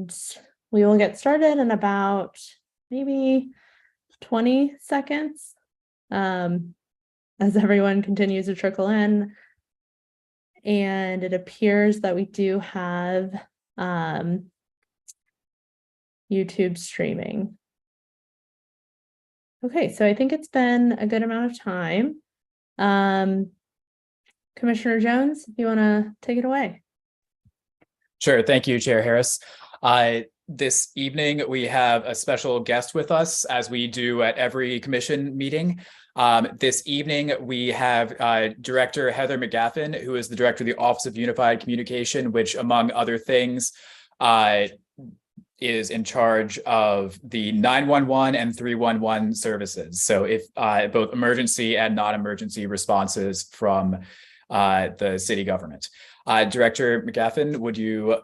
And we will get started in about maybe 20 seconds as everyone continues to trickle in. And it appears that we do have YouTube streaming. Okay, so I think it's been a good amount of time. Commissioner Jones, if you want to take it away. Sure. Thank you, Chair Harris. This evening, we have a special guest with us, as we do at every commission meeting. This evening, we have Director Heather McGaffin, who is the Director of the Office of Unified Communication, which, among other things, is in charge of the 911 and 311 services. So if both emergency and non-emergency responses from the city government. Director McGaffin, would you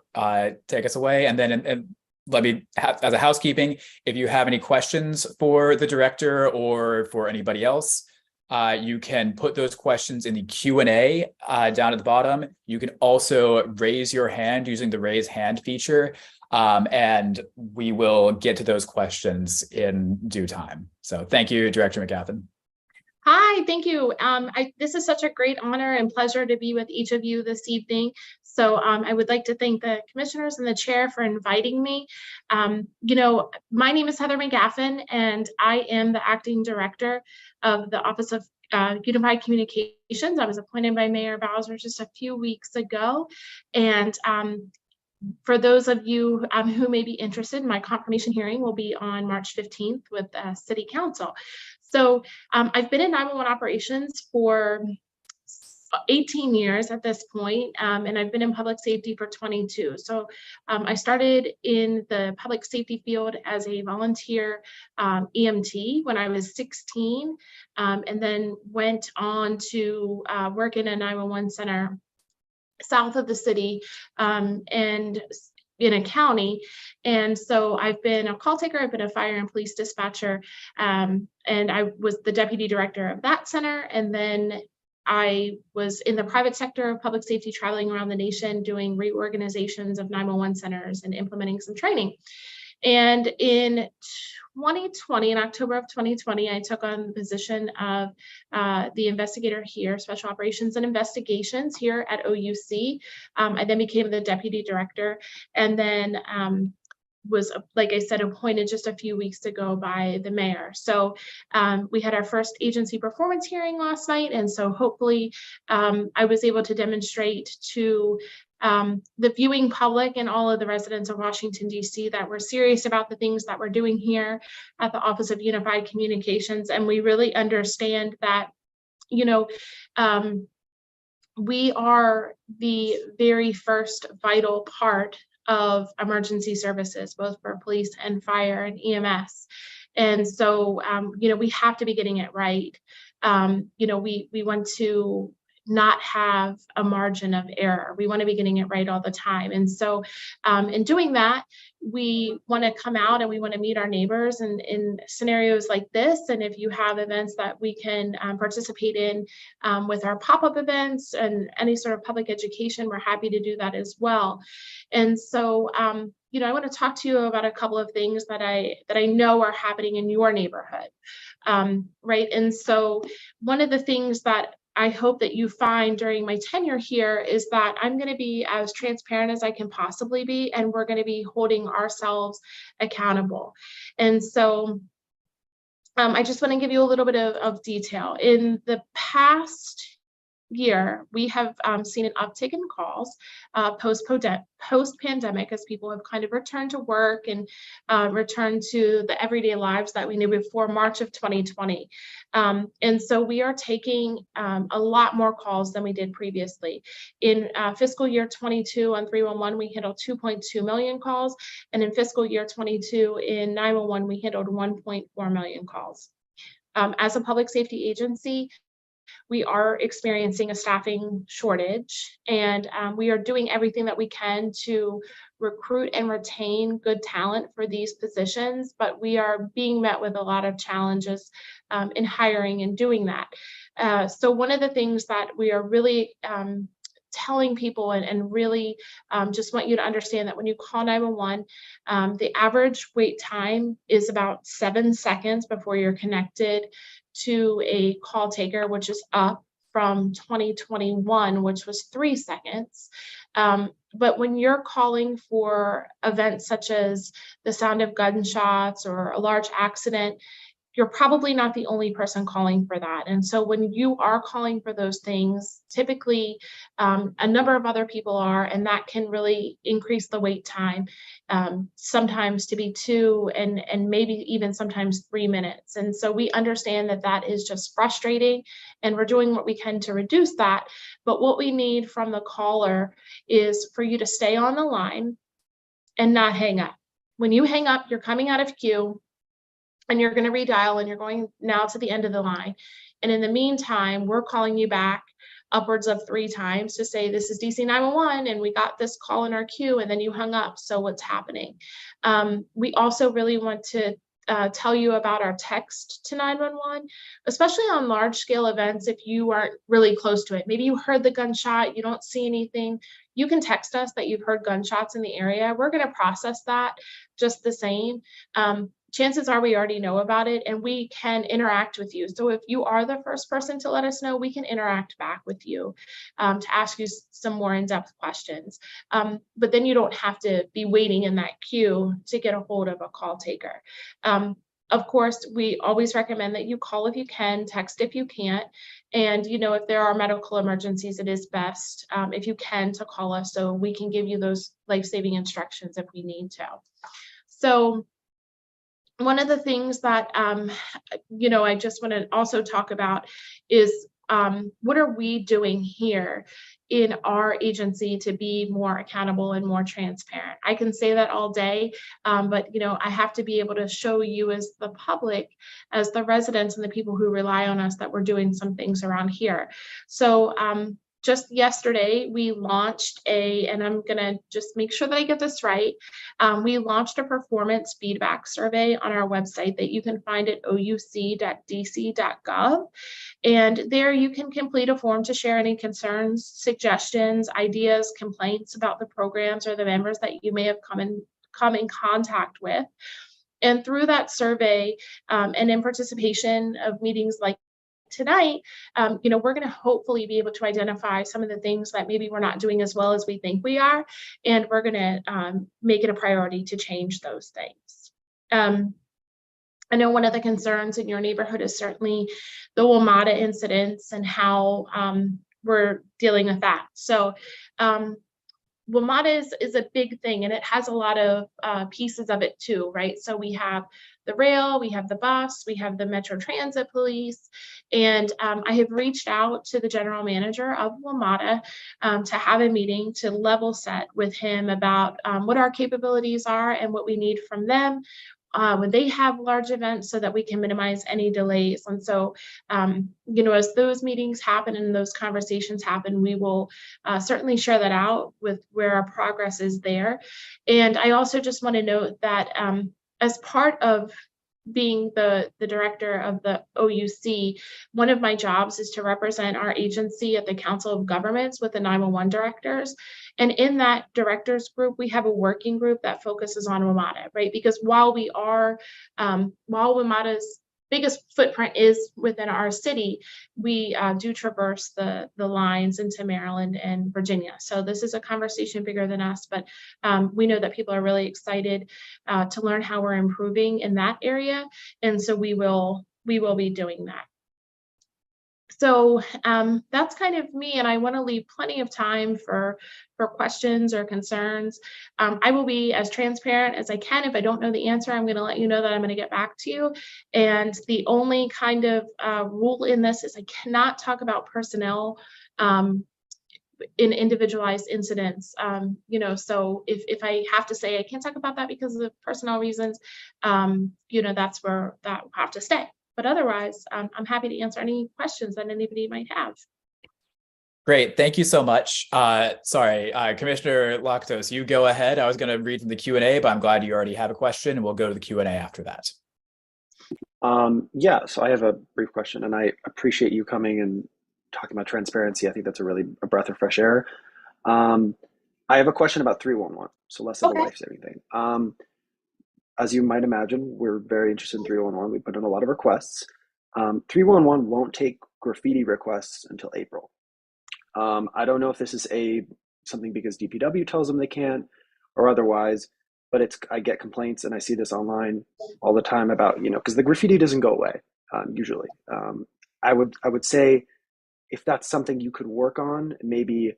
take us away? And then let me, as a housekeeping, if you have any questions for the director or for anybody else, you can put those questions in the Q&A down at the bottom. You can also raise your hand using the raise hand feature, and we will get to those questions in due time. So thank you, Director McGaffin. Hi, thank you. This is such a great honor and pleasure to be with each of you this evening. So I would like to thank the commissioners and the chair for inviting me. My name is Heather McGaffin, and I am the acting director of the Office of Unified Communications. I was appointed by Mayor Bowser just a few weeks ago. And for those of you who may be interested, my confirmation hearing will be on March 15th with City Council. So I've been in 911 operations for 18 years at this point, and I've been in public safety for 22. So I started in the public safety field as a volunteer EMT when I was 16, and then went on to work in a 911 center south of the city and in a county. And so I've been a call taker, I've been a fire and police dispatcher, and I was the deputy director of that center. And then I was in the private sector of public safety, traveling around the nation, doing reorganizations of 911 centers and implementing some training. And in 2020, in October of 2020, I took on the position of the investigator here, Special Operations and Investigations here at OUC. I then became the deputy director, and then was, like I said, appointed just a few weeks ago by the mayor. So we had our first agency performance hearing last night, and so hopefully I was able to demonstrate to the viewing public and all of the residents of Washington, D.C. that we're serious about the things that we're doing here at the Office of Unified Communications. And we really understand that, we are the very first vital part of emergency services, both for police and fire and EMS. And so, we have to be getting it right. We want to not have a margin of error. We want to be getting it right all the time. And so in doing that, we want to come out and we want to meet our neighbors in scenarios like this. And if you have events that we can participate in with our pop-up events and any sort of public education, we're happy to do that as well. And so, I want to talk to you about a couple of things that I know are happening in your neighborhood, right? And so one of the things that I hope that you find during my tenure here is that I'm going to be as transparent as I can possibly be, and we're going to be holding ourselves accountable. And so I just want to give you a little bit of detail. In the past year, we have seen an uptick in calls post-pandemic as people have kind of returned to work and returned to the everyday lives that we knew before March of 2020. And so we are taking a lot more calls than we did previously. In fiscal year 22 on 311, we handled 2.2 million calls. And in fiscal year 22 in 911, we handled 1.4 million calls. As a public safety agency, we are experiencing a staffing shortage, and we are doing everything that we can to recruit and retain good talent for these positions, but we are being met with a lot of challenges in hiring and doing that. So one of the things that we are really telling people and really just want you to understand that when you call 911, the average wait time is about 7 seconds before you're connected to a call taker, which is up from 2021, which was 3 seconds. But when you're calling for events such as the sound of gunshots or a large accident, you're probably not the only person calling for that. And so when you are calling for those things, typically a number of other people are, and that can really increase the wait time, sometimes to be 2 and maybe even sometimes 3 minutes. And so we understand that that is just frustrating, and we're doing what we can to reduce that. But what we need from the caller is for you to stay on the line and not hang up. When you hang up, you're coming out of queue, and you're going to redial, and you're going now to the end of the line. And in the meantime, we're calling you back upwards of 3 times to say, this is DC 911, and we got this call in our queue, and then you hung up. So what's happening? We also really want to tell you about our text to 911, especially on large scale events. If you aren't really close to it, maybe you heard the gunshot, you don't see anything, you can text us that you've heard gunshots in the area. We're going to process that just the same. Chances are we already know about it, and we can interact with you. So if you are the first person to let us know, we can interact back with you to ask you some more in-depth questions. But then you don't have to be waiting in that queue to get a hold of a call taker. Of course, we always recommend that you call if you can, text if you can't. And, if there are medical emergencies, it is best, if you can, to call us so we can give you those life-saving instructions if we need to. So one of the things that, I just want to also talk about is what are we doing here in our agency to be more accountable and more transparent? I can say that all day, but I have to be able to show you as the public, as the residents and the people who rely on us, that we're doing some things around here. So just yesterday, we launched and I'm going to just make sure that I get this right. We launched a performance feedback survey on our website that you can find at ouc.dc.gov. And there you can complete a form to share any concerns, suggestions, ideas, complaints about the programs or the members that you may have come in contact with. And through that survey and in participation of meetings like tonight, we're going to hopefully be able to identify some of the things that maybe we're not doing as well as we think we are, and we're going to make it a priority to change those things. I know one of the concerns in your neighborhood is certainly the WMATA incidents and how we're dealing with that. So WMATA is a big thing, and it has a lot of pieces of it too, right? So we have the rail, we have the bus, we have the Metro Transit Police, and I have reached out to the general manager of WMATA to have a meeting to level set with him about what our capabilities are and what we need from them when they have large events, so that we can minimize any delays. And so, as those meetings happen and those conversations happen, we will certainly share that out with where our progress is there. And I also just want to note that as part of being the director of the OUC, one of my jobs is to represent our agency at the Council of Governments with the 911 directors. And in that directors group, we have a working group that focuses on WMATA, right? Because while WMATA's biggest footprint is within our city, we do traverse the lines into Maryland and Virginia. So this is a conversation bigger than us, but we know that people are really excited to learn how we're improving in that area. And so we will be doing that. So that's kind of me, and I want to leave plenty of time for questions or concerns. I will be as transparent as I can. If I don't know the answer, I'm going to let you know that I'm going to get back to you. And the only kind of rule in this is I cannot talk about personnel in individualized incidents. So if I have to say I can't talk about that because of personnel reasons, that's where that will have to stay. But otherwise, I'm happy to answer any questions that anybody might have. Great. Thank you so much. Sorry, Commissioner Lactos, you go ahead. I was going to read from the Q&A, but I'm glad you already have a question, and we'll go to the Q&A after that. Yeah, so I have a brief question, and I appreciate you coming and talking about transparency. I think that's a breath of fresh air. I have a question about 311, so less of a Okay. life-saving thing. As you might imagine, we're very interested in 311. We put in a lot of requests. 311 won't take graffiti requests until April. I don't know if this is something because DPW tells them they can't or otherwise, but I get complaints and I see this online all the time about, because the graffiti doesn't go away usually. I would say if that's something you could work on, maybe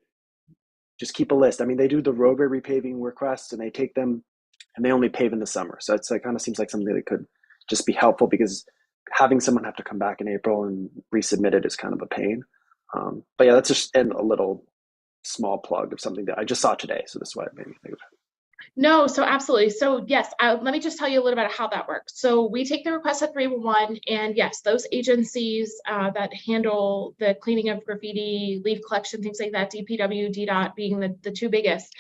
just keep a list. I mean, they do the roadway repaving requests and they take them and they only pave in the summer. So it's like kind of seems like something that could just be helpful because having someone have to come back in April and resubmit it is kind of a pain. But yeah, that's just a little small plug of something that I just saw today. So that's why it made me think of it. No, so absolutely. So yes, let me just tell you a little bit about how that works. So we take the request at 311, and yes, those agencies that handle the cleaning of graffiti, leaf collection, things like that, DPW, DDOT being the two biggest,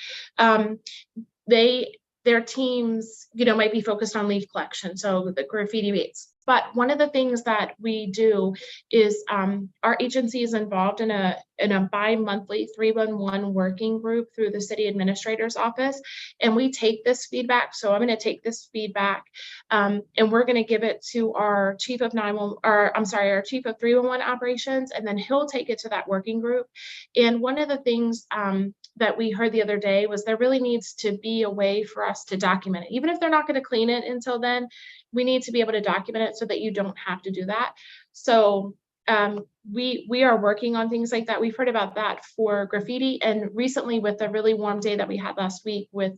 their teams, might be focused on leaf collection, so the graffiti rates. But one of the things that we do is our agency is involved in a bi-monthly 311 working group through the city administrator's office, and we take this feedback. So I'm going to take this feedback, and we're going to give it to our chief of our chief of 311 operations, and then he'll take it to that working group. And one of the things that we heard the other day was there really needs to be a way for us to document it. Even if they're not going to clean it until then, we need to be able to document it so that you don't have to do that. So we are working on things like that. We've heard about that for graffiti, and recently with the really warm day that we had last week with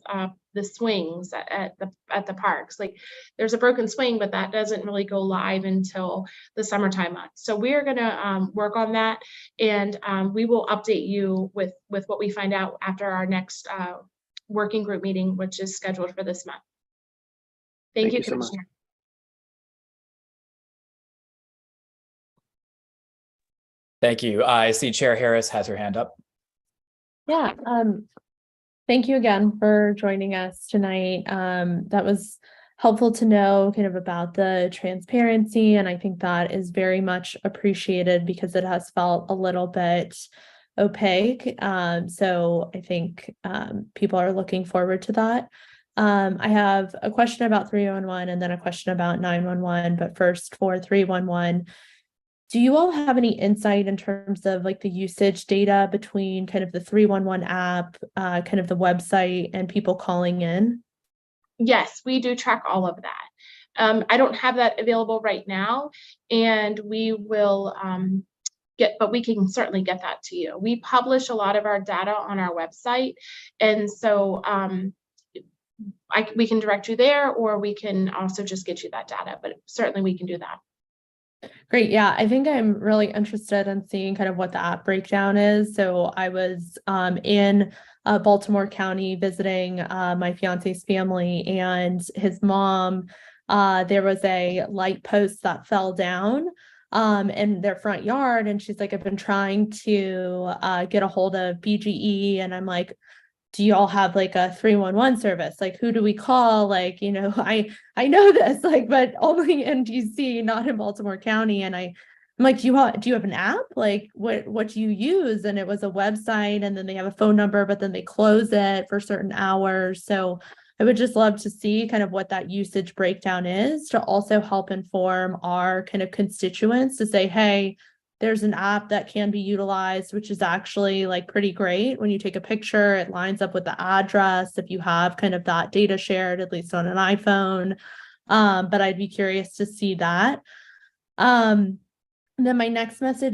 the swings at the parks. Like there's a broken swing, but that doesn't really go live until the summertime months. So we are going to work on that, and we will update you with what we find out after our next working group meeting, which is scheduled for this month. Thank you, so much. Commissioner. Thank you. I see Chair Harris has her hand up. Yeah, thank you again for joining us tonight. That was helpful to know kind of about the transparency, and I think that is very much appreciated because it has felt a little bit opaque. So I think people are looking forward to that. I have a question about 311 and then a question about 911, but first for 311. Do you all have any insight in terms of like the usage data between kind of the 311 app, kind of the website and people calling in? Yes, we do track all of that. I don't have that available right now, and we will but we can certainly get that to you. We publish a lot of our data on our website, and so we can direct you there, or we can also just get you that data, but certainly we can do that. Great. Yeah, I think I'm really interested in seeing kind of what the app breakdown is. So I was in Baltimore County visiting my fiance's family and his mom. There was a light post that fell down in their front yard. And she's like, I've been trying to get a hold of BGE. And I'm like, do you all have like a 311 service? Like, who do we call? Like, I know this, like, but only in DC, not in Baltimore County. And I'm like, do you have an app? Like, what do you use? And it was a website, and then they have a phone number, but then they close it for certain hours. So I would just love to see kind of what that usage breakdown is to also help inform our kind of constituents to say, hey, there's an app that can be utilized, which is actually like pretty great. When you take a picture, it lines up with the address if you have kind of that data shared, at least on an iPhone. But I'd be curious to see that. Then my next question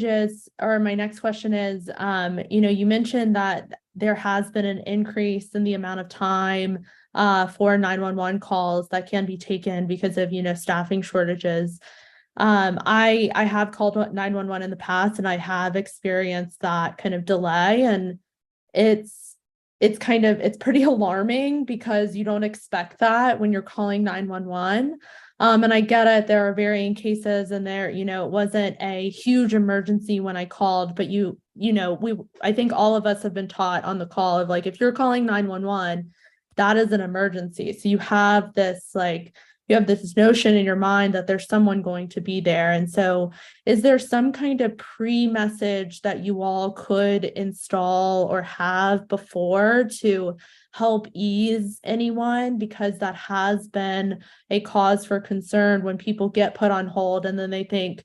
is, you mentioned that there has been an increase in the amount of time for 911 calls that can be taken because of, staffing shortages. I have called 911 in the past, and I have experienced that kind of delay, and it's pretty alarming because you don't expect that when you're calling 911. And I get it, there are varying cases, and there, it wasn't a huge emergency when I called, but I think all of us have been taught on the call of like, if you're calling 911, that is an emergency. So you have this like you have this notion in your mind that there's someone going to be there. And so is there some kind of pre-message that you all could install or have before to help ease anyone? Because that has been a cause for concern when people get put on hold and then they think,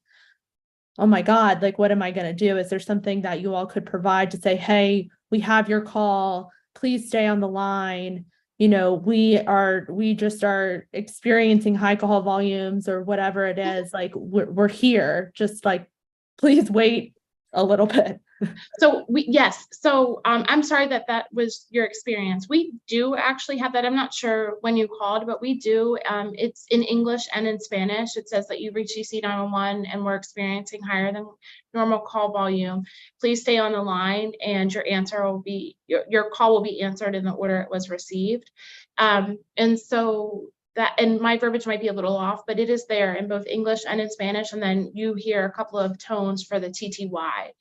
oh my God, like, what am I going to do? Is there something that you all could provide to say, hey, we have your call, please stay on the line. You know, we just are experiencing high alcohol volumes or whatever it is, like we're here, just like, please wait a little bit. So yes. So I'm sorry that that was your experience. We do actually have that. I'm not sure when you called, but we do. It's in English and in Spanish. It says that you reached EC 911 and we're experiencing higher than normal call volume. Please stay on the line and your answer will be, your call will be answered in the order it was received. And so that, and my verbiage might be a little off, but it is there in both English and in Spanish. And then you hear a couple of tones for the TTY.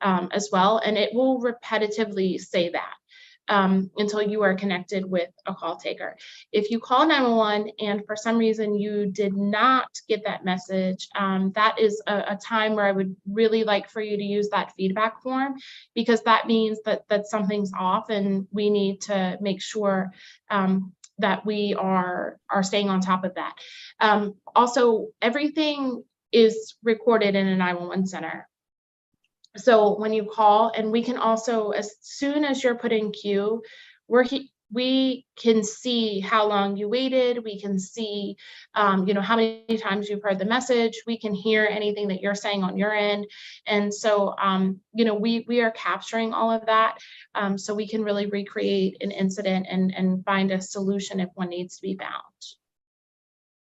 As well, and it will repetitively say that until you are connected with a call taker. If you call 911 and for some reason you did not get that message, that is a time where I would really like for you to use that feedback form, because that means that something's off and we need to make sure that we are staying on top of that. Also, everything is recorded in a 911 center. So when you call, and we can also, as soon as you're put in queue, we can see how long you waited. We can see, you know, how many times you've heard the message. We can hear anything that you're saying on your end. And so, you know, we are capturing all of that. So we can really recreate an incident and find a solution if one needs to be found.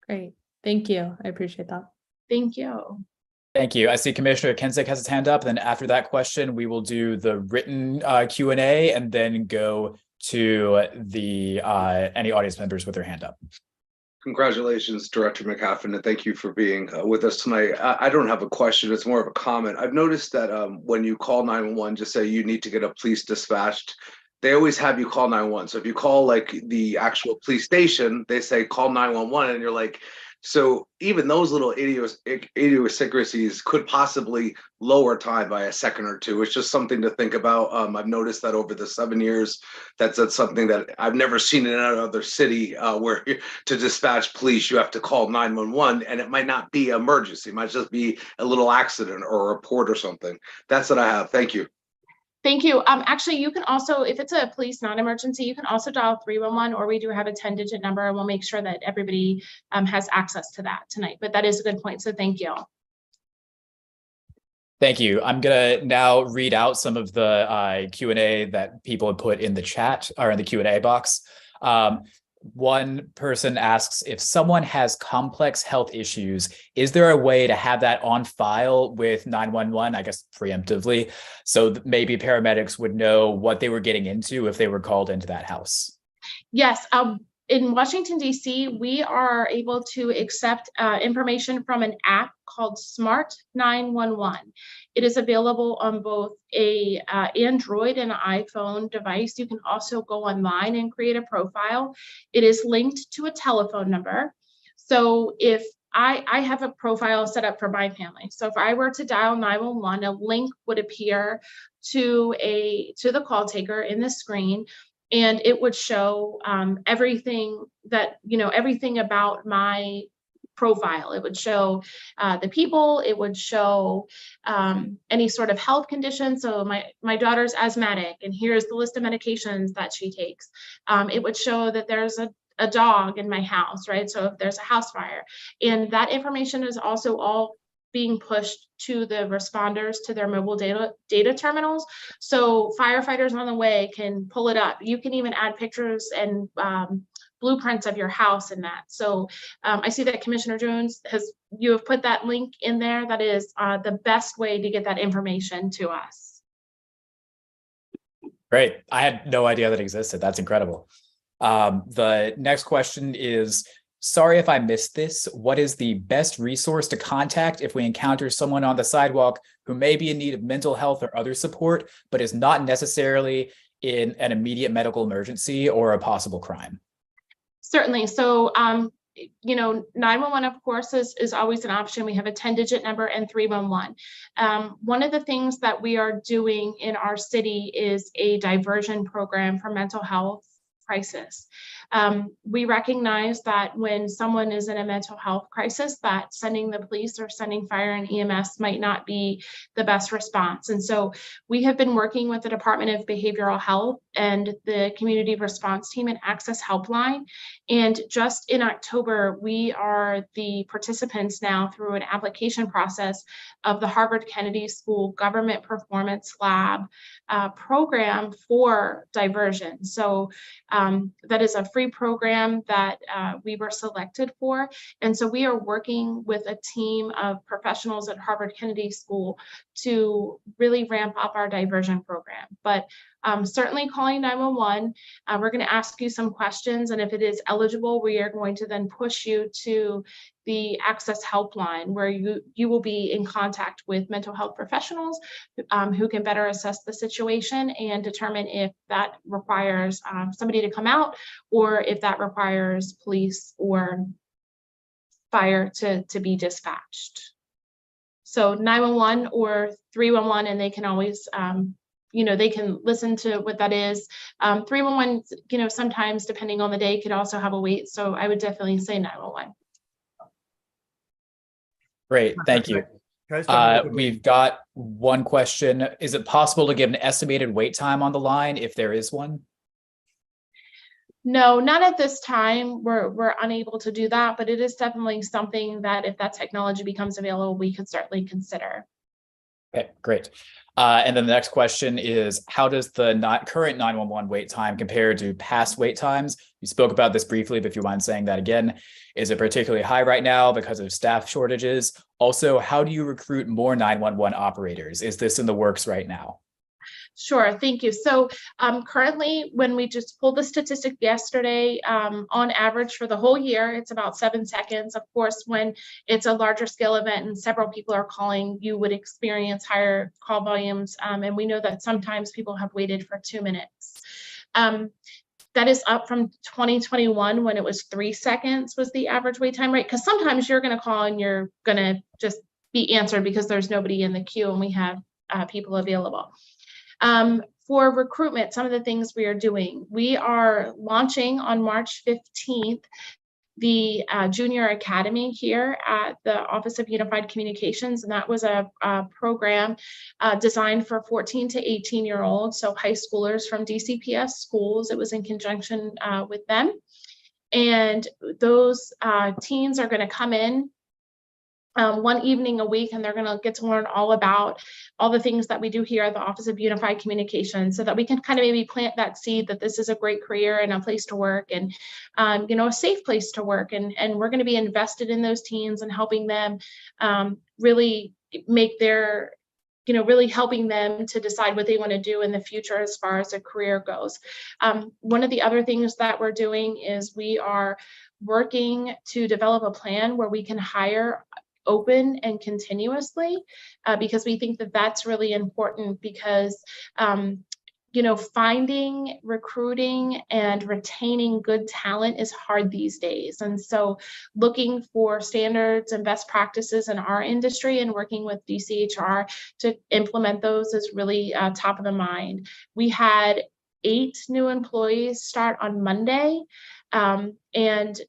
Great. Thank you. I appreciate that. Thank you. Thank you. I see Commissioner Kensick has his hand up. Then after that question, we will do the written Q&A and then go to the any audience members with their hand up. Congratulations, Director McAfee, and thank you for being with us tonight. I don't have a question, it's more of a comment. I've noticed that when you call 911, just say you need to get a police dispatched, they always have you call 911. So if you call like the actual police station, they say call 911 and you're like, so even those little idiosyncrasies could possibly lower time by a second or two. It's just something to think about. I've noticed that over the 7 years, that's something that I've never seen in another city where to dispatch police, you have to call 911 and it might not be emergency. It might just be a little accident or a report or something. That's what I have. Thank you. Thank you. Actually, you can also, if it's a police non-emergency, you can also dial 311, or we do have a 10-digit number, and we'll make sure that everybody has access to that tonight. But that is a good point, so thank you. Thank you. I'm going to now read out some of the Q&A that people have put in the chat or in the Q&A box. One person asks, if someone has complex health issues, is there a way to have that on file with 911, I guess preemptively, so that maybe paramedics would know what they were getting into if they were called into that house? Yes. In Washington, D.C., we are able to accept information from an app called Smart 911. It is available on both a Android and iPhone device. You can also go online and create a profile. It is linked to a telephone number. So if I have a profile set up for my family. So if I were to dial 911, a link would appear to the call taker in the screen. And it would show everything that, you know, everything about my profile. It would show the people, it would show any sort of health condition. So my daughter's asthmatic, and here's the list of medications that she takes. It would show that there's a dog in my house, right? So if there's a house fire, and that information is also all being pushed to the responders to their mobile data terminals. So firefighters on the way can pull it up. You can even add pictures and blueprints of your house in that. So I see that Commissioner Jones you have put that link in there. That is the best way to get that information to us. Great. I had no idea that existed. That's incredible. The next question is, sorry if I missed this. What is the best resource to contact if we encounter someone on the sidewalk who may be in need of mental health or other support, but is not necessarily in an immediate medical emergency or a possible crime? Certainly. So you know, 911, of course, is always an option. We have a 10-digit number and 311. One of the things that we are doing in our city is a diversion program for mental health crisis. We recognize that when someone is in a mental health crisis, that sending the police or sending fire and EMS might not be the best response. And so we have been working with the Department of Behavioral Health and the Community Response Team and Access Helpline. And just in October, we are the participants now through an application process of the Harvard Kennedy School Government Performance Lab program for diversion. So that is a free program that we were selected for. And so we are working with a team of professionals at Harvard Kennedy School to really ramp up our diversion program. But certainly calling 911, we're going to ask you some questions, and if it is eligible, we are going to then push you to the Access Helpline, where you will be in contact with mental health professionals who can better assess the situation and determine if that requires somebody to come out, or if that requires police or fire to be dispatched. So 911 or 311, and they can always you know, they can listen to what that is. 311, you know, sometimes depending on the day could also have a wait. So I would definitely say 911. Great, thank you. We've got one question. Is it possible to give an estimated wait time on the line if there is one? No, not at this time. We're unable to do that, but it is definitely something that if that technology becomes available, we could certainly consider. Okay, great. And then the next question is, how does the current 911 wait time compare to past wait times? You spoke about this briefly, but if you mind saying that again, is it particularly high right now because of staff shortages? Also, how do you recruit more 911 operators? Is this in the works right now? Sure, thank you. So currently, when we just pulled the statistic yesterday, on average for the whole year, it's about 7 seconds. Of course, when it's a larger scale event and several people are calling, you would experience higher call volumes. And we know that sometimes people have waited for 2 minutes. That is up from 2021 when it was 3 seconds was the average wait time, right? Because sometimes you're going to call and you're going to just be answered because there's nobody in the queue and we have people available. For recruitment, some of the things we are doing, we are launching on March 15th, the Junior Academy here at the Office of Unified Communications. And that was a program designed for 14 to 18-year-olds, so high schoolers from DCPS schools. It was in conjunction with them. And those teens are going to come in one evening a week, and they're going to get to learn all about all the things that we do here at the Office of Unified Communications, so that we can kind of maybe plant that seed that this is a great career and a place to work, and you know, a safe place to work, and we're going to be invested in those teens and helping them really make their, you know, really helping them to decide what they want to do in the future as far as a career goes. One of the other things that we're doing is we are working to develop a plan where we can hire open and continuously, because we think that that's really important, because you know, finding, recruiting, and retaining good talent is hard these days. And so looking for standards and best practices in our industry and working with DCHR to implement those is really top of the mind. We had 8 new employees start on Monday, and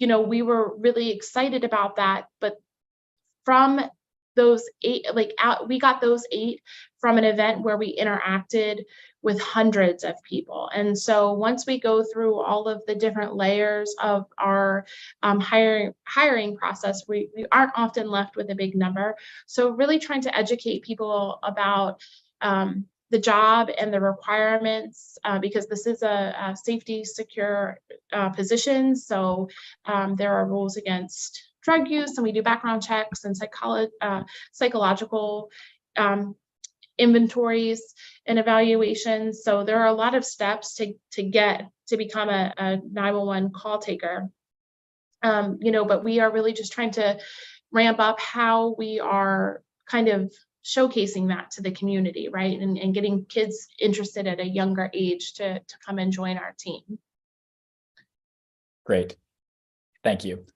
you know, we were really excited about that, but from those 8, we got those 8 from an event where we interacted with hundreds of people. And so once we go through all of the different layers of our hiring process, we aren't often left with a big number. So really trying to educate people about the job and the requirements, because this is a safety secure position. So there are rules against drug use, and we do background checks and psychological inventories and evaluations. So there are a lot of steps to get to become a 911 call taker. You know, but we are really just trying to ramp up how we are kind of showcasing that to the community, right? And getting kids interested at a younger age to come and join our team. Great. Thank you.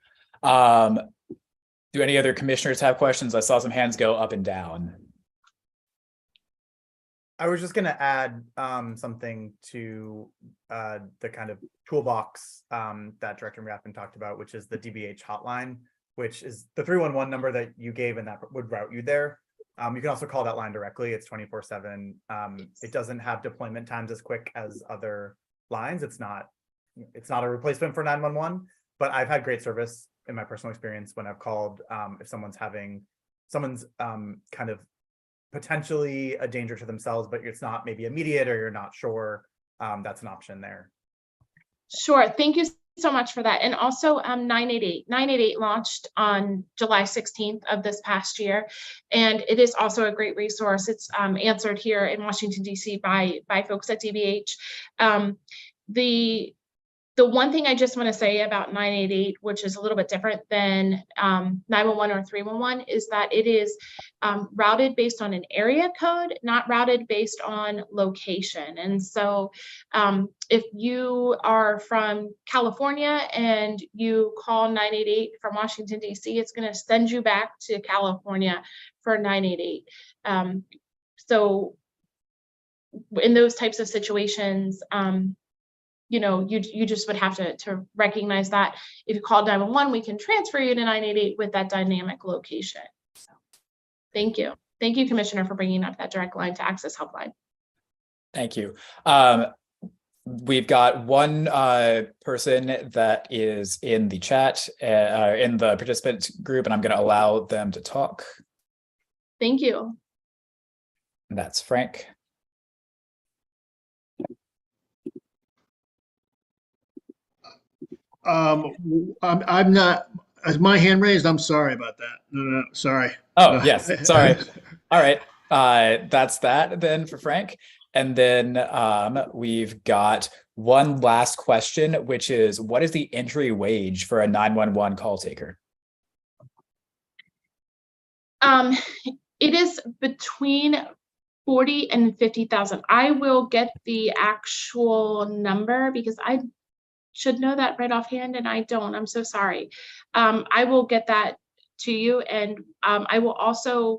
Do any other commissioners have questions? I saw some hands go up and down. I was just going to add something to the kind of toolbox that Director McGaffin talked about, which is the DBH hotline, which is the 311 number that you gave, and that would route you there. You can also call that line directly. It's 24/7. It doesn't have deployment times as quick as other lines. It's not a replacement for 911, but I've had great service in my personal experience when I've called if someone's kind of potentially a danger to themselves, but it's not maybe immediate or you're not sure. That's an option there. Sure. Thank you so much for that. And also 988 launched on July 16th of this past year. And it is also a great resource. It's answered here in Washington, D.C. by folks at DBH. The one thing I just want to say about 988, which is a little bit different than 911 or 311, is that it is routed based on an area code, not routed based on location. And so if you are from California and you call 988 from Washington, D.C., it's going to send you back to California for 988. So in those types of situations, you just would have to recognize that if you call 911, we can transfer you to 988 with that dynamic location. So, thank you. Thank you, Commissioner, for bringing up that direct line to Access Helpline. Thank you. We've got one person that is in the chat, in the participant group, and I'm going to allow them to talk. Thank you. And that's Frank. I'm not, is my hand raised? I'm sorry about that. No, sorry. Oh, yes, sorry. All right, that's that then for Frank. And then we've got one last question, which is, what is the entry wage for a 911 call taker? It is between 40 and 50,000. I will get the actual number because I should know that right offhand, and I don't. I'm so sorry. I will get that to you, and I will also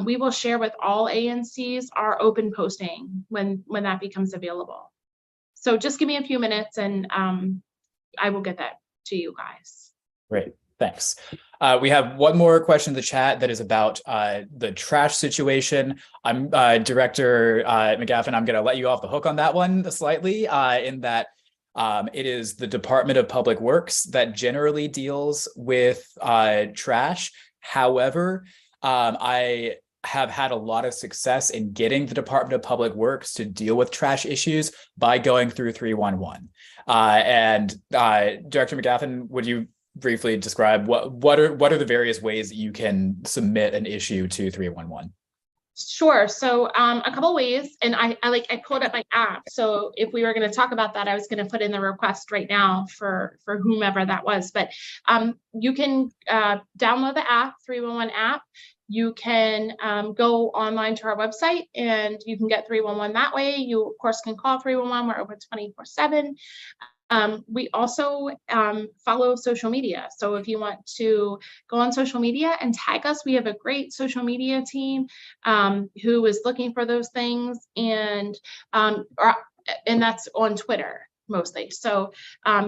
we will share with all ANCs our open posting when that becomes available. So just give me a few minutes, and I will get that to you guys. Great, thanks. We have one more question in the chat that is about the trash situation. I'm Director McGaffin. I'm going to let you off the hook on that one slightly, in that it is the Department of Public Works that generally deals with trash. However, I have had a lot of success in getting the Department of Public Works to deal with trash issues by going through 311. And Director McGaffin, would you briefly describe what are the various ways that you can submit an issue to 311? Sure. So a couple ways, and I pulled up my app. So if we were going to talk about that, I was going to put in the request right now for whomever that was. But you can download the app, 311 app. You can go online to our website and you can get 311 that way. You of course can call 311. We're open 24/7. We also follow social media. So if you want to go on social media and tag us, we have a great social media team who is looking for those things, and that's on Twitter mostly. So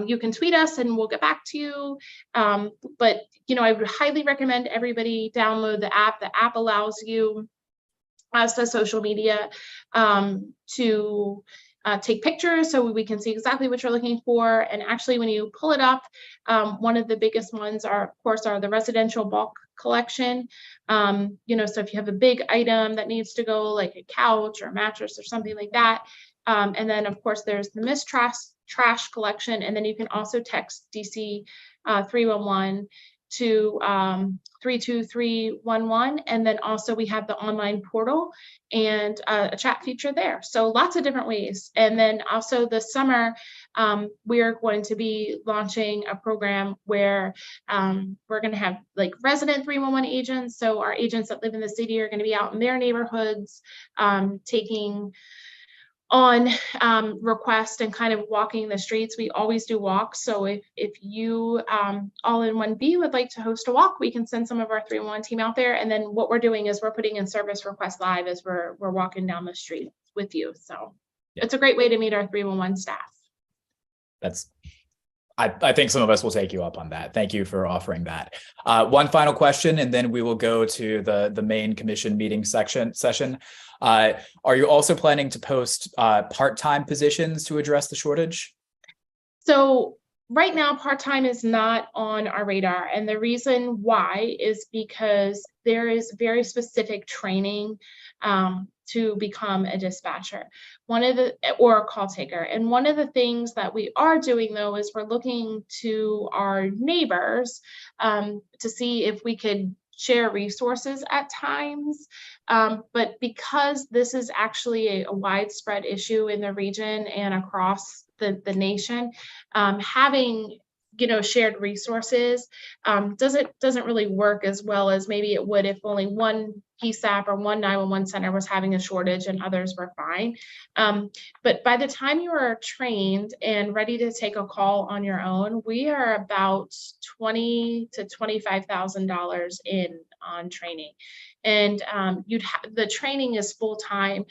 you can tweet us and we'll get back to you. But I would highly recommend everybody download the app. The app allows you, as does social media, to take pictures so we can see exactly what you're looking for. And actually, when you pull it up, one of the biggest ones are, of course, the residential bulk collection. So if you have a big item that needs to go, like a couch or a mattress or something like that. And then, of course, there's the missed trash collection. And then you can also text DC 311 to 32311, and then also we have the online portal and a chat feature there. So lots of different ways. And then also this summer, we are going to be launching a program where we're going to have like resident 311 agents. So our agents that live in the city are going to be out in their neighborhoods taking on request and kind of walking the streets. We always do walks. So if you all in 1B would like to host a walk, we can send some of our 311 team out there. And then what we're doing is we're putting in service requests live as we're walking down the street with you. So it's a great way to meet our 311 staff. I think some of us will take you up on that. Thank you for offering that. One final question, and then we will go to the main commission meeting session. Are you also planning to post part-time positions to address the shortage? So right now, part-time is not on our radar. And the reason why is because there is very specific training to become a dispatcher, or a call taker. And one of the things that we are doing though, is we're looking to our neighbors to see if we could share resources at times. But because this is actually a widespread issue in the region and across the nation, having shared resources doesn't really work as well as maybe it would if only one PSAP or one 911 center was having a shortage and others were fine. But by the time you are trained and ready to take a call on your own, we are about $20,000 to $25,000 in on training, and the training is full time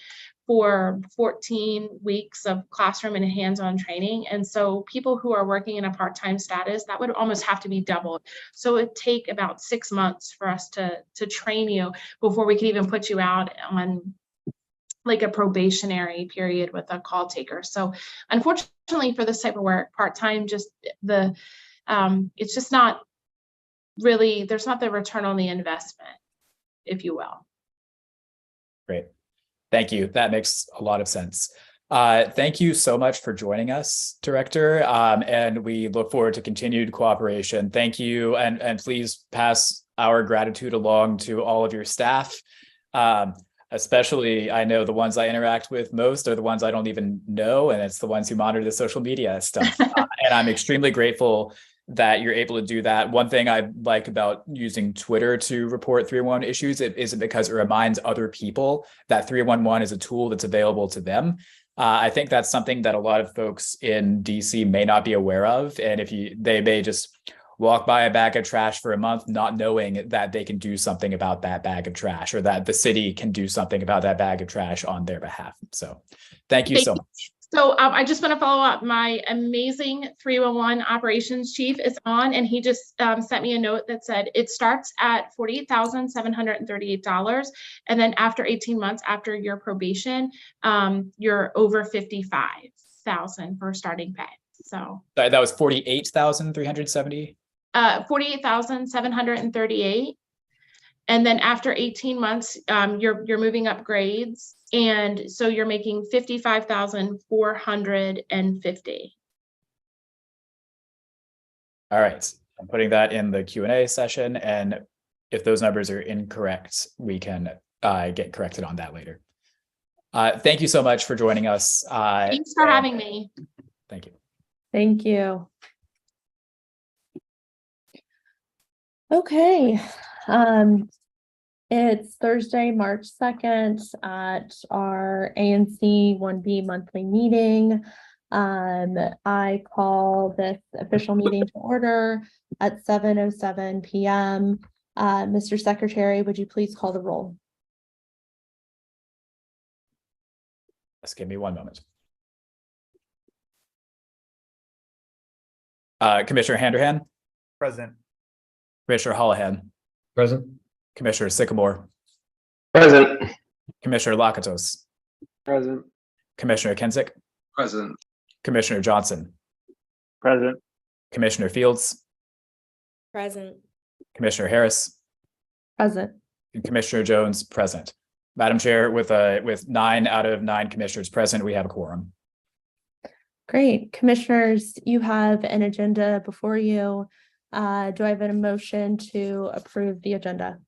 for 14 weeks of classroom and hands-on training. And so people who are working in a part-time status, that would almost have to be doubled. So it'd take about 6 months for us to train you before we could even put you out on like a probationary period with a call taker. So unfortunately for this type of work, part-time, it's just not really, there's not the return on the investment, if you will. Great. Thank you. That makes a lot of sense. Thank you so much for joining us, Director. And we look forward to continued cooperation. Thank you. And please pass our gratitude along to all of your staff. Especially, I know the ones I interact with most are the ones I don't even know. And it's the ones who monitor the social media stuff. And I'm extremely grateful that you're able to do that. One thing I like about using Twitter to report 311 issues, it isn't because it reminds other people that 311 is a tool that's available to them. I think that's something that a lot of folks in DC may not be aware of. And they may just walk by a bag of trash for a month, not knowing that they can do something about that bag of trash, or that the city can do something about that bag of trash on their behalf. So thank you so much. So I just want to follow up. My amazing 311 operations chief is on, and he just sent me a note that said it starts at $48,738. And then after 18 months after your probation, you're over $55,000 for starting pay. So that was 48,370. 48,738. And then after 18 months, you're moving up grades. And so you're making $55,450. All right. I'm putting that in the Q&A session. And if those numbers are incorrect, we can get corrected on that later. Thank you so much for joining us. Thanks for having me. Thank you. Thank you. Okay. It's Thursday, March 2nd at our ANC 1B monthly meeting. I call this official meeting to order at 7:07 p.m. Mr. Secretary, would you please call the roll? Just give me one moment. Commissioner Handerhan. Present. Commissioner Holohan. Present. Commissioner Sycamore. Present. Commissioner Lakatos. Present. Commissioner Kensick. Present. Commissioner Johnson. Present. Commissioner Fields. Present. Commissioner Harris. Present. And Commissioner Jones present. Madam Chair, with 9 out of 9 commissioners present, we have a quorum. Great. Commissioners, you have an agenda before you. Do I have a motion to approve the agenda?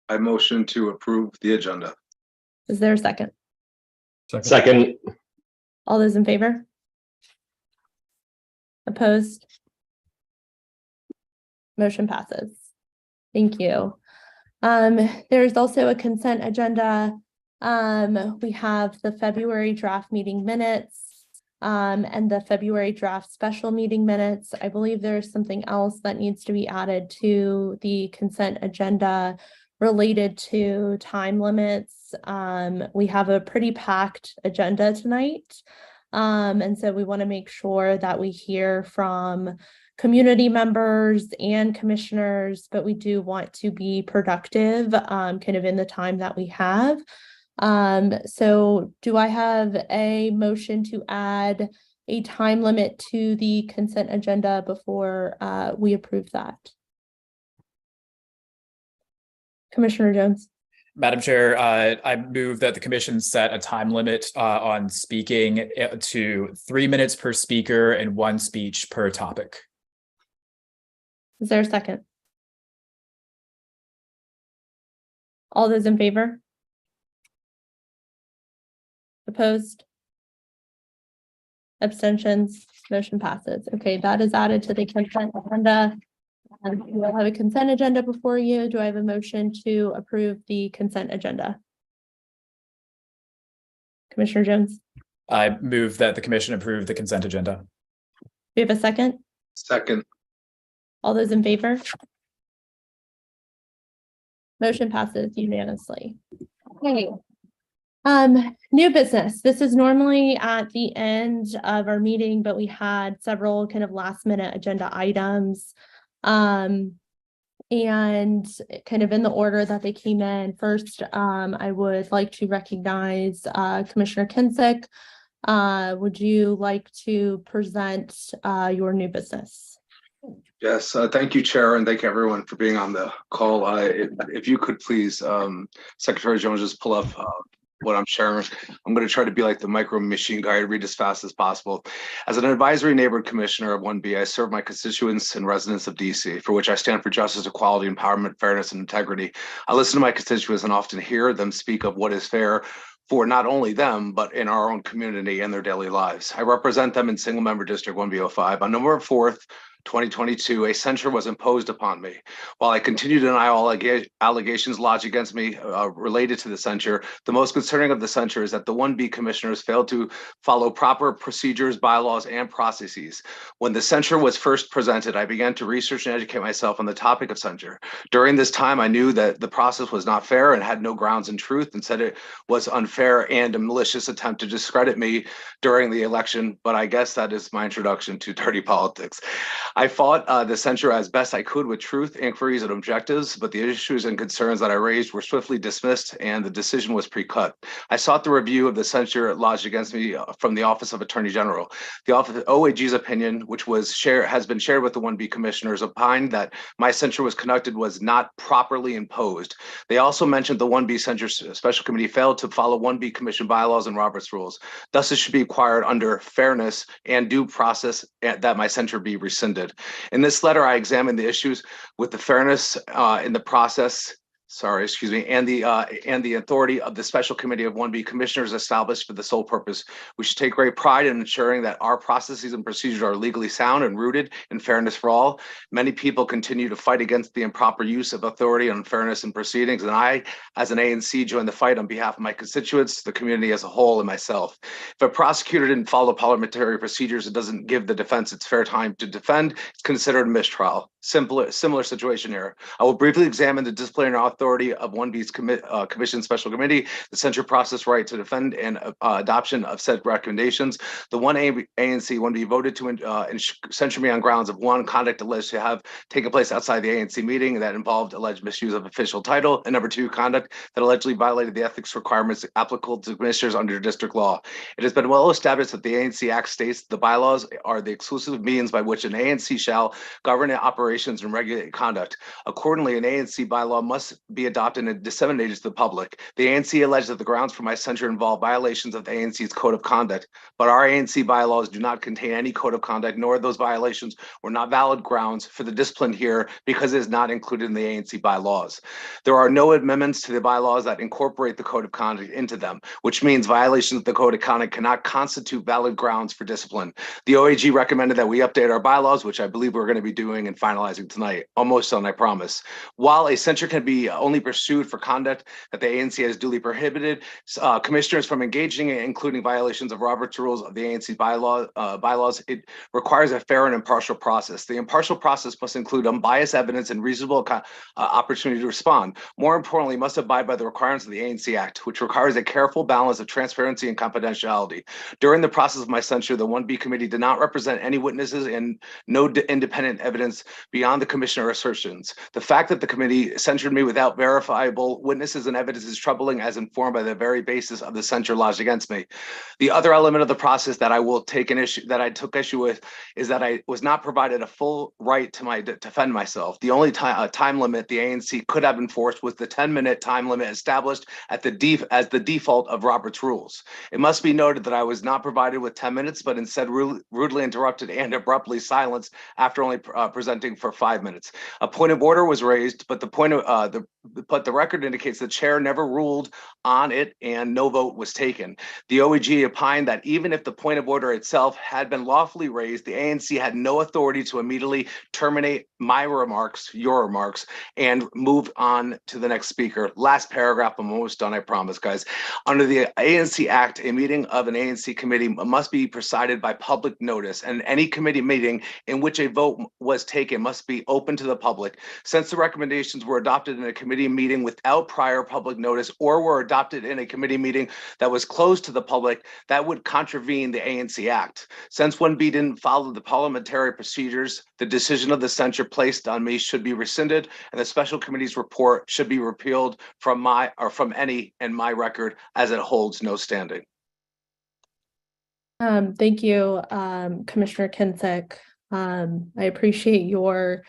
I motion to approve the agenda. Is there a second? Second. All those in favor? Opposed? Motion passes. Thank you. There's also a consent agenda. We have the February draft meeting minutes, and the February draft special meeting minutes. I believe there's something else that needs to be added to the consent agenda related to time limits. We have a pretty packed agenda tonight. And so we want to make sure that we hear from community members and commissioners, but we do want to be productive, kind of in the time that we have. So do I have a motion to add a time limit to the consent agenda before we approve that? Commissioner Jones. Madam Chair, I move that the commission set a time limit on speaking to 3 minutes per speaker and 1 speech per topic. Is there a second? All those in favor? Opposed? Abstentions? Motion passes. Okay, that is added to the consent agenda. And you will have a consent agenda before you. Do I have a motion to approve the consent agenda? Commissioner Jones? I move that the commission approve the consent agenda. Do we have a second? Second. All those in favor? Motion passes unanimously. Okay. New business. This is normally at the end of our meeting, but we had several kind of last minute agenda items. And kind of in the order that they came in. First, I would like to recognize Commissioner Kinsick. Would you like to present your new business? Yes, thank you, Chair, and thank you everyone for being on the call. If you could please, Secretary Jones, just pull up what I'm sharing. I'm going to try to be like the micro machine guy, read as fast as possible. As an advisory neighborhood commissioner of 1B, I serve my constituents and residents of DC, for which I stand for justice, equality, empowerment, fairness, and integrity. I listen to my constituents and often hear them speak of what is fair for not only them, but in our own community and their daily lives. I represent them in single member district 1B05. On November 4th, 2022, a censure was imposed upon me. While I continue to deny all allegations lodged against me related to the censure, the most concerning of the censure is that the 1B commissioners failed to follow proper procedures, bylaws, and processes. When the censure was first presented, I began to research and educate myself on the topic of censure. During this time, I knew that the process was not fair and had no grounds in truth, and said it was unfair and a malicious attempt to discredit me during the election. But I guess that is my introduction to dirty politics. I fought the censure as best I could with truth, inquiries, and objectives, but the issues and concerns that I raised were swiftly dismissed and the decision was pre-cut. I sought the review of the censure lodged against me from the Office of Attorney General. The Office of OAG's opinion, which has been shared with the 1B commissioners, opined that my censure was conducted was not properly imposed. They also mentioned the 1B censure special committee failed to follow 1B commission bylaws and Robert's rules. Thus, it should be required under fairness and due process that my censure be rescinded. In this letter, I examined the issues with the fairness in the process, and the authority of the special committee of 1B commissioners established for the sole purpose. We should take great pride in ensuring that our processes and procedures are legally sound and rooted in fairness for all. Many people continue to fight against the improper use of authority and fairness in proceedings, and I, as an ANC, join the fight on behalf of my constituents, the community as a whole, and myself. If a prosecutor didn't follow parliamentary procedures, it doesn't give the defense its fair time to defend. It's considered a mistrial. Similar situation here. I will briefly examine the disciplinary authority of 1B's commission special committee, the censure process right to defend, and adoption of said recommendations. The ANC 1B voted to censure me on grounds of 1, conduct alleged to have taken place outside the ANC meeting that involved alleged misuse of official title, and number 2, conduct that allegedly violated the ethics requirements applicable to commissioners under district law. It has been well established that the ANC Act states the bylaws are the exclusive means by which an ANC shall govern operations and regulate conduct. Accordingly, an ANC bylaw must be adopted and disseminated to the public. The ANC alleged that the grounds for my censure involve violations of the ANC's code of conduct, but our ANC bylaws do not contain any code of conduct, nor those violations were not valid grounds for the discipline here because it is not included in the ANC bylaws. There are no amendments to the bylaws that incorporate the code of conduct into them, which means violations of the code of conduct cannot constitute valid grounds for discipline. The OAG recommended that we update our bylaws, which I believe we're going to be doing and finalizing tonight. Almost done, I promise. While a censure can be only pursued for conduct that the ANC has duly prohibited commissioners from engaging in, including violations of Robert's rules of the ANC bylaws. It requires a fair and impartial process. The impartial process must include unbiased evidence and reasonable opportunity to respond. More importantly, must abide by the requirements of the ANC Act, which requires a careful balance of transparency and confidentiality. During the process of my censure, the 1B committee did not represent any witnesses and no independent evidence beyond the commissioner assertions. The fact that the committee censured me without verifiable witnesses and evidence is troubling, as informed by the very basis of the censure lodged against me. The other element of the process that I took issue with is that I was not provided a full right to defend myself. The only time limit the ANC could have enforced was the 10-minute time limit established as the default of Robert's rules. It must be noted that I was not provided with 10 minutes, but instead rudely interrupted and abruptly silenced after only presenting for 5 minutes. A point of order was raised, but the record indicates the chair never ruled on it and no vote was taken. The OEG opined that even if the point of order itself had been lawfully raised, the ANC had no authority to immediately terminate my remarks, your remarks, and move on to the next speaker. Last paragraph, I'm almost done, I promise, guys. Under the ANC Act, a meeting of an ANC committee must be presided by public notice, and any committee meeting in which a vote was taken must be open to the public. Since the recommendations were adopted in a committee meeting without prior public notice, or were adopted in a committee meeting that was closed to the public, that would contravene the ANC Act. Since 1B didn't follow the parliamentary procedures, the decision of the censure placed on me should be rescinded, and the special committee's report should be repealed from any in my record, as it holds no standing. Thank you, Commissioner Kinsick. I appreciate your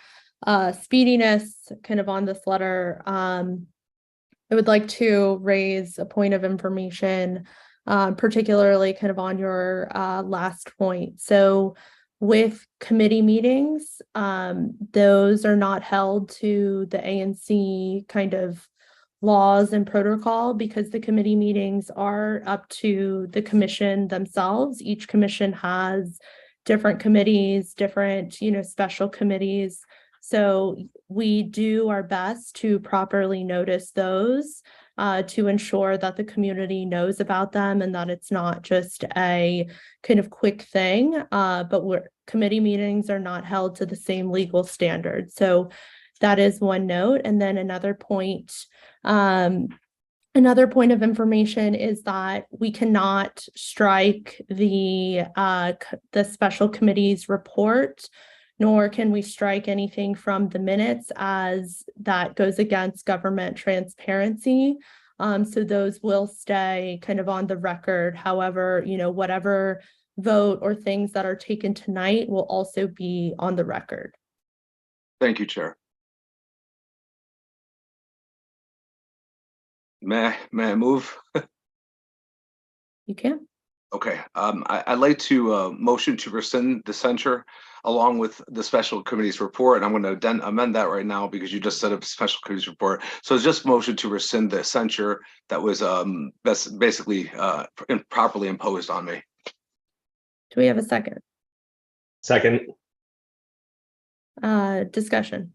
speediness kind of on this letter. I would like to raise a point of information, particularly kind of on your last point. So with committee meetings, those are not held to the ANC kind of laws and protocol, because the committee meetings are up to the commission themselves. Each commission has different committees, different, special committees. So we do our best to properly notice those to ensure that the community knows about them and that it's not just a kind of quick thing, but committee meetings are not held to the same legal standards. So that is one note. And then another point of information is that we cannot strike the special committee's report, nor can we strike anything from the minutes, as that goes against government transparency. So those will stay kind of on the record. However, whatever vote or things that are taken tonight will also be on the record. Thank you, Chair. May I move? You can. Okay, I'd like to motion to rescind the censure along with the special committee's report. And I'm going to amend that right now because you just set up a special committee's report. So it's just motion to rescind the censure that was basically improperly imposed on me. Do we have a second? Second. Discussion.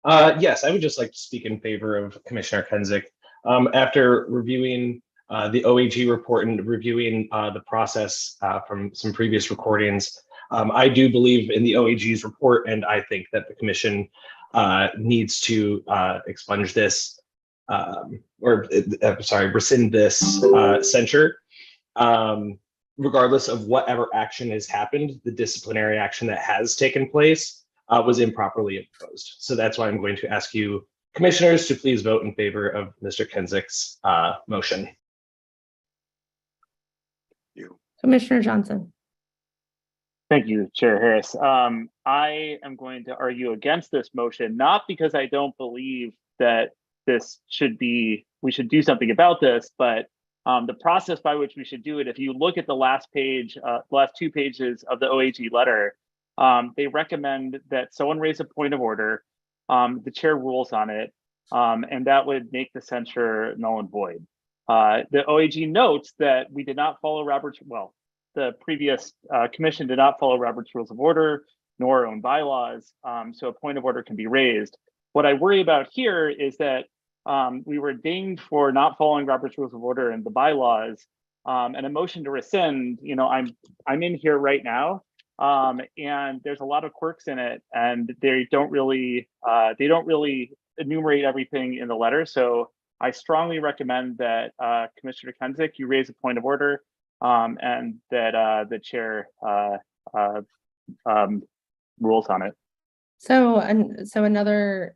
Yes, I would just like to speak in favor of Commissioner Kinsick. After reviewing the OAG report and reviewing the process from some previous recordings, I do believe in the OAG's report, and I think that the commission needs to expunge this, rescind this censure. Regardless of whatever action has happened, the disciplinary action that has taken place was improperly imposed. So that's why I'm going to ask you, commissioners, to please vote in favor of Mr. Kinsick's motion. Commissioner Johnson. Thank you, Chair Harris. I am going to argue against this motion, not because I don't believe that we should do something about this, but the process by which we should do it. If you look at the last page, last 2 pages of the OAG letter, they recommend that someone raise a point of order, the chair rules on it, and that would make the censure null and void. The OAG notes that we did not follow the previous commission did not follow Robert's Rules of Order. nor our own bylaws. So a point of order can be raised. What I worry about here is that we were dinged for not following Robert's Rules of Order and the bylaws, and a motion to rescind. You know, I'm in here right now, and there's a lot of quirks in it, and they don't really enumerate everything in the letter. So I strongly recommend that Commissioner Kensick, you raise a point of order, and that the chair rules on it. So another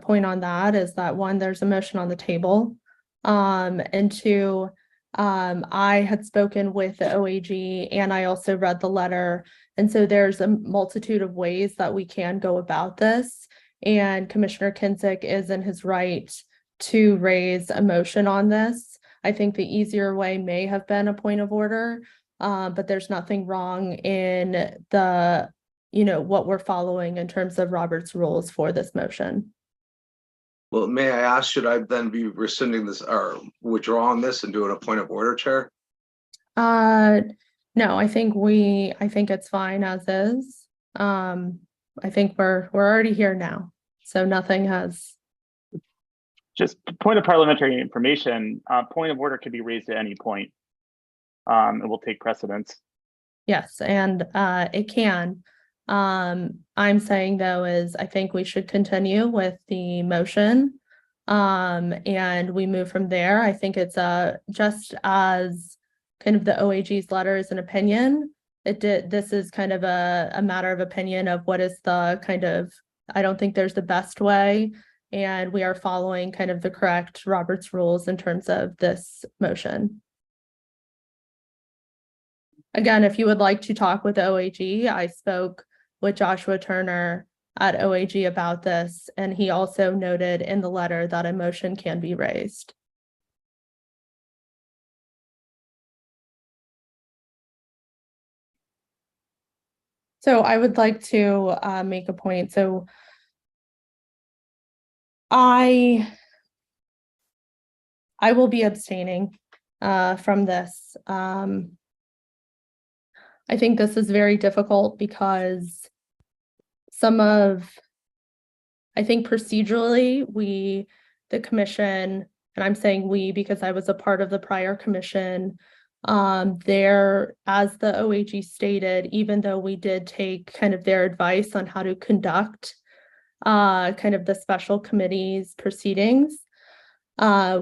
point on that is that one, there's a motion on the table. And two, I had spoken with the OAG and I also read the letter. And so there's a multitude of ways that we can go about this. And Commissioner Kensick is in his right to raise a motion on this. I think the easier way may have been a point of order, but there's nothing wrong in the, what we're following in terms of Robert's rules for this motion. Well, may I ask, should I then be rescinding this or withdrawing this and doing a point of order, Chair? No, I think it's fine as is. I think we're already here now, so nothing has. Just point of parliamentary information, point of order can be raised at any point. It will take precedence. Yes, and it can. I'm saying though is I think we should continue with the motion. And we move from there. I think it's just as kind of the OAG's letter is an opinion. This is kind of a matter of opinion of what is the kind of, I don't think there's the best way. And we are following kind of the correct Robert's rules in terms of this motion. Again, if you would like to talk with OAG, I spoke with Joshua Turner at OAG about this, and he also noted in the letter that a motion can be raised. So I would like to make a point. So I will be abstaining from this. I think this is very difficult because I think procedurally, the commission, and I'm saying we because I was a part of the prior commission, there, as the OAG stated, even though we did take kind of their advice on how to conduct kind of the special committee's proceedings,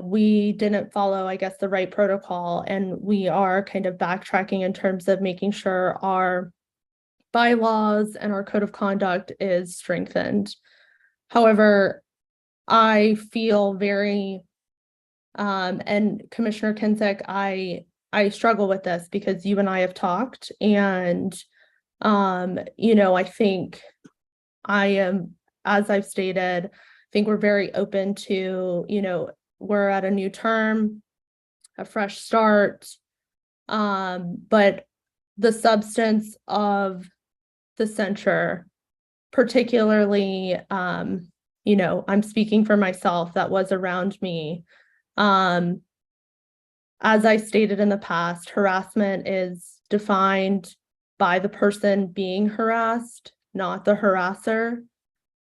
we didn't follow, I guess, the right protocol, and we are kind of backtracking in terms of making sure our bylaws and our code of conduct is strengthened. However, I feel very, and Commissioner Kensick, I struggle with this because you and I have talked, and I think I am, as I've stated, I think we're very open to, we're at a new term, a fresh start, but the substance of the censure, particularly, I'm speaking for myself, that was around me. As I stated in the past, harassment is defined by the person being harassed, not the harasser.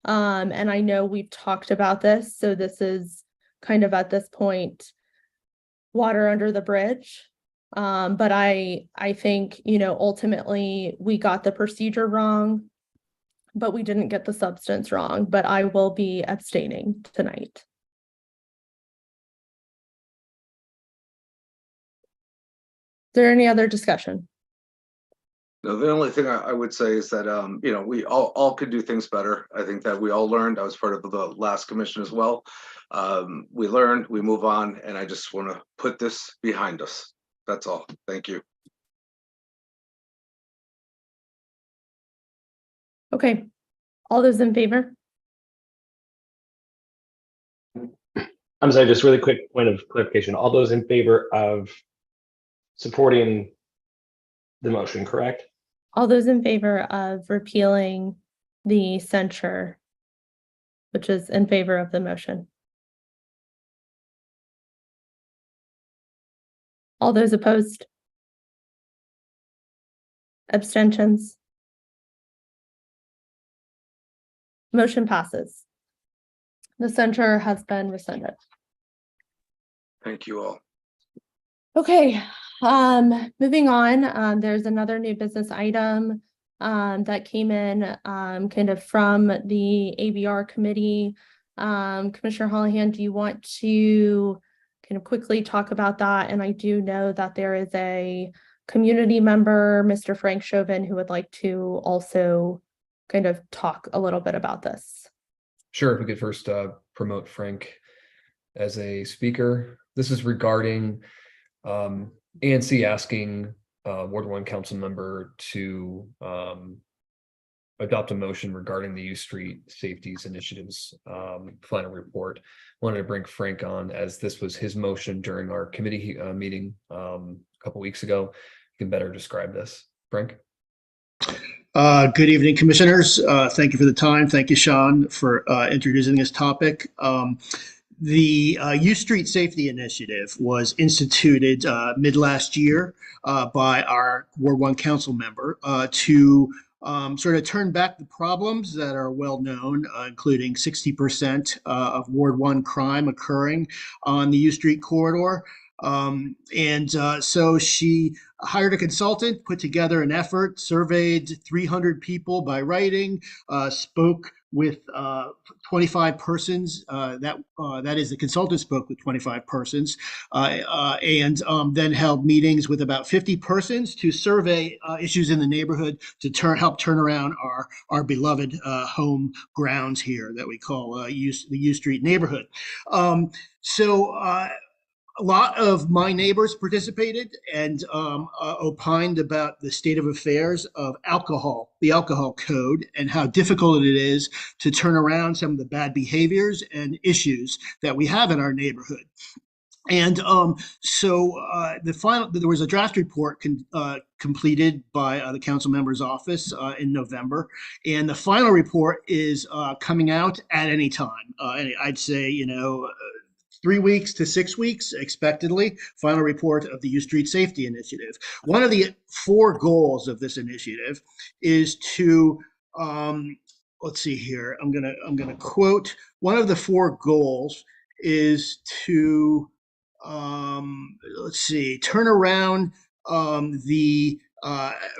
And I know we've talked about this, so this is kind of at this point, water under the bridge. But I think, ultimately we got the procedure wrong, but we didn't get the substance wrong, but I will be abstaining tonight. Is there any other discussion? No, the only thing I would say is that, we all could do things better. I think that we all learned. I was part of the last commission as well. We learned, we move on, and I just want to put this behind us. That's all. Thank you. Okay. All those in favor? I'm sorry, just really quick point of clarification. All those in favor of supporting the motion, correct? All those in favor of repealing the censure, which is in favor of the motion. All those opposed? Abstentions? Motion passes. The censure has been rescinded. Thank you all. Okay, moving on, there's another new business item that came in kind of from the ABR committee. Commissioner Holohan, do you want to kind of quickly talk about that? And I do know that there is a community member, Mr. Frank Chauvin, who would like to also kind of talk a little bit about this. Sure, if we could first promote Frank as a speaker. This is regarding ANC asking Ward 1 council member to adopt a motion regarding the U Street Safeties Initiatives final report. Wanted to bring Frank on, as this was his motion during our committee meeting a couple weeks ago. You can better describe this. Frank? Good evening, commissioners. Thank you for the time. Thank you, Sean, for introducing this topic. The U Street Safety Initiative was instituted mid last year by our Ward 1 council member to sort of turn back the problems that are well known, including 60% of Ward 1 crime occurring on the U Street corridor. So she hired a consultant, put together an effort, surveyed 300 people by writing, spoke with 25 persons. That is, the consultant spoke with 25 persons, and then held meetings with about 50 persons to survey issues in the neighborhood to help turn around our beloved home grounds here that we call the U Street neighborhood. A lot of my neighbors participated and opined about the state of affairs of alcohol, the alcohol code, and how difficult it is to turn around some of the bad behaviors and issues that we have in our neighborhood. And there was a draft report completed by the council member's office in November, and the final report is coming out at any time. And I'd say, 3 weeks to 6 weeks, expectedly, final report of the U Street Safety Initiative. One of the 4 goals of this initiative is to, let's see here, I'm gonna quote, one of the 4 goals is to, turn around the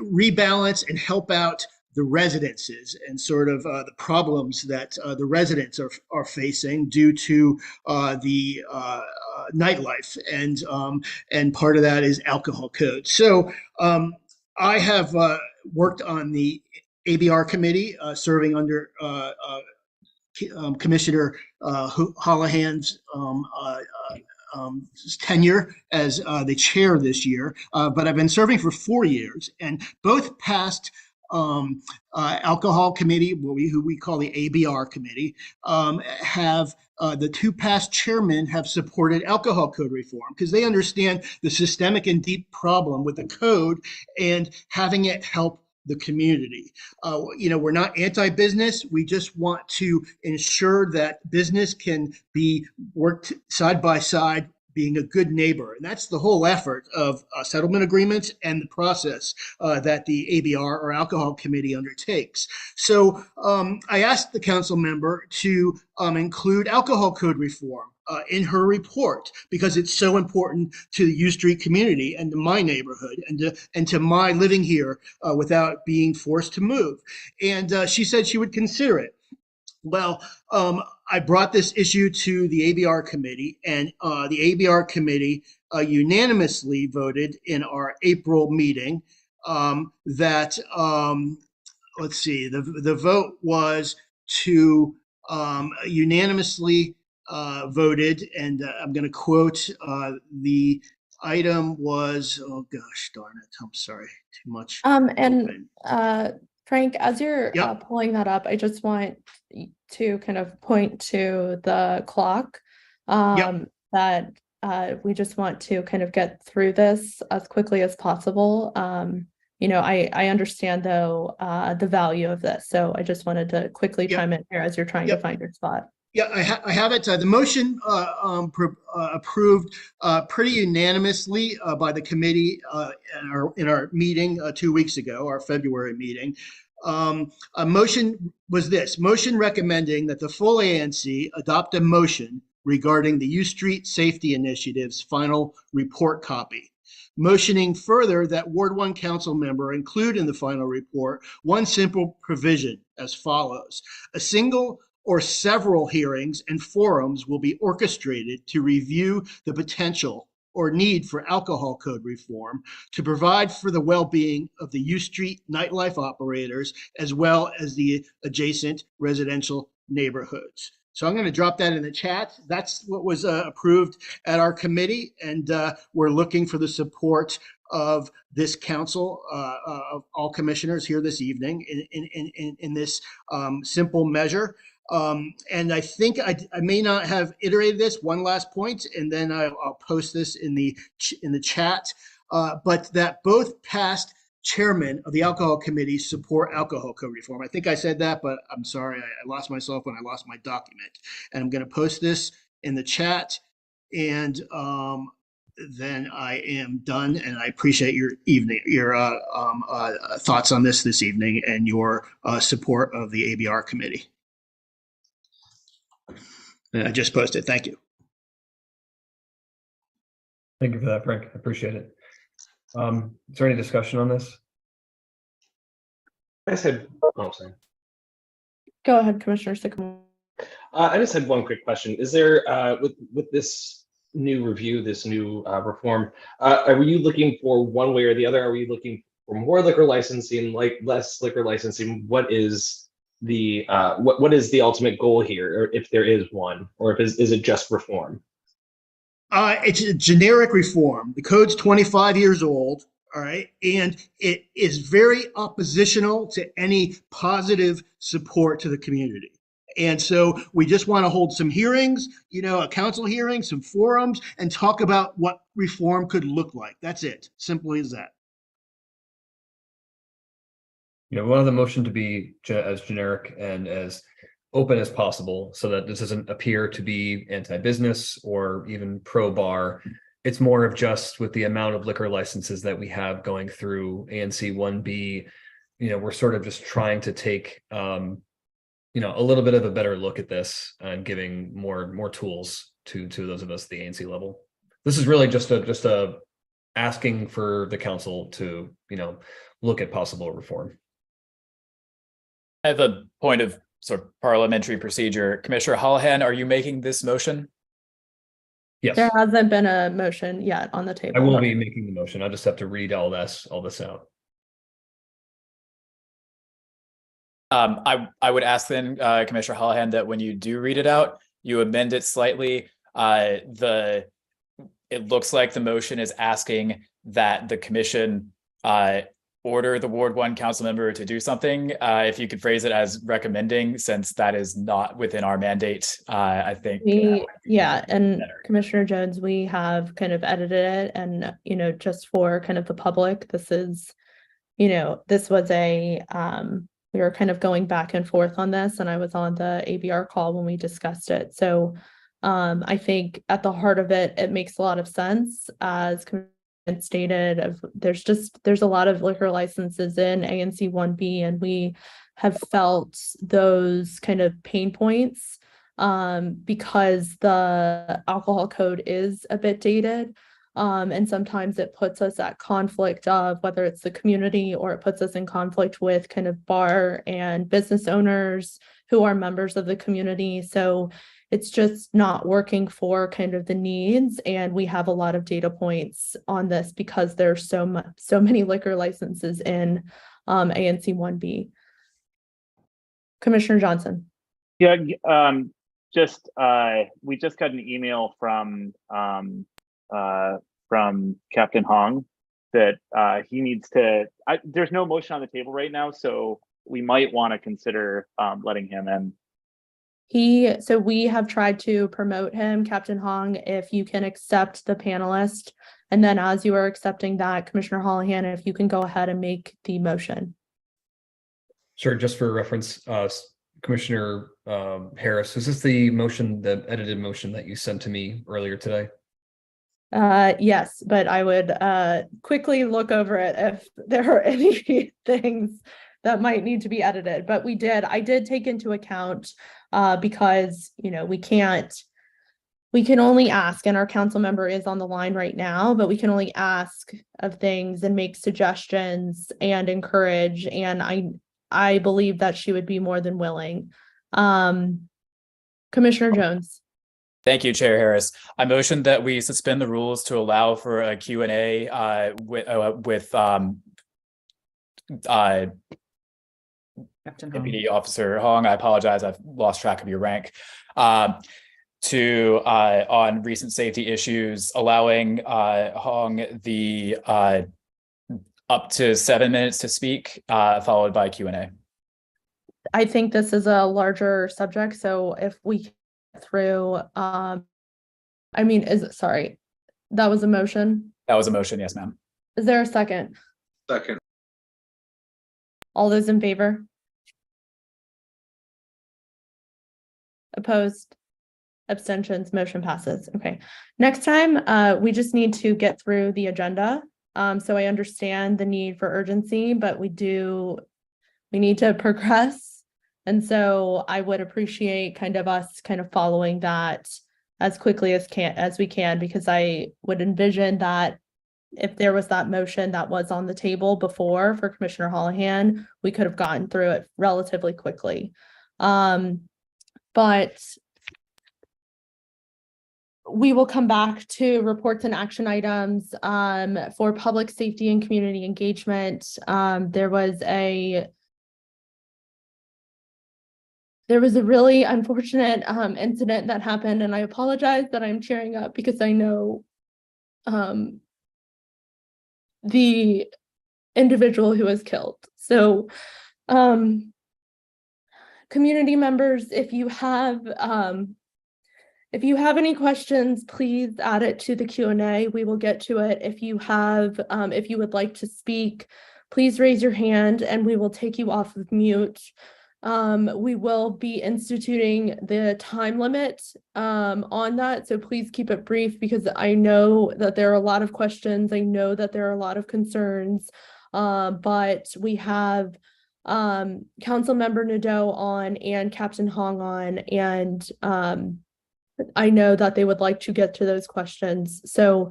rebalance and help out the residences and sort of the problems that the residents are facing due to the nightlife, and part of that is alcohol code. So I have worked on the ABR committee, serving under Commissioner Holohan's tenure as the chair this year, but I've been serving for 4 years, and both past alcohol committee, who we call the ABR committee, have the 2 past chairmen have supported alcohol code reform because they understand the systemic and deep problem with the code and having it help the community. We're not anti-business. We just want to ensure that business can be worked side by side, being a good neighbor. And that's the whole effort of settlement agreements and the process that the ABR or alcohol committee undertakes. So I asked the council member to include alcohol code reform in her report because it's so important to the U Street community and to my neighborhood and to my living here without being forced to move. And she said she would consider it. Well, I brought this issue to the ABR committee, and the ABR committee unanimously voted in our April meeting that, the vote was to unanimously voted, and I'm going to quote, the item was, oh gosh, darn it, I'm sorry, too much. Frank, as you're pulling that up, I just want to kind of point to the clock that we just want to kind of get through this as quickly as possible. I understand though the value of this, so I just wanted to quickly chime in here as you're trying to find your spot. Yeah, I have it. The motion approved pretty unanimously by the committee in our meeting 2 weeks ago, our February meeting. A motion was this motion recommending that the full ANC adopt a motion regarding the U Street Safety Initiative's final report copy. Motioning further that Ward 1 council member include in the final report one simple provision as follows. A single or several hearings and forums will be orchestrated to review the potential or need for alcohol code reform to provide for the well-being of the U Street nightlife operators as well as the adjacent residential neighborhoods. So I'm going to drop that in the chat. That's what was approved at our committee, and we're looking for the support of this council, of all commissioners here this evening in this simple measure. And I think I may not have iterated this. One last point, and then I'll post this in the chat. But that both past chairmen of the alcohol committee support alcohol code reform. I think I said that, but I'm sorry, I lost myself when I lost my document. And I'm going to post this in the chat, and then I am done. And I appreciate your thoughts on this evening and your support of the ABR committee. I just posted. Thank you. Thank you for that, Frank. I appreciate it. Is there any discussion on this? I said, oh, sorry. Go ahead, Commissioner Sycamore. I just had one quick question. Is there, with this new review, this new reform, are you looking for one way or the other? Are we looking for more liquor licensing, like less liquor licensing? What is the what is the ultimate goal here, or if there is one, or if is it just reform? It's a generic reform. The code's 25 years old, all right, and it is very oppositional to any positive support to the community. And so we just want to hold some hearings, a council hearing, some forums, and talk about what reform could look like. That's it. Simple as that. We want the motion to be as generic and as open as possible so that this doesn't appear to be anti-business or even pro-bar. It's more of just with the amount of liquor licenses that we have going through ANC 1B, we're sort of just trying to take, a little bit of a better look at this and giving more tools to those of us at the ANC level. This is really just a asking for the council to, look at possible reform. I have a point of sort of parliamentary procedure. Commissioner Holohan, are you making this motion? Yes. There hasn't been a motion yet on the table. I will be making the motion. I'll just have to read all this out. I would ask then, Commissioner Holohan, that when you do read it out, you amend it slightly. It looks like the motion is asking that the commission order the Ward 1 council member to do something. If you could phrase it as recommending, since that is not within our mandate, I think. And better. Commissioner Jones, we have kind of edited it, and just for kind of the public, this is, this was a we were kind of going back and forth on this, and I was on the ABR call when we discussed it. So I think at the heart of it, it makes a lot of sense, as stated. There's a lot of liquor licenses in ANC 1B, and we have felt those kind of pain points because the alcohol code is a bit dated. And sometimes it puts us at conflict of whether it's the community, or it puts us in conflict with kind of bar and business owners who are members of the community. So it's just not working for kind of the needs. And we have a lot of data points on this because there's so many liquor licenses in ANC 1B. Commissioner Johnson. Yeah, we just got an email from Captain Hong that he needs to, there's no motion on the table right now, so we might want to consider letting him in. So we have tried to promote him, Captain Hong, if you can accept the panelist. And then as you are accepting that, Commissioner Holohan, if you can go ahead and make the motion. Sure, just for reference, Commissioner Harris, is this the motion, the edited motion that you sent to me earlier today? Yes, but I would quickly look over it if there are any things that might need to be edited, but I did take into account, because, we can only ask, and our council member is on the line right now, but we can only ask of things and make suggestions and encourage, and I believe that she would be more than willing. Commissioner Jones. Thank you, Chair Harris. I motion that we suspend the rules to allow for a Q&A with Deputy Officer Hong. I apologize, I've lost track of your rank. On recent safety issues, allowing Hong the up to 7 minutes to speak, followed by Q&A. I think this is a larger subject, so if we get through, sorry, that was a motion? That was a motion, yes, ma'am. Is there a second? Second. All those in favor? Opposed? Abstentions? Motion passes. Okay. Next time, we just need to get through the agenda. So I understand the need for urgency, but we need to progress. And so I would appreciate us following that as quickly as we can, because I would envision that if there was that motion that was on the table before for Commissioner Holohan, we could have gotten through it relatively quickly. But we will come back to reports and action items for public safety and community engagement. There was a really unfortunate incident that happened, and I apologize that I'm cheering up because I know the individual who was killed. So community members, if you have any questions, please add it to the Q&A. We will get to it. If you would like to speak, please raise your hand and we will take you off of mute. We will be instituting the time limit on that, so please keep it brief, because I know that there are a lot of questions. I know that there are a lot of concerns, but we have Council Member Nadeau on and Captain Hong on, and I know that they would like to get to those questions. So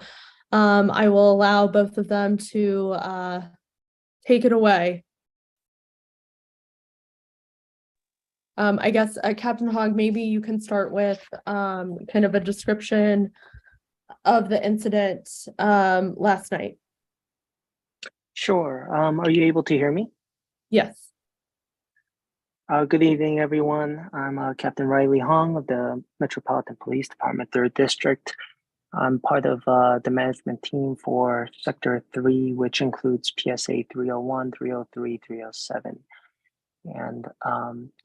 I will allow both of them to take it away. I guess Captain Hogg, maybe you can start with kind of a description of the incident last night. Sure. Are you able to hear me? Yes. Good evening, everyone. I'm Captain Riley Hong of the Metropolitan Police Department, 3rd District. I'm part of the management team for Sector 3, which includes PSA 301, 303, 307. And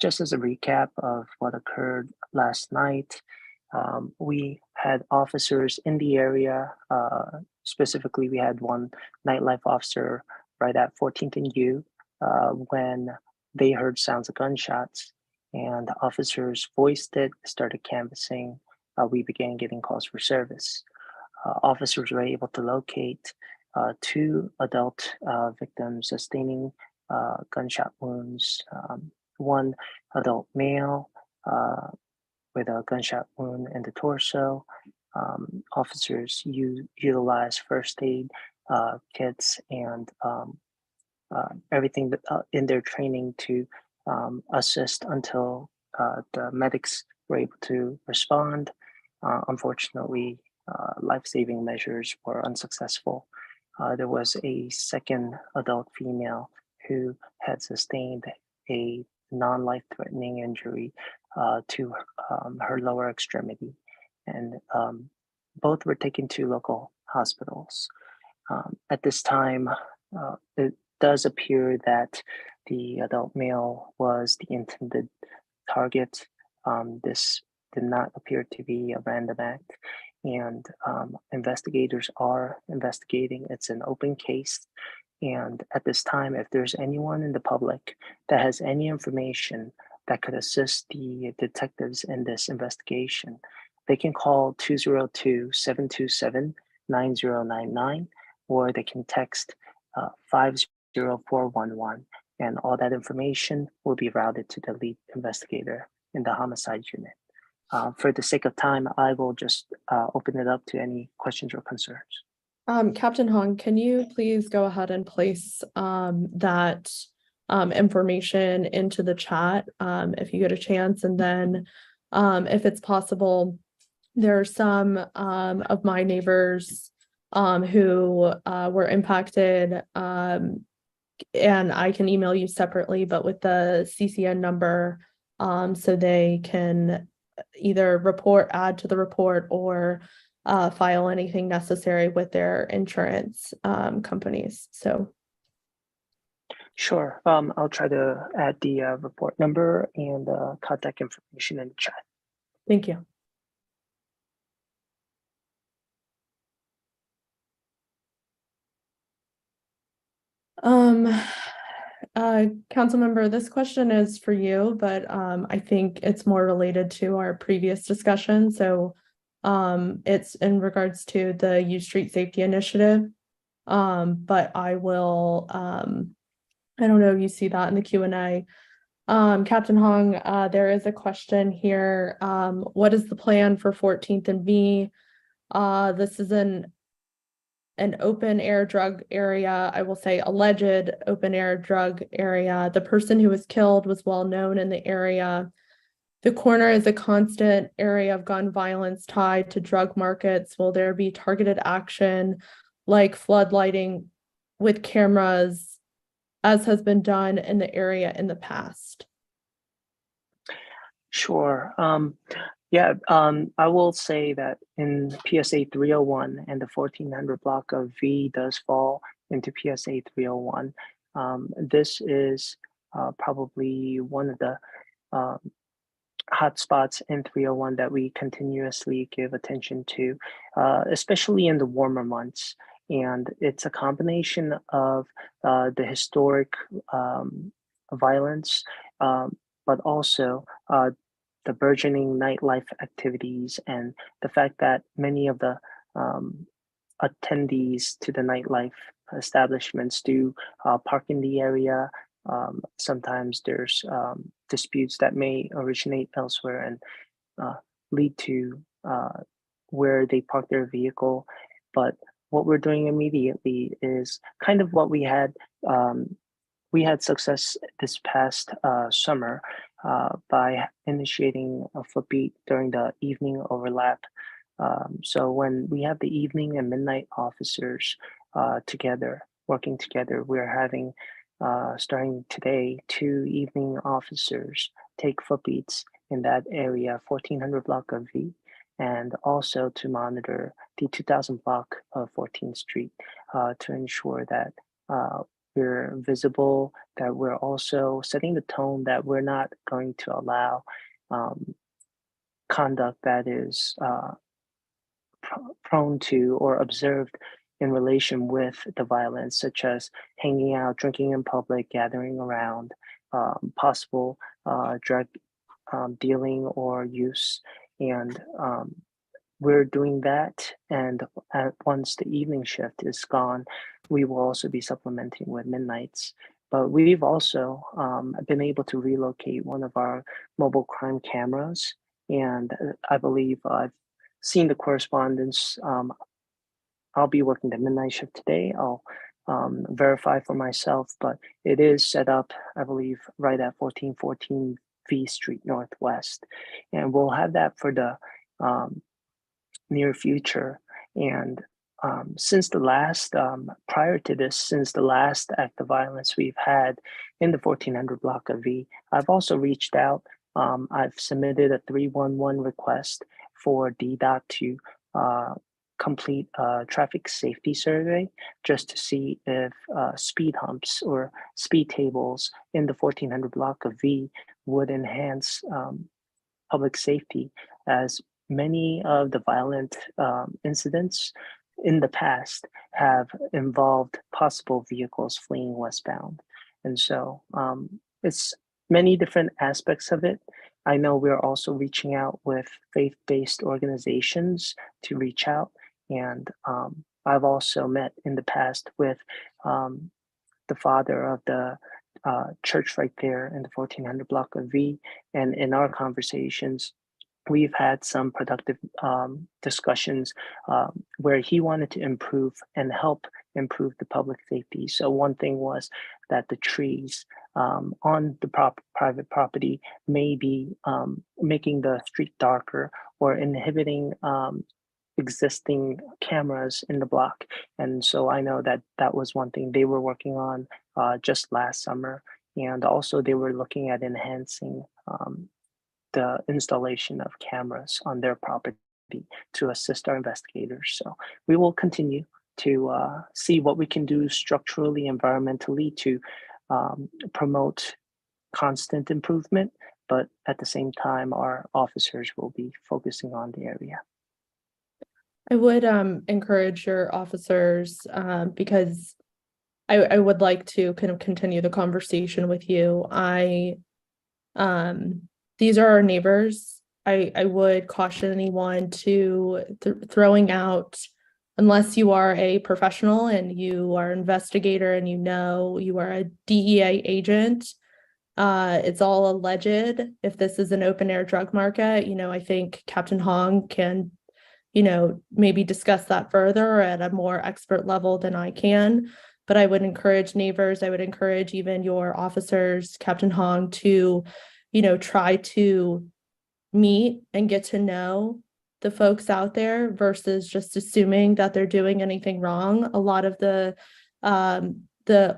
just as a recap of what occurred last night, we had officers in the area. Specifically, we had one nightlife officer right at 14th and U when they heard sounds of gunshots, and the officers voiced it, started canvassing. We began getting calls for service. Officers were able to locate 2 adult victims sustaining gunshot wounds, one adult male with a gunshot wound in the torso. Officers utilized first aid kits and everything in their training to assist until the medics were able to respond. Unfortunately, life-saving measures were unsuccessful. There was a second adult female who had sustained a non-life-threatening injury to her lower extremity, and both were taken to local hospitals. At this time, it does appear that the adult male was the intended target. This did not appear to be a random act, and investigators are investigating. It's an open case. And at this time, if there's anyone in the public that has any information that could assist the detectives in this investigation, they can call 202-727-9099, or they can text 50411. and all that information will be routed to the lead investigator in the homicide unit. For the sake of time, I will just open it up to any questions or concerns. Captain Hong, can you please go ahead and place that information into the chat if you get a chance? And then if it's possible, there are some of my neighbors who were impacted, and I can email you separately, but with the CCN number, so they can either add to the report, or file anything necessary with their insurance companies. So sure, I'll try to add the report number and contact information in the chat. thank you. Council member, this question is for you, but I think it's more related to our previous discussion. So it's in regards to the U Street Safety Initiative. But I will, I don't know if you see that in the Q&A. Captain Hong, there is a question here. What is the plan for 14th and V? This is an open air drug area, I will say alleged open air drug area. The person who was killed was well known in the area. The corner is a constant area of gun violence tied to drug markets. Will there be targeted action like floodlighting with cameras, as has been done in the area in the past? Sure. Yeah, I will say that in PSA 301 and the 1400 block of V does fall into PSA 301. This is probably one of the hotspots in 301 that we continuously give attention to, especially in the warmer months. And it's a combination of the historic violence, but also the burgeoning nightlife activities, and the fact that many of the attendees to the nightlife establishments do park in the area. Sometimes there's disputes that may originate elsewhere and lead to where they park their vehicle. But what we're doing immediately is kind of what we had success this past summer by initiating a footbeat during the evening overlap. So when we have the evening and midnight officers together, working together, we're having, starting today, 2 evening officers take footbeats in that area, 1400 block of V, and also to monitor the 2000 block of 14th Street to ensure that we're visible, that we're also setting the tone that we're not going to allow conduct that is prone to or observed in relation with the violence, such as hanging out, drinking in public, gathering around, possible drug dealing or use. And we're doing that. And once the evening shift is gone, we will also be supplementing with midnights. But we've also been able to relocate one of our mobile crime cameras. And I believe I've seen the correspondence. I'll be working the midnight shift today. I'll verify for myself, but it is set up, I believe, right at 1414 V Street Northwest. And we'll have that for the near future. And since the last, prior to this, since the last act of violence we've had in the 1400 block of V, I've also reached out. I've submitted a 311 request for DDOT to complete a traffic safety survey just to see if speed humps or speed tables in the 1400 block of V would enhance public safety, as many of the violent incidents in the past have involved possible vehicles fleeing westbound. And so it's many different aspects of it. I know we're also reaching out with faith-based organizations to reach out. And I've also met in the past with the father of the church right there in the 1400 block of V. And in our conversations, we've had some productive discussions where he wanted to improve and help improve the public safety. So one thing was that the trees on the private property may be making the street darker or inhibiting existing cameras in the block. And so I know that that was one thing they were working on just last summer. And also they were looking at enhancing the installation of cameras on their property to assist our investigators. So we will continue to see what we can do structurally, environmentally to promote constant improvement. But at the same time, our officers will be focusing on the area. I would encourage your officers because I would like to kind of continue the conversation with you. These are our neighbors. I would caution anyone to throwing out, unless you are a professional and you are an investigator and you are a DEA agent. It's all alleged. If this is an open air drug market, I think Captain Hong can, maybe discuss that further at a more expert level than I can. But I would encourage neighbors, I would encourage even your officers, Captain Hong, to, try to meet and get to know the folks out there versus just assuming that they're doing anything wrong. A lot of the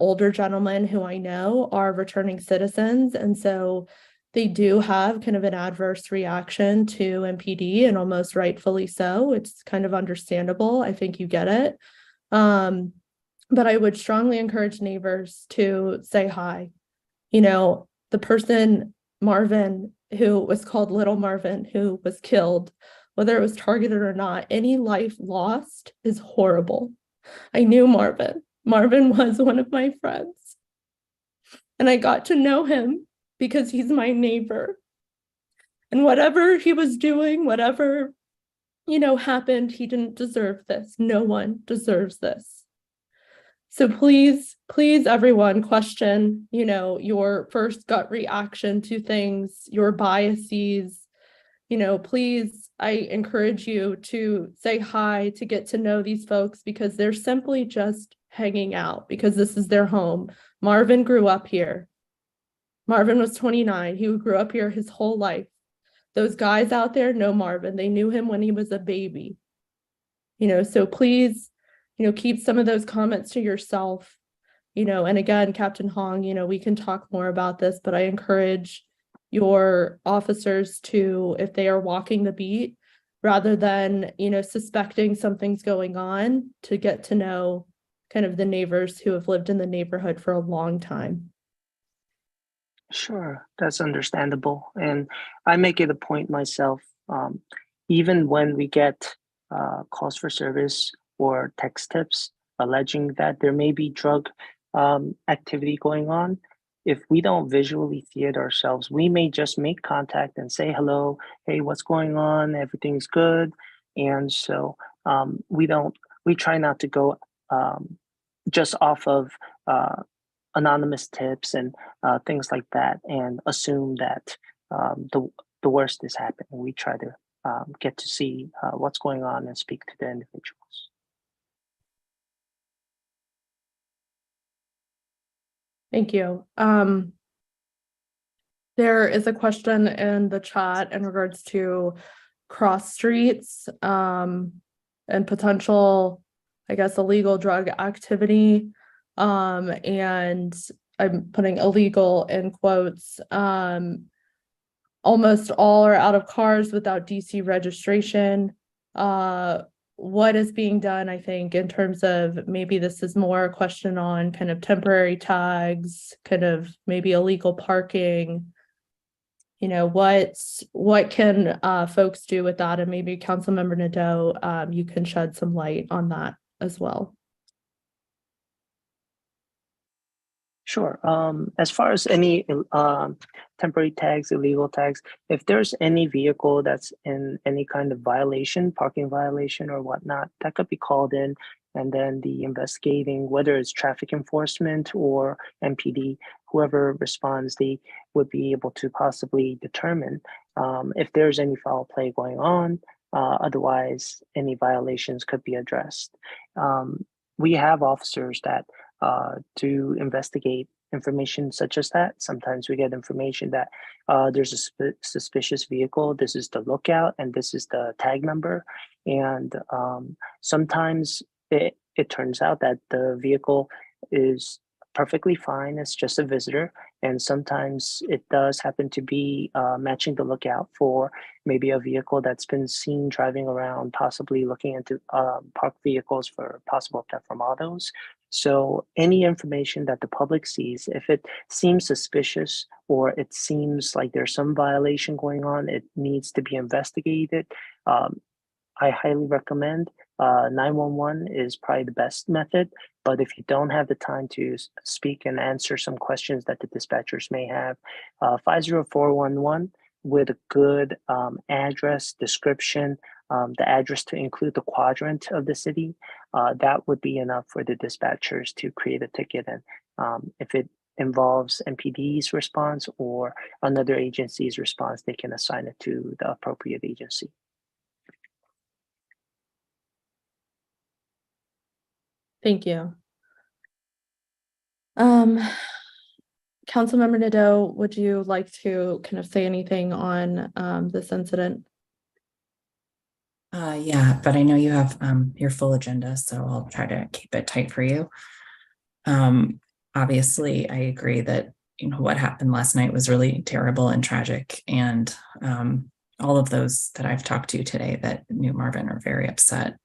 older gentlemen who I know are returning citizens. And so they do have kind of an adverse reaction to MPD, and almost rightfully so. It's kind of understandable. I think you get it. But I would strongly encourage neighbors to say hi. The person, Marvin, who was called Little Marvin, who was killed, whether it was targeted or not, any life lost is horrible. I knew Marvin. Marvin was one of my friends. And I got to know him because he's my neighbor. And whatever he was doing, whatever, happened, he didn't deserve this. No one deserves this. So please, everyone, question, your first gut reaction to things, your biases. Please, I encourage you to say hi, to get to know these folks, because they're simply just hanging out because this is their home. Marvin grew up here. Marvin was 29. He grew up here his whole life. Those guys out there know Marvin. They knew him when he was a baby. So please, keep some of those comments to yourself, and again, Captain Hong, we can talk more about this, but I encourage your officers to, if they are walking the beat, rather than, suspecting something's going on, to get to know kind of the neighbors who have lived in the neighborhood for a long time. Sure, that's understandable. And I make it a point myself, even when we get calls for service or text tips alleging that there may be drug activity going on, if we don't visually see it ourselves, we may just make contact and say hello, hey, what's going on? Everything's good. And so we try not to go just off of anonymous tips and things like that and assume that the worst is happening. We try to get to see what's going on and speak to the individuals. Thank you. There is a question in the chat in regards to cross streets and potential, I guess, illegal drug activity. And I'm putting illegal in quotes. Almost all are out of cars without DC registration. What is being done, I think, in terms of, maybe this is more a question on kind of temporary tags, kind of maybe illegal parking. What can folks do with that? And maybe Councilmember Nadeau, you can shed some light on that as well. Sure. As far as any temporary tags, illegal tags, if there's any vehicle that's in any kind of violation, parking violation or whatnot, that could be called in and then the investigating, whether it's traffic enforcement or MPD, whoever responds, they would be able to possibly determine if there's any foul play going on. Otherwise, any violations could be addressed. We have officers that to investigate information such as that. Sometimes we get information that there's a suspicious vehicle, this is the lookout, and this is the tag number. And sometimes it turns out that the vehicle is perfectly fine, it's just a visitor. And sometimes it does happen to be matching the lookout for maybe a vehicle that's been seen driving around, possibly looking into parked vehicles for possible theft from autos. So any information that the public sees, if it seems suspicious or it seems like there's some violation going on, it needs to be investigated. I highly recommend 911 is probably the best method. But if you don't have the time to speak and answer some questions that the dispatchers may have, 50411 with a good address description, the address to include the quadrant of the city, that would be enough for the dispatchers to create a ticket. And if it involves MPD's response or another agency's response, they can assign it to the appropriate agency. Thank you. Councilmember Nadeau, would you like to kind of say anything on this incident? Yeah, but I know you have your full agenda, so I'll try to keep it tight for you. Obviously, I agree that what happened last night was really terrible and tragic, and all of those that I've talked to today that knew Marvin are very upset.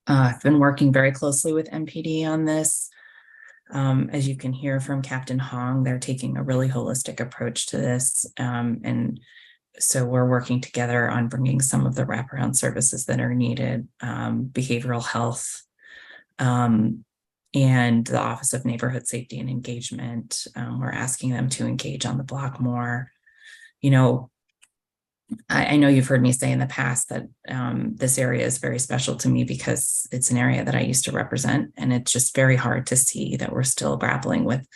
I've been working very closely with MPD on this. As you can hear from Captain Hong, they're taking a really holistic approach to this. And so we're working together on bringing some of the wraparound services that are needed, behavioral health, and the Office of Neighborhood Safety and Engagement. We're asking them to engage on the block more. I know you've heard me say in the past that this area is very special to me because it's an area that I used to represent, and it's just very hard to see that we're still grappling with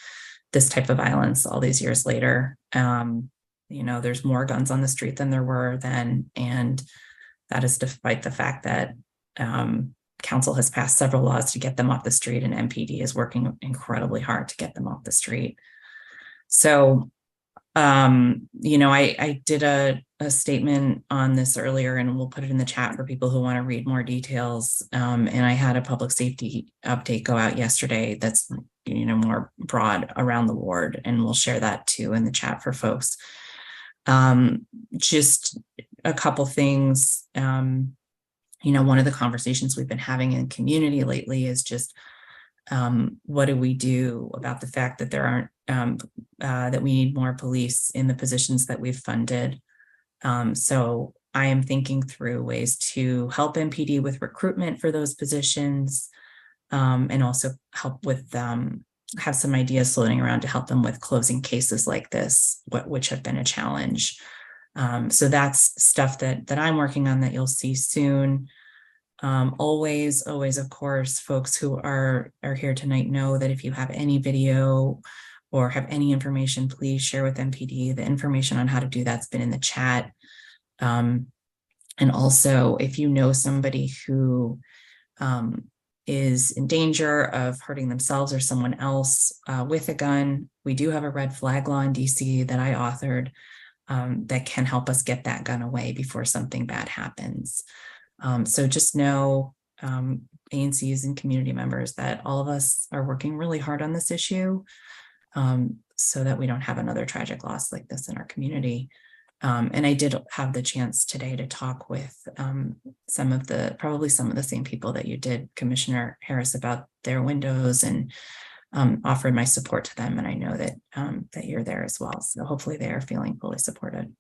this type of violence all these years later. There's more guns on the street than there were then, and that is despite the fact that council has passed several laws to get them off the street, and MPD is working incredibly hard to get them off the street. So I did a statement on this earlier, and we'll put it in the chat for people who want to read more details. And I had a public safety update go out yesterday that's, more broad around the ward, and we'll share that too in the chat for folks. Just a couple things. One of the conversations we've been having in the community lately is just what do we do about the fact that there aren't that we need more police in the positions that we've funded. So I am thinking through ways to help MPD with recruitment for those positions, and also help with have some ideas floating around to help them with closing cases like this, which have been a challenge. So that's stuff that I'm working on that you'll see soon. Always, of course, folks who are here tonight know that if you have any video or have any information, please share with MPD. The information on how to do that's been in the chat. And also, if you know somebody who is in danger of hurting themselves or someone else with a gun, we do have a red flag law in DC that I authored that can help us get that gun away before something bad happens. So just know, ANCs and community members, that all of us are working really hard on this issue so that we don't have another tragic loss like this in our community. And I did have the chance today to talk with probably some of the same people that you did, Commissioner Harris, about their windows, and offered my support to them. And I know that that you're there as well. So hopefully they are feeling fully supported.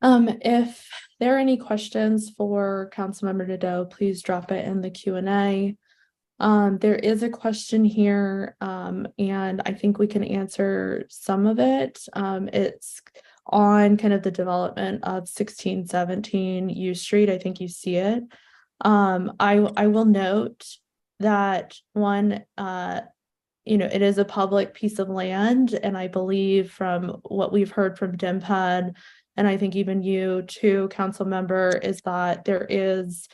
If there are any questions for Councilmember Nadeau, please drop it in the Q&A. There is a question here, and I think we can answer some of it. It's on kind of the development of 1617 U Street. I think you see it. I will note that one, it is a public piece of land, and I believe from what we've heard from DEMPED, and I think even you too, council member, is that there is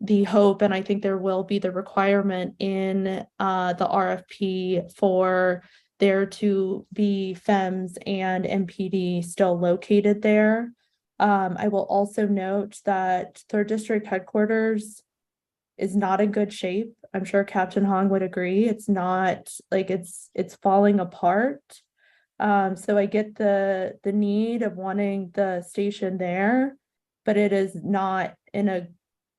the hope, and I think there will be the requirement in the RFP for there to be FEMS and MPD still located there. I will also note that 3rd District headquarters is not in good shape. I'm sure Captain Hong would agree. It's not like it's falling apart. So I get the need of wanting the station there, but it is not in a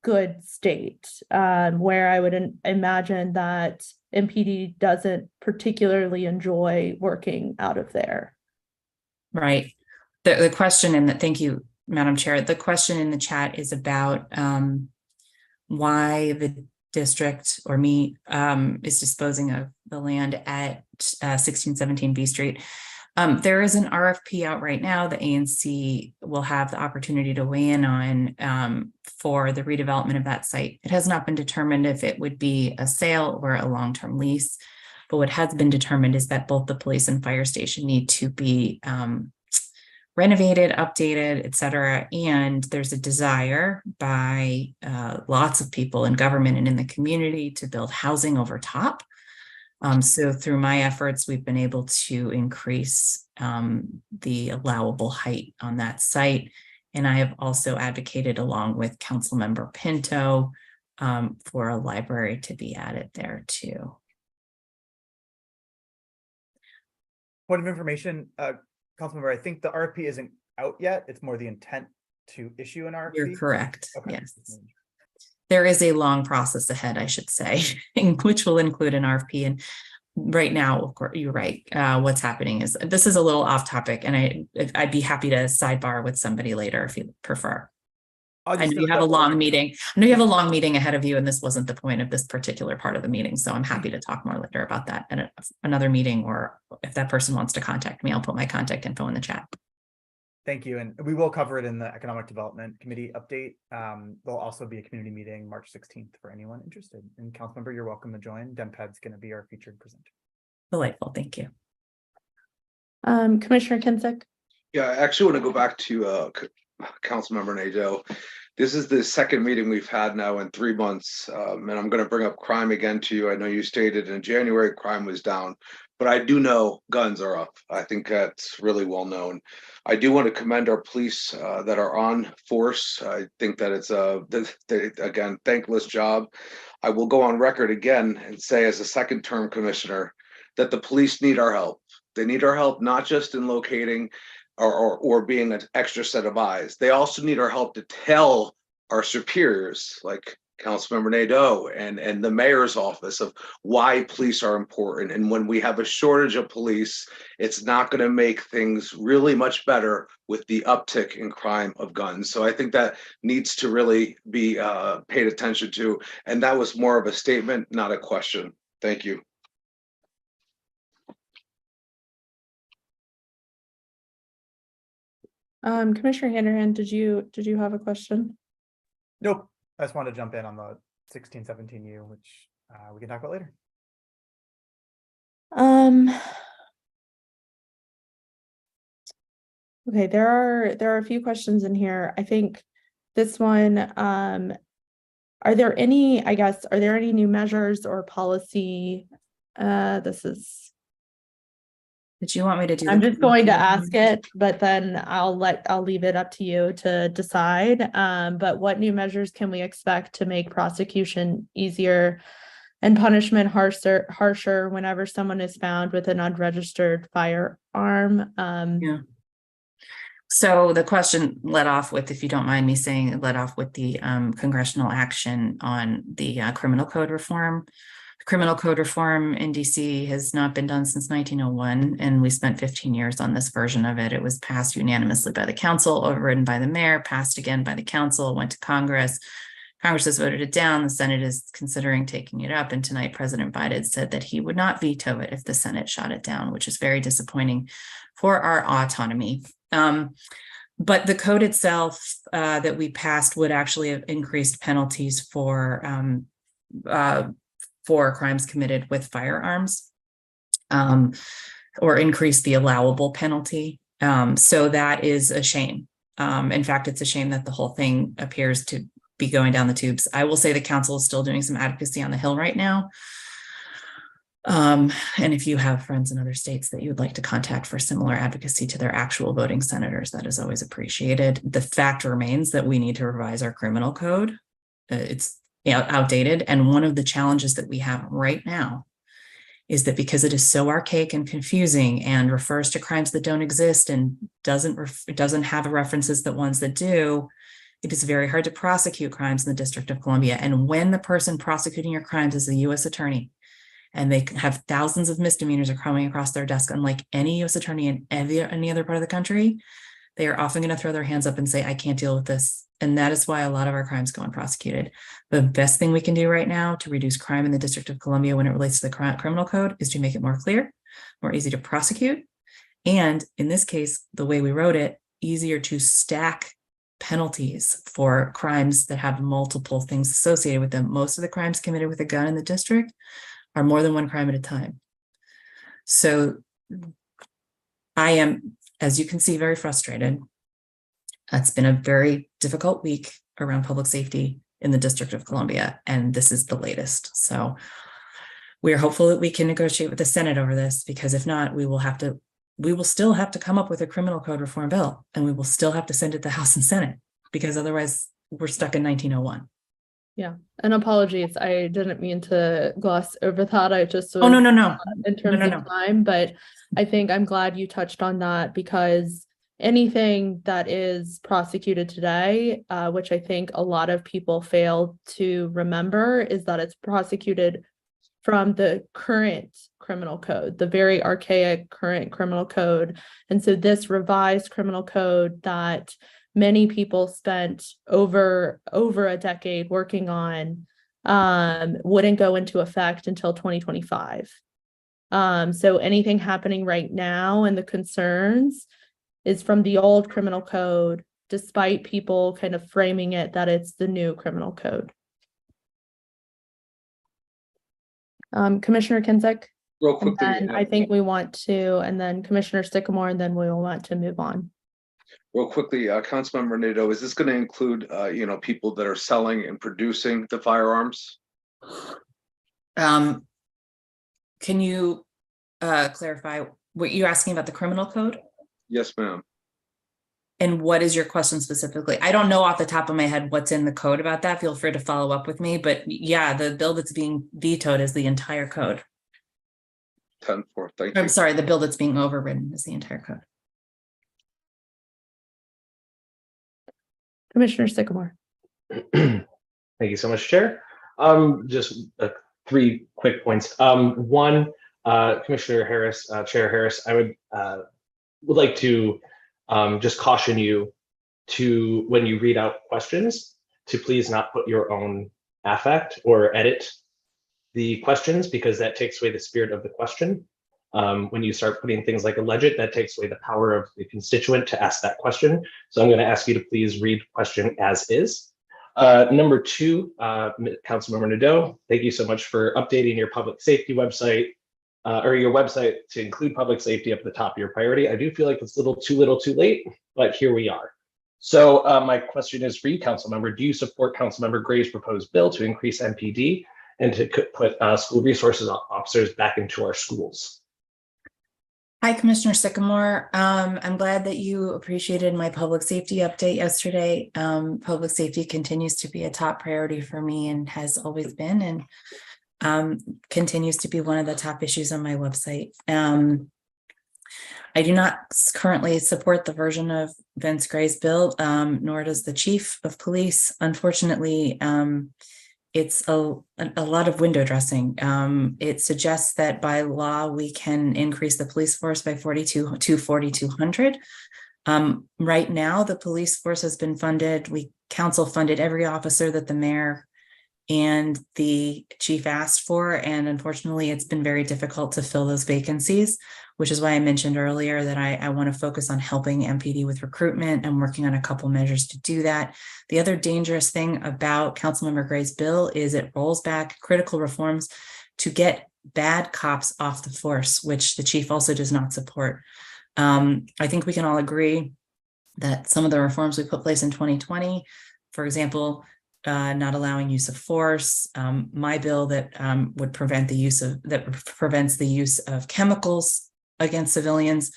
good state, where I would imagine that MPD doesn't particularly enjoy working out of there. Right. The question in that, thank you, Madam Chair. The question in the chat is about why the district or me is disposing of the land at 1617 B Street. There is an RFP out right now. The ANC will have the opportunity to weigh in on for the redevelopment of that site. It has not been determined if it would be a sale or a long-term lease, but what has been determined is that both the police and fire station need to be renovated, updated, et cetera. And there's a desire by lots of people in government and in the community to build housing over top. So through my efforts, we've been able to increase the allowable height on that site. And I have also advocated along with Councilmember Pinto for a library to be added there too. Point of information, Councilmember, I think the RFP isn't out yet. It's more the intent to issue an RFP. You're correct. Okay. Yes. There is a long process ahead, I should say, which will include an RFP. And right now, of course, you're right. What's happening is this is a little off topic, and I'd be happy to sidebar with somebody later if you prefer. I know you have a long meeting. I know you have a long meeting ahead of you, and this wasn't the point of this particular part of the meeting. So I'm happy to talk more later about that at another meeting, or if that person wants to contact me, I'll put my contact info in the chat. Thank you. And we will cover it in the Economic Development Committee update. There'll also be a community meeting March 16th for anyone interested. And Councilmember, you're welcome to join. DEMPED's going to be our featured presenter. Delightful. Thank you. Commissioner Kinsick. Yeah, I actually want to go back to Councilmember Nadeau. This is the second meeting we've had now in 3 months, and I'm going to bring up crime again to you. I know you stated in January crime was down, but I do know guns are up. I think that's really well known. I do want to commend our police that are on force. I think that it's again, thankless job. I will go on record again and say, as a second term commissioner, that the police need our help. They need our help, not just in locating or being an extra set of eyes. They also need our help to tell our superiors, like Councilmember Nadeau and the mayor's office, of why police are important. And when we have a shortage of police, it's not going to make things really much better with the uptick in crime of guns. So I think that needs to really be paid attention to. And that was more of a statement, not a question. Thank you. Commissioner Handerhan, did you have a question? Nope. I just wanted to jump in on the 1617U, which we can talk about later. Okay, there are a few questions in here. I think this one, are there any new measures or policy? Did you want me to do? I'm just going to ask it, but then I'll leave it up to you to decide. But what new measures can we expect to make prosecution easier and punishment harsher whenever someone is found with an unregistered firearm? Yeah. So the question led off with, if you don't mind me saying, it led off with the congressional action on the criminal code reform. Criminal code reform in DC has not been done since 1901, and we spent 15 years on this version of it. It was passed unanimously by the council, overridden by the mayor, passed again by the council, went to Congress. Congress has voted it down. The Senate is considering taking it up. And tonight, President Biden said that he would not veto it if the Senate shot it down, which is very disappointing for our autonomy. But the code itself that we passed would actually have increased penalties for crimes committed with firearms, or increase the allowable penalty. So that is a shame. In fact, it's a shame that the whole thing appears to be going down the tubes. I will say the council is still doing some advocacy on the Hill right now. And if you have friends in other states that you would like to contact for similar advocacy to their actual voting senators, that is always appreciated. The fact remains that we need to revise our criminal code. It's outdated. And one of the challenges that we have right now is that because it is so archaic and confusing and refers to crimes that don't exist and doesn't have references that ones that do, it is very hard to prosecute crimes in the District of Columbia. And when the person prosecuting your crimes is a U.S. attorney, and they have thousands of misdemeanors are coming across their desk, unlike any U.S. attorney in any other part of the country, they are often going to throw their hands up and say, I can't deal with this. And that is why a lot of our crimes go unprosecuted. The best thing we can do right now to reduce crime in the District of Columbia when it relates to the criminal code is to make it more clear, more easy to prosecute. And in this case, the way we wrote it, easier to stack penalties for crimes that have multiple things associated with them. Most of the crimes committed with a gun in the district are more than one crime at a time. So I am, as you can see, very frustrated. It's been a very difficult week around public safety in the District of Columbia, and this is the latest. So we are hopeful that we can negotiate with the Senate over this, because if not, we will still have to come up with a criminal code reform bill, and we will still have to send it to the House and Senate, because otherwise we're stuck in 1901. Yeah, and apologies, I didn't mean to gloss over that. I just was, no in terms of time, but I think I'm glad you touched on that, because anything that is prosecuted today, which I think a lot of people fail to remember, is that it's prosecuted from the current criminal code, the very archaic current criminal code. And so this revised criminal code that many people spent over a decade working on wouldn't go into effect until 2025. So anything happening right now and the concerns is from the old criminal code, despite people kind of framing it that it's the new criminal code. Commissioner Kinzik? Real quickly. And I think we want to, and then Commissioner Sycamore, and then we will want to move on. Real quickly, Councilmember Nadeau, is this going to include, people that are selling and producing the firearms? Can you clarify what you're asking about the criminal code? Yes, ma'am. And what is your question specifically? I don't know off the top of my head what's in the code about that. Feel free to follow up with me. But yeah, the bill that's being vetoed is the entire code. 10-4, thank you. I'm sorry, the bill that's being overridden is the entire code. Commissioner Sycamore. Thank you so much, Chair. Just 3 quick points. One, Commissioner Harris, Chair Harris, I would like to just caution you to, when you read out questions, to please not put your own affect or edit the questions, because that takes away the spirit of the question. When you start putting things like alleged, that takes away the power of the constituent to ask that question. So I'm going to ask you to please read question as is. Number 2, Councilmember Nadeau, thank you so much for updating your public safety website, or your website to include public safety up at the top of your priority. I do feel like it's a little too late, but here we are. So my question is for you, Councilmember, do you support Councilmember Gray's proposed bill to increase MPD and to put school resources officers back into our schools? Hi, Commissioner Sycamore. I'm glad that you appreciated my public safety update yesterday. Public safety continues to be a top priority for me and has always been, and continues to be one of the top issues on my website. I do not currently support the version of Vince Gray's bill, nor does the chief of police. Unfortunately, it's a lot of window dressing. It suggests that by law, we can increase the police force by 4,200. Right now, the police force has been funded. Council funded every officer that the mayor and the chief asked for, and unfortunately it's been very difficult to fill those vacancies, which is why I mentioned earlier that I want to focus on helping MPD with recruitment and working on a couple measures to do that. The other dangerous thing about Councilmember Gray's bill is it rolls back critical reforms to get bad cops off the force, which the chief also does not support. I think we can all agree that some of the reforms we put in place in 2020, for example, not allowing use of force, my bill that would prevent the use of, that prevents the use of chemicals against civilians.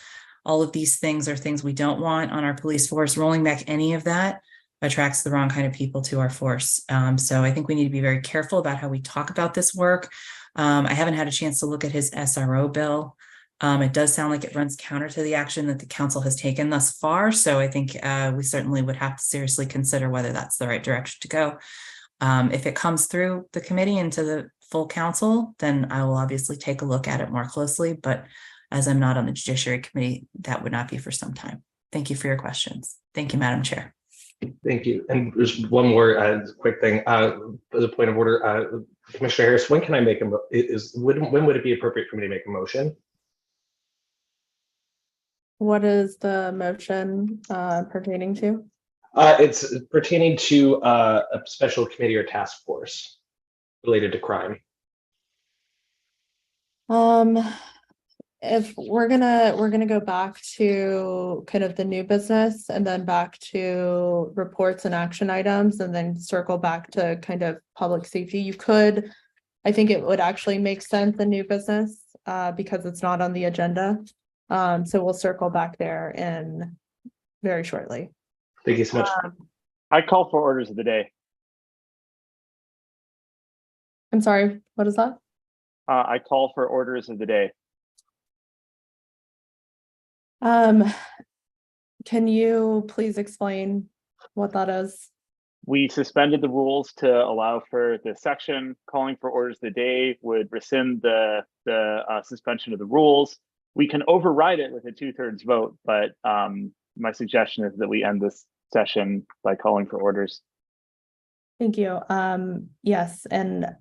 All of these things are things we don't want on our police force. Rolling back any of that attracts the wrong kind of people to our force. So I think we need to be very careful about how we talk about this work. I haven't had a chance to look at his SRO bill. It does sound like it runs counter to the action that the council has taken thus far. So I think we certainly would have to seriously consider whether that's the right direction to go. If it comes through the committee and to the full council, then I will obviously take a look at it more closely. But as I'm not on the Judiciary Committee, that would not be for some time. Thank you for your questions. Thank you, Madam Chair. Thank you. And there's one more quick thing. As a point of order, Commissioner Harris, when can I make when would it be appropriate for me to make a motion? What is the motion pertaining to? It's pertaining to a special committee or task force related to crime. If we're gonna go back to kind of the new business and then back to reports and action items and then circle back to kind of public safety, you could, I think it would actually make sense in new business because it's not on the agenda. So we'll circle back there in very shortly. Thank you so much. I call for orders of the day. I'm sorry, what is that? I call for orders of the day. Can you please explain what that is? We suspended the rules to allow for the section. Calling for orders of the day would rescind the suspension of the rules. We can override it with a 2/3 vote, but my suggestion is that we end this session by calling for orders. Thank you. Yes, and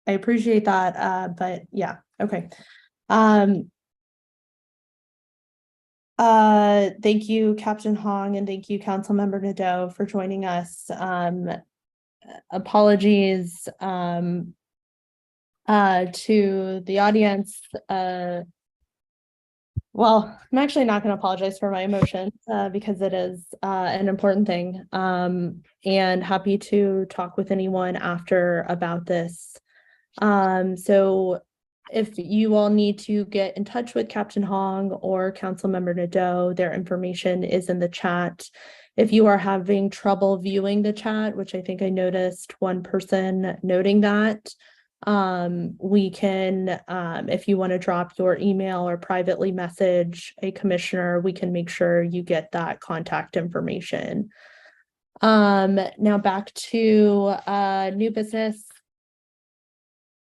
I appreciate that, but yeah, okay. Thank you, Captain Hong, and thank you, Councilmember Nadeau, for joining us. Apologies to the audience. Well, I'm actually not going to apologize for my emotion because it is an important thing, and happy to talk with anyone after about this. So if you all need to get in touch with Captain Hong or Councilmember Nadeau, their information is in the chat. If you are having trouble viewing the chat, which I think I noticed one person noting that, we can, if you want to drop your email or privately message a commissioner, we can make sure you get that contact information. Now back to new business.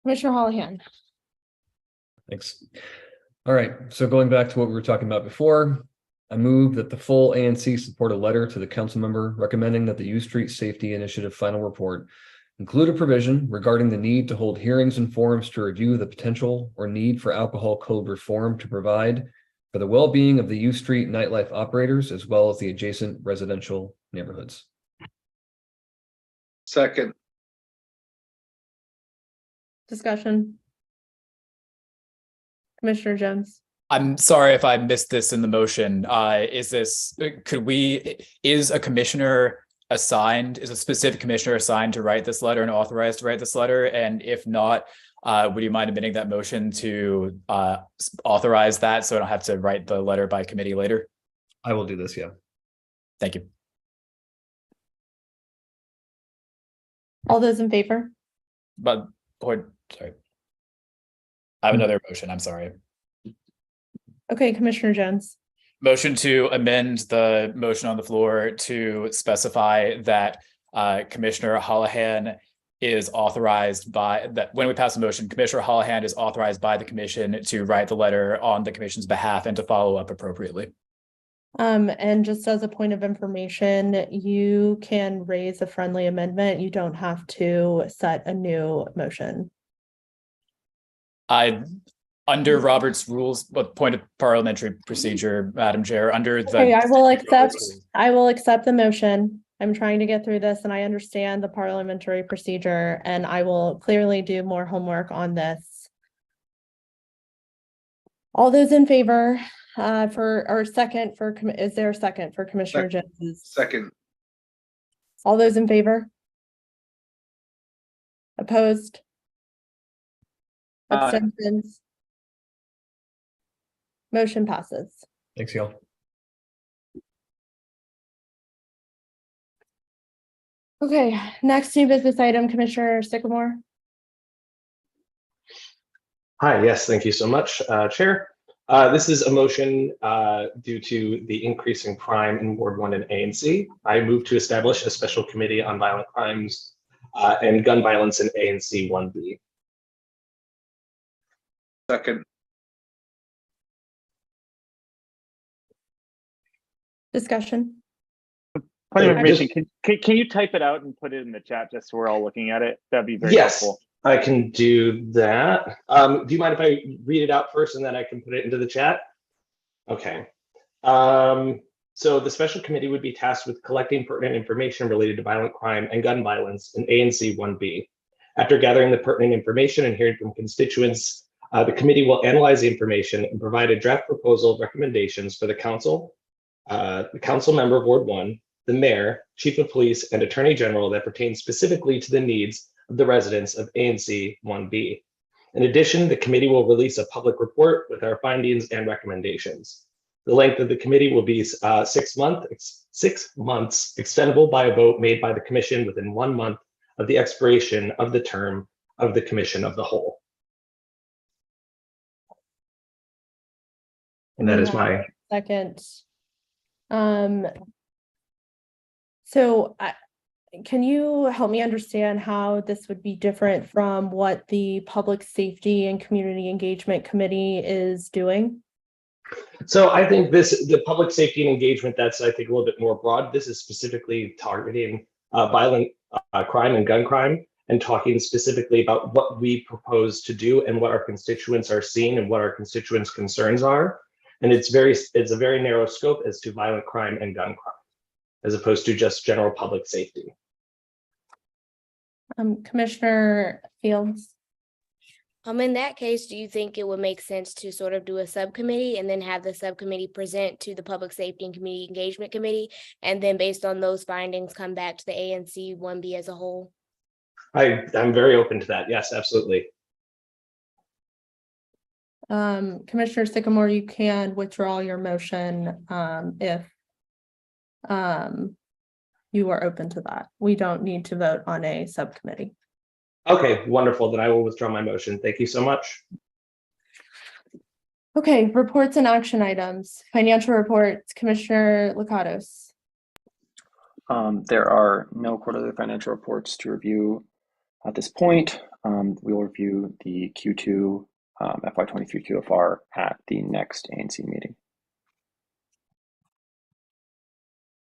Commissioner Holohan. Thanks. All right, so going back to what we were talking about before, I move that the full ANC support a letter to the council member recommending that the U Street Safety Initiative final report include a provision regarding the need to hold hearings and forums to review the potential or need for alcohol code reform to provide for the well-being of the U Street nightlife operators as well as the adjacent residential neighborhoods. Second. Discussion. Commissioner Jones. I'm sorry if I missed this in the motion. Is a commissioner assigned, is a specific commissioner assigned to write this letter and authorized to write this letter? And if not, would you mind amending that motion to authorize that so I don't have to write the letter by committee later? I will do this, yeah. Thank you. All those in favor? Sorry. I have another motion, I'm sorry. Okay, Commissioner Jones. Motion to amend the motion on the floor to specify that Commissioner Holohan is authorized by that when we pass the motion, Commissioner Holohan is authorized by the commission to write the letter on the commission's behalf and to follow up appropriately. And just as a point of information, you can raise a friendly amendment. You don't have to set a new motion. Under Robert's rules, but point of parliamentary procedure, Madam Chair, under the. Okay, I will accept the motion. I'm trying to get through this and I understand the parliamentary procedure and I will clearly do more homework on this. All those in favor second for, is there a second for Commissioner Jones's? Second. All those in favor? Opposed? Abstentions? Motion passes. Thanks, y'all. Okay, next new business item, Commissioner Sycamore. Hi, yes, thank you so much, Chair. This is a motion due to the increasing crime in Ward 1 and ANC. I move to establish a special committee on violent crimes and gun violence in ANC 1B. Second. Discussion. Point of information, can you type it out and put it in the chat just so we're all looking at it? That'd be very helpful. I can do that. Do you mind if I read it out first and then I can put it into the chat? Okay. So the special committee would be tasked with collecting pertinent information related to violent crime and gun violence in ANC 1B. After gathering the pertinent information and hearing from constituents, the committee will analyze the information and provide a draft proposal of recommendations for the council member of Ward 1, the mayor, chief of police, and attorney general that pertain specifically to the needs of the residents of ANC 1B. In addition, the committee will release a public report with our findings and recommendations. The length of the committee will be 6 months, extendable by a vote made by the commission within 1 month of the expiration of the term of the commission of the whole. And that is my second. So can you help me understand how this would be different from what the Public Safety and Community Engagement Committee is doing? So I think the public safety and engagement, that's I think a little bit more broad. This is specifically targeting violent crime and gun crime and talking specifically about what we propose to do and what our constituents are seeing and what our constituents' concerns are. And it's a very narrow scope as to violent crime and gun crime, as opposed to just general public safety. Commissioner Fields. In that case, do you think it would make sense to sort of do a subcommittee and then have the subcommittee present to the Public Safety and Community Engagement Committee, and then based on those findings, come back to the ANC 1B as a whole? I'm very open to that. Yes, absolutely. Commissioner Sycamore, you can withdraw your motion if you are open to that. We don't need to vote on a subcommittee. Okay, wonderful. Then I will withdraw my motion. Thank you so much. Okay, reports and action items. Financial reports, Commissioner Lakatos. There are no quarterly financial reports to review at this point. We will review the Q2 FY23 QFR at the next ANC meeting.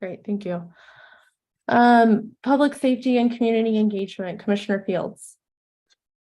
Great, thank you. Public safety and community engagement, Commissioner Fields.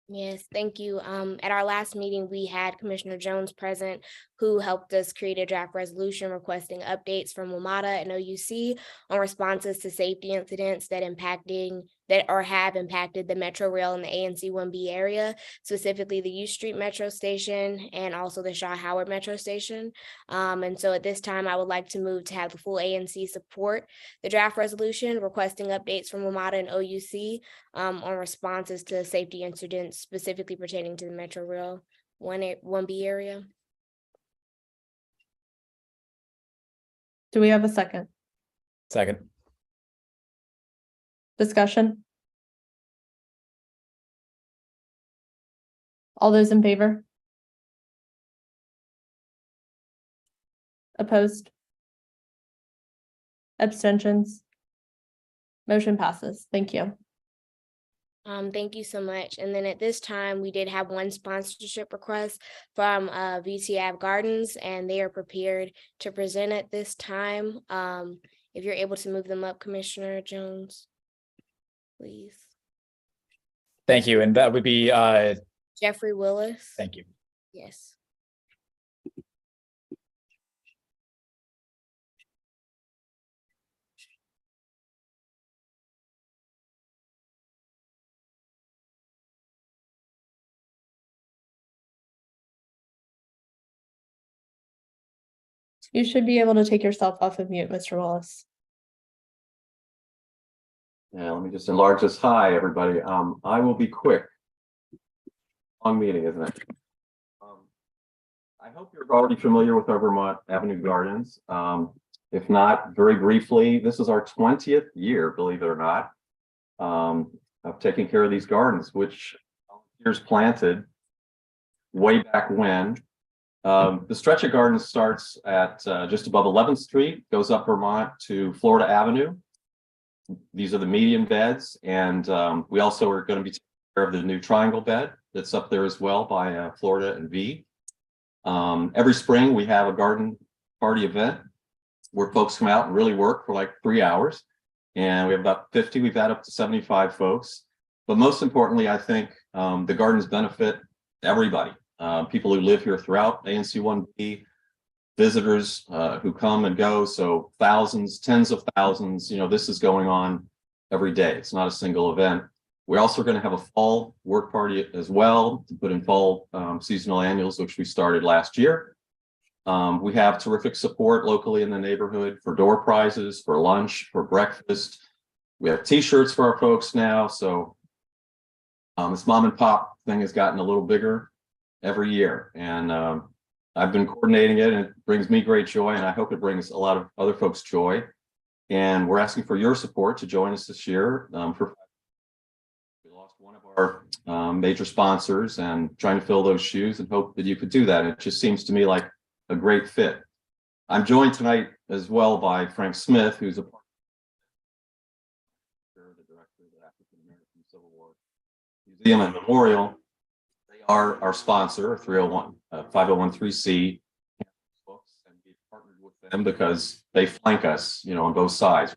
Yes, thank you. At our last meeting, we had Commissioner Jones present, who helped us create a draft resolution requesting updates from WMATA and OUC on responses to safety incidents that have impacted the Metro Rail in the ANC 1B area, specifically the U Street Metro Station and also the Shaw Howard Metro Station. And so at this time, I would like to move to have the full ANC support the draft resolution requesting updates from WMATA and OUC on responses to safety incidents specifically pertaining to the Metro Rail 1B area. Do we have a second? Second. Discussion? All those in favor? Opposed? Abstentions? Motion passes. Thank you. Thank you so much. And then at this time, we did have one sponsorship request from VTAB Gardens, and they are prepared to present at this time. If you're able to move them up, Commissioner Jones, please. Thank you. And that would be Jeffrey Willis. thank you. Yes. You should be able to take yourself off of mute, Mr. Wallace. Yeah, let me just enlarge this. Hi, everybody. I will be quick. Long meeting, isn't it? I hope you're already familiar with our Vermont Avenue Gardens. If not, very briefly, this is our 20th year, believe it or not, of taking care of these gardens, which years planted way back when. The stretch of gardens starts at just above 11th Street, goes up Vermont to Florida Avenue. These are the median beds, and we also are going to be taking care of the new triangle bed that's up there as well by Florida and V. Every spring we have a garden party event where folks come out and really work for like 3 hours, and we have about 50. We've had up to 75 folks, but most importantly, I think the gardens benefit everybody. People who live here throughout ANC 1B, visitors who come and go. So thousands, tens of thousands, this is going on every day. It's not a single event. We're also going to have a fall work party as well to put in fall seasonal annuals, which we started last year. We have terrific support locally in the neighborhood for door prizes, for lunch, for breakfast. We have t-shirts for our folks now. So this mom and pop thing has gotten a little bigger every year. And I've been coordinating it, and it brings me great joy, and I hope it brings a lot of other folks joy. And we're asking for your support to join us this year. We lost one of our major sponsors and trying to fill those shoes, and hope that you could do that. It just seems to me like a great fit. I'm joined tonight as well by Frank Smith, who's a the director of the African American Civil War Museum and Memorial. They are our sponsor, 301, 501(c)(3) books, and we've partnered with them because they flank us, on both sides.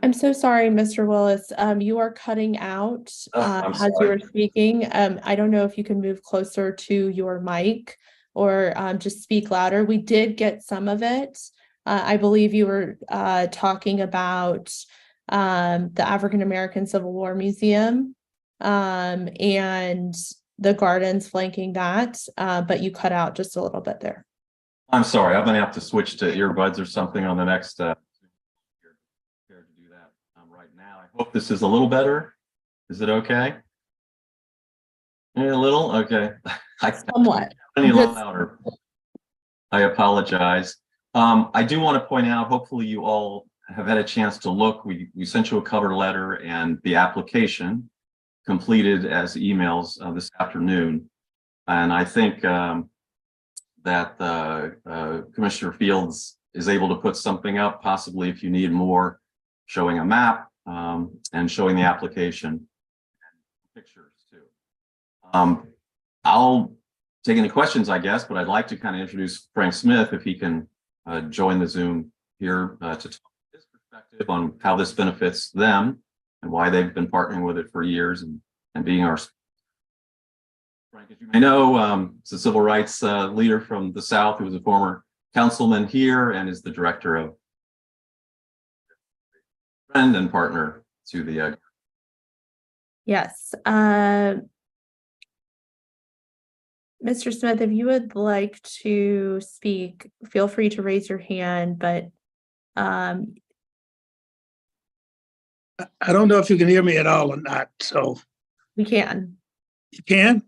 I'm so sorry, Mr. Willis. You are cutting out as you were speaking. I don't know if you can move closer to your mic or just speak louder. We did get some of it. I believe you were talking about the African American Civil War Museum and the gardens flanking that, but you cut out just a little bit there. I'm sorry, I'm gonna have to switch to earbuds or something on the next to do that right now. I hope this is a little better. Is it okay? Yeah, a little? Okay. Somewhat. Any louder. I apologize. I do want to point out, hopefully you all have had a chance to look. We sent you a cover letter and the application completed as emails this afternoon. And I think that Commissioner Fields is able to put something up, possibly if you need more, showing a map and showing the application and pictures too. I'll take any questions, I guess, but I'd like to kind of introduce Frank Smith if he can join the Zoom here to talk his perspective on how this benefits them and why they've been partnering with it for years and being our. Frank, as you may know, is a civil rights leader from the South who was a former councilman here and is the director of friend and partner to the. Yes. Mr. Smith, if you would like to speak, feel free to raise your hand, but I don't know if you can hear me at all or not, so. We can. You can?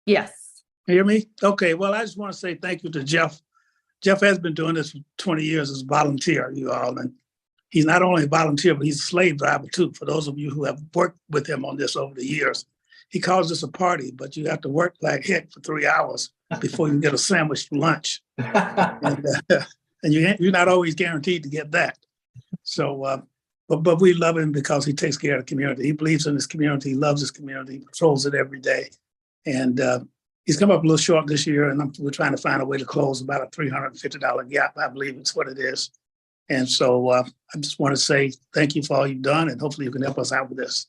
Yes. Hear me? Okay, well, I just want to say thank you to Jeff. Jeff has been doing this for 20 years as a volunteer, you all, and he's not only a volunteer, but he's a slave driver too, for those of you who have worked with him on this over the years. He calls this a party, but you have to work like heck for 3 hours before you get a sandwich for lunch. And you're not always guaranteed to get that. So but we love him because he takes care of the community. He believes in his community, he loves his community, he patrols it every day. And he's come up a little short this year, and we're trying to find a way to close about a $350 gap. I believe it's what it is. And so I just want to say thank you for all you've done, and hopefully you can help us out with this.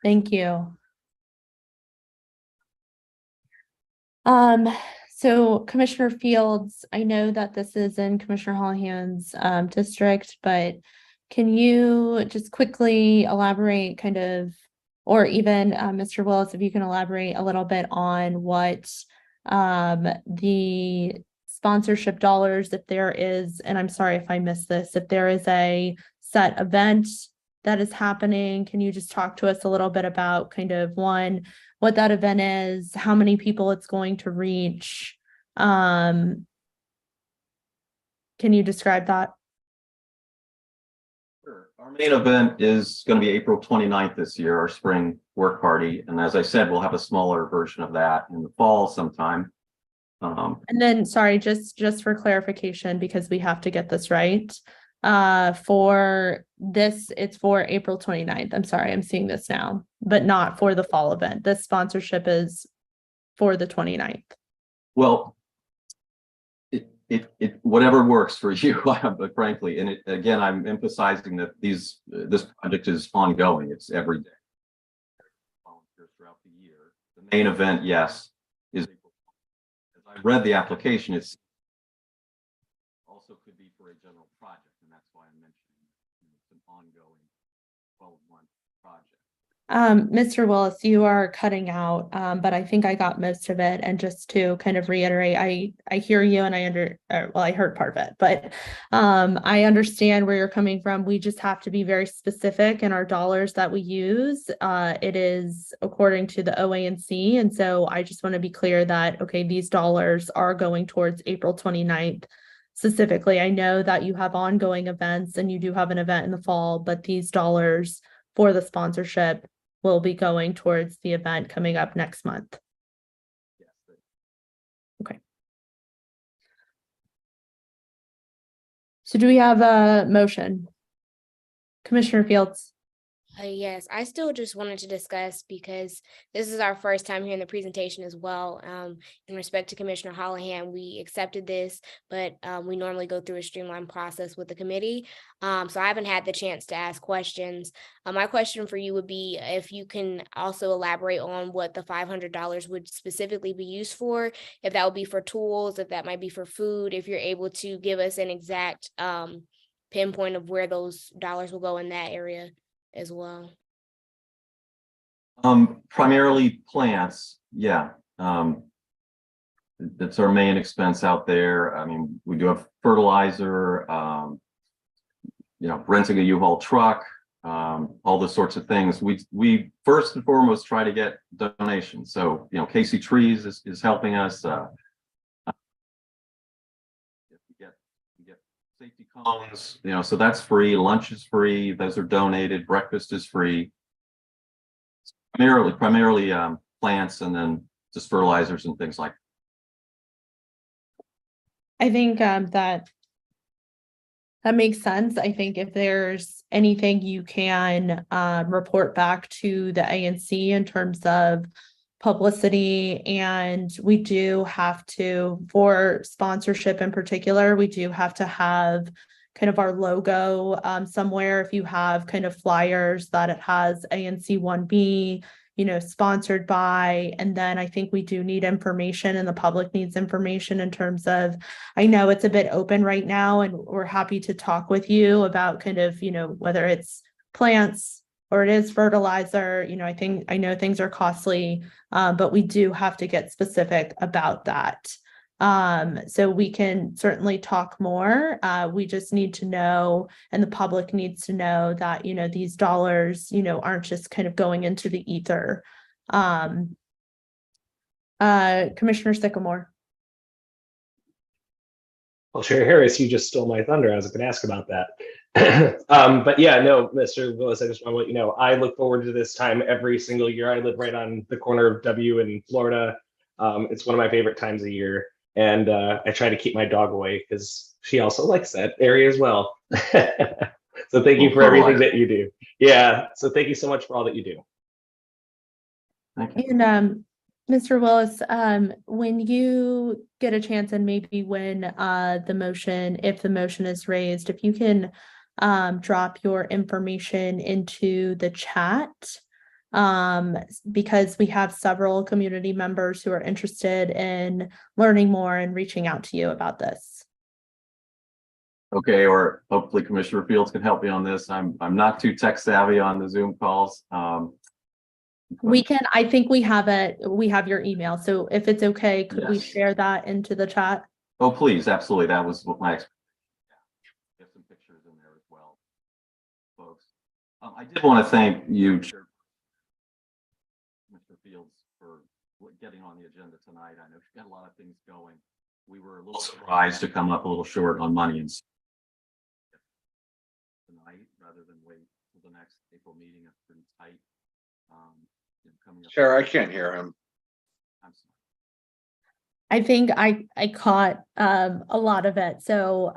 Thank you. So Commissioner Fields, I know that this is in Commissioner Holohan's district, but can you just quickly elaborate kind of, or even Mr. Willis, if you can elaborate a little bit on what the sponsorship dollars, if there is, and I'm sorry if I missed this, if there is a set event that is happening, can you just talk to us a little bit about kind of one, what that event is, how many people it's going to reach? Can you describe that? Sure. Our main event is going to be April 29th this year, our spring work party. And as I said, we'll have a smaller version of that in the fall sometime. And then, sorry, just for clarification, because we have to get this right. For this, it's for April 29th. I'm sorry, I'm seeing this now, but not for the fall event. This sponsorship is for the 29th. Well, it whatever works for you, but frankly, and again, I'm emphasizing that this project is ongoing. It's every day. Volunteers throughout the year. The main event, yes, is. As I read the application, it's also could be for a general project, and that's why I'm mentioning it's an ongoing 12-month project. Mr. Willis, you are cutting out, but I think I got most of it. And just to kind of reiterate, I hear you, and I heard part of it, but I understand where you're coming from. We just have to be very specific in our dollars that we use. It is according to the OANC. And so I just want to be clear that, okay, these dollars are going towards April 29th. Specifically, I know that you have ongoing events and you do have an event in the fall, but these dollars for the sponsorship will be going towards the event coming up next month. Okay. So do we have a motion? Commissioner Fields? Yes, I still just wanted to discuss, because this is our first time hearing the presentation as well. In respect to Commissioner Holohan, we accepted this, but we normally go through a streamlined process with the committee. So I haven't had the chance to ask questions. My question for you would be if you can also elaborate on what the $500 would specifically be used for, if that would be for tools, if that might be for food, if you're able to give us an exact pinpoint of where those dollars will go in that area as well. Primarily plants, yeah. That's our main expense out there. I mean, we do have fertilizer, renting a U-Haul truck, all those sorts of things. We first and foremost try to get donations. So, Casey Trees is helping us. We get safety cones, so that's free. Lunch is free. Those are donated. Breakfast is free. Primarily plants, and then just fertilizers and things like that. I think that makes sense. I think if there's anything you can report back to the ANC in terms of publicity, and we do have to, for sponsorship in particular, we do have to have kind of our logo somewhere. If you have kind of flyers that it has ANC 1B, sponsored by, and then I think we do need information, and the public needs information in terms of, I know it's a bit open right now, and we're happy to talk with you about kind of, whether it's plants or it is fertilizer. I know things are costly, but we do have to get specific about that. So we can certainly talk more. We just need to know, and the public needs to know that, these dollars, aren't just kind of going into the ether. Commissioner Sycamore. Well, Chair Harris, you just stole my thunder. I was going to ask about that. But yeah, no, Mr. Willis, I just want to let you know, I look forward to this time every single year. I live right on the corner of W in Florida. It's one of my favorite times of year. And I try to keep my dog away because she also likes that area as well. So thank you for everything that you do. Yeah. So thank you so much for all that you do. And Mr. Willis, when you get a chance, and maybe when the motion, if the motion is raised, if you can drop your information into the chat, because we have several community members who are interested in learning more and reaching out to you about this. Okay, or hopefully Commissioner Fields can help me on this. I'm not too tech savvy on the Zoom calls. We can, I think we have your email. So if it's okay, could we Yes. share that into the chat? Oh, please, absolutely. That was what my expectation. Yeah. Get some pictures in there as well, folks. I did want to thank you, Chair Mr. Fields, for getting on the agenda tonight. I know you've got a lot of things going. We were a little surprised to come up a little short on money and tonight rather than wait till the next April meeting. It's pretty tight. Coming up. Chair, I can't hear him. I'm sorry. I think I caught a lot of it. So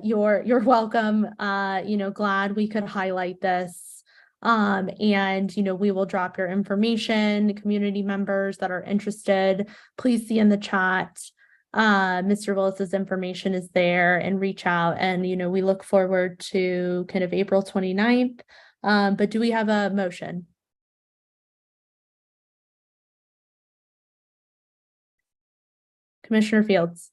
you're welcome. Glad we could highlight this. And we will drop your information. Community members that are interested, please see in the chat. Mr. Willis's information is there, and reach out. And we look forward to kind of April 29th. But do we have a motion? Commissioner Fields.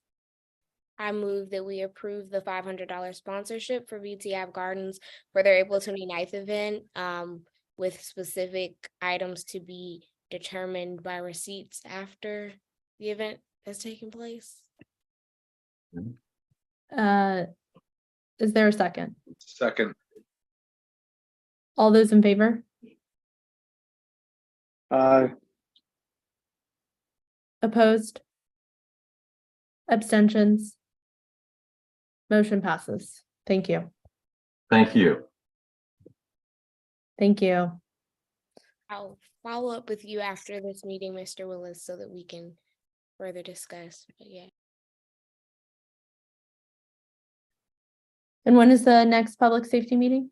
I move that we approve the $500 sponsorship for VTF Gardens for their April 29th event, with specific items to be determined by receipts after the event has taken place. Is there a second? Second. All those in favor? Opposed? Abstentions? Motion passes. Thank you. Thank you. Thank you. I'll follow up with you after this meeting, Mr. Willis, so that we can further discuss. But yeah. And when is the next public safety meeting?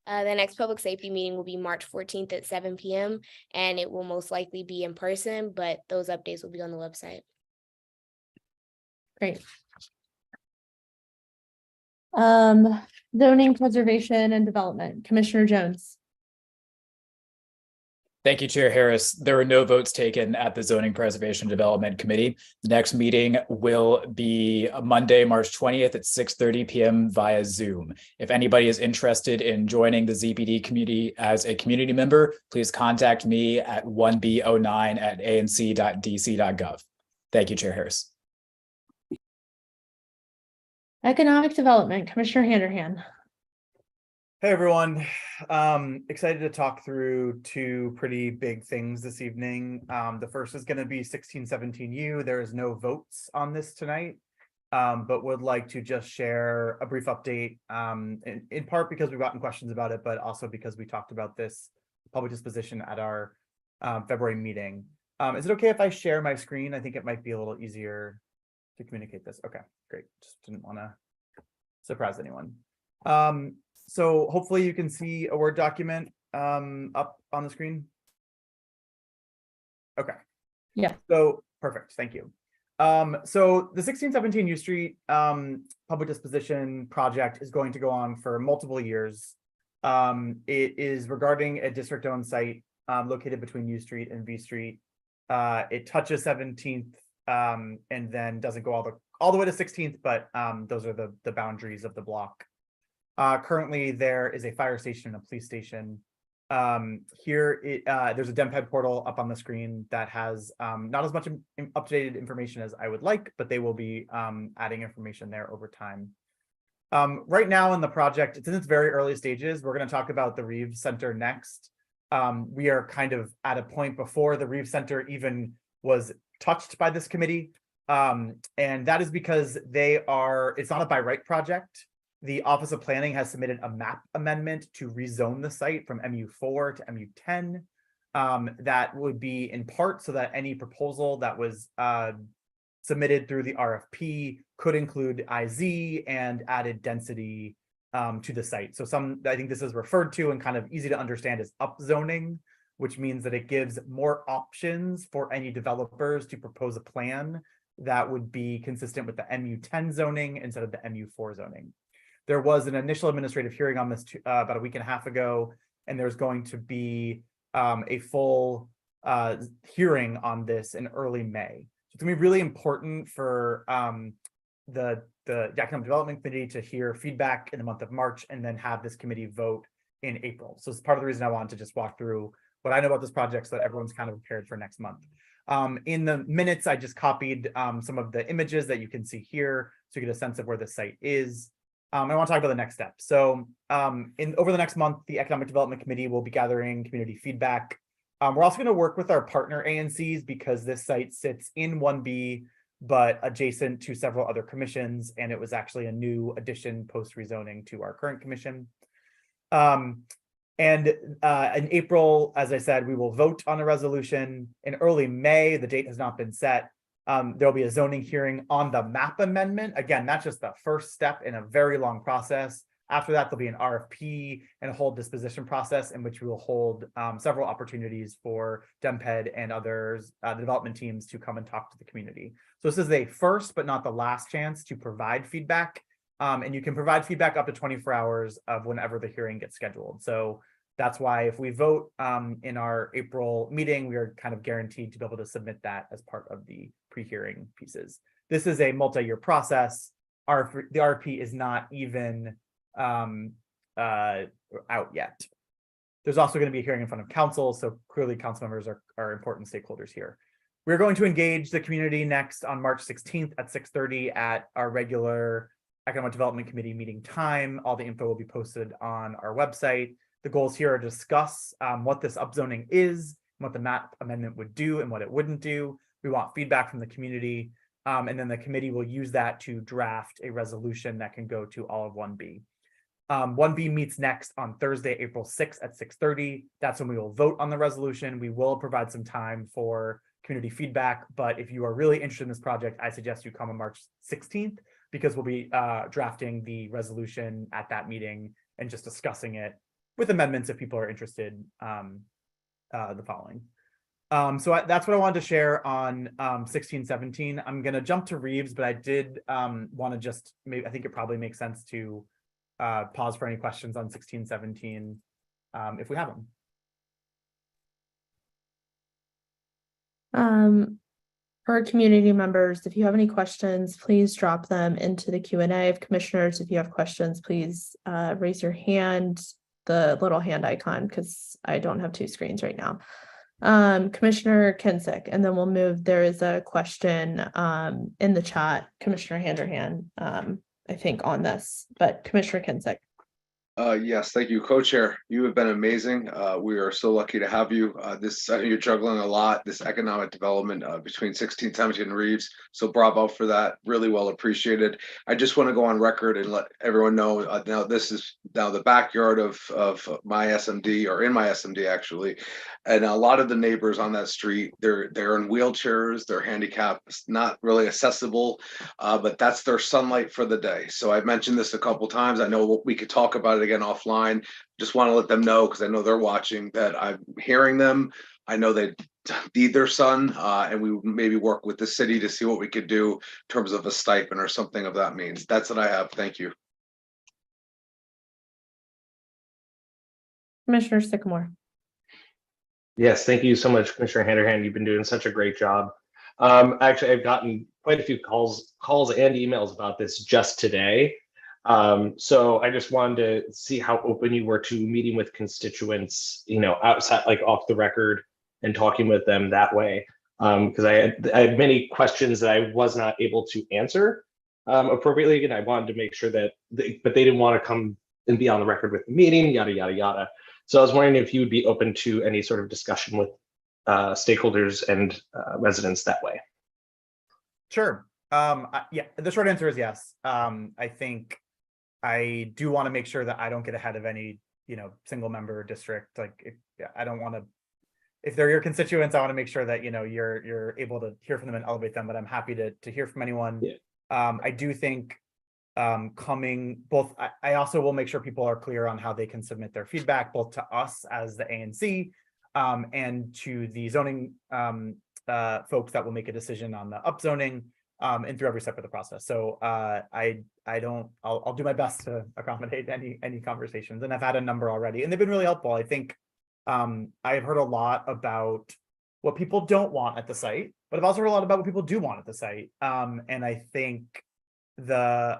The next public safety meeting will be March 14th at 7 p.m. and it will most likely be in person, but those updates will be on the website. Great. Zoning, preservation, and development. Commissioner Jones. Thank you, Chair Harris. There were no votes taken at the Zoning Preservation Development Committee. The next meeting will be Monday, March 20th at 6:30 p.m. via Zoom. If anybody is interested in joining the ZPD community as a community member, please contact me at 1b09@anc.dc.gov. Thank you, Chair Harris. Economic development, Commissioner Handerhan. Hey everyone, excited to talk through two pretty big things this evening. The first is going to be 1617U. There is no votes on this tonight, but would like to just share a brief update, in part because we've gotten questions about it, but also because we talked about this public disposition at our February meeting. Is it okay if I share my screen? I think it might be a little easier to communicate this. Okay, great. Just didn't want to surprise anyone. So hopefully you can see a Word document up on the screen. Okay. Yeah. So perfect. Thank you. So the 1617 U Street public disposition project is going to go on for multiple years. It is regarding a district-owned site located between U Street and V Street. It touches 17th and then doesn't go all the way to 16th, but those are the boundaries of the block. Currently, there is a fire station and a police station. Here, there's a DemPed portal up on the screen that has not as much up-to-date information as I would like, but they will be adding information there over time. Right now in the project, it's in its very early stages. We're going to talk about the Reeves Center next. We are kind of at a point before the Reeves Center even was touched by this committee. And that is because it's not a by right project. The Office of Planning has submitted a map amendment to rezone the site from MU4 to MU10. That would be in part so that any proposal that was submitted through the RFP could include IZ and added density to the site. So I think this is referred to and kind of easy to understand as upzoning, which means that it gives more options for any developers to propose a plan that would be consistent with the MU10 zoning instead of the MU4 zoning. There was an initial administrative hearing on this about a week and a half ago, and there's going to be a full hearing on this in early May. So it's gonna be really important for the Economic Development Committee to hear feedback in the month of March and then have this committee vote in April. So it's part of the reason I wanted to just walk through what I know about this project so that everyone's kind of prepared for next month. In the minutes, I just copied some of the images that you can see here so you get a sense of where the site is. I want to talk about the next step. So over the next month, the Economic Development Committee will be gathering community feedback. We're also going to work with our partner ANCs because this site sits in 1B, but adjacent to several other commissions, and it was actually a new addition post rezoning to our current commission. In April, as I said, we will vote on a resolution. In early May, the date has not been set. There'll be a zoning hearing on the map amendment. Again, that's just the first step in a very long process. After that, there'll be an RFP and a whole disposition process in which we will hold several opportunities for DemPed and others, the development teams, to come and talk to the community. So this is a first, but not the last chance to provide feedback. And you can provide feedback up to 24 hours of whenever the hearing gets scheduled. So that's why if we vote in our April meeting, we are kind of guaranteed to be able to submit that as part of the pre-hearing pieces. This is a multi-year process. The RFP is not even out yet. There's also going to be a hearing in front of council, so clearly council members are important stakeholders here. We're going to engage the community next on March 16th at 6:30 at our regular Economic Development Committee meeting time. All the info will be posted on our website. The goals here are to discuss what this upzoning is, what the map amendment would do and what it wouldn't do. We want feedback from the community, and then the committee will use that to draft a resolution that can go to all of 1B. 1B meets next on Thursday, April 6th at 6:30. That's when we will vote on the resolution. We will provide some time for community feedback, but if you are really interested in this project, I suggest you come on March 16th because we'll be drafting the resolution at that meeting and just discussing it with amendments if people are interested the following. So that's what I wanted to share on 1617. I'm going to jump to Reeves, but I did want to just, I think it probably makes sense to pause for any questions on 1617 if we have them. For community members, if you have any questions, please drop them into the Q&A. Of commissioners, if you have questions, please raise your hand, the little hand icon, because I don't have two screens right now. Commissioner Kinsick, and then we'll move. There is a question in the chat, Commissioner Handerhan, I think on this, but Commissioner Kinsick. Yes, thank you, co-chair. You have been amazing. We are so lucky to have you. I know you're juggling a lot, this economic development between 1617 and Reeves. So bravo for that. Really well appreciated. I just want to go on record and let everyone know now this is now the backyard of my SMD, or in my SMD actually. And a lot of the neighbors on that street, they're in wheelchairs, they're handicapped, not really accessible, but that's their sunlight for the day. So I've mentioned this a couple times. I know we could talk about it again offline. Just want to let them know, because I know they're watching, that I'm hearing them. I know they need their sun, and we maybe work with the city to see what we could do in terms of a stipend or something of that means. That's what I have. Thank you. Commissioner Sycamore. Yes, thank you so much, Commissioner Handerhan. You've been doing such a great job. Actually, I've gotten quite a few calls and emails about this just today. So I just wanted to see how open you were to meeting with constituents, outside, like off the record, and talking with them that way. Because I had many questions that I was not able to answer appropriately, and I wanted to make sure that, but they didn't want to come and be on the record with the meeting, yada, yada, yada. So I was wondering if you would be open to any sort of discussion with stakeholders and residents that way. Sure. Yeah, the short answer is yes. I think I do want to make sure that I don't get ahead of any, single member district. Like, I don't want to. if they're your constituents, I want to make sure that, you know, you're able to hear from them and elevate them, but I'm happy to hear from anyone. Yeah. I do think coming both, I also will make sure people are clear on how they can submit their feedback, both to us as the ANC and to the zoning folks that will make a decision on the upzoning and through every step of the process. So I'll do my best to accommodate any conversations, and I've had a number already, and they've been really helpful. I think I've heard a lot about what people don't want at the site, but I've also heard a lot about what people do want at the site. And I think the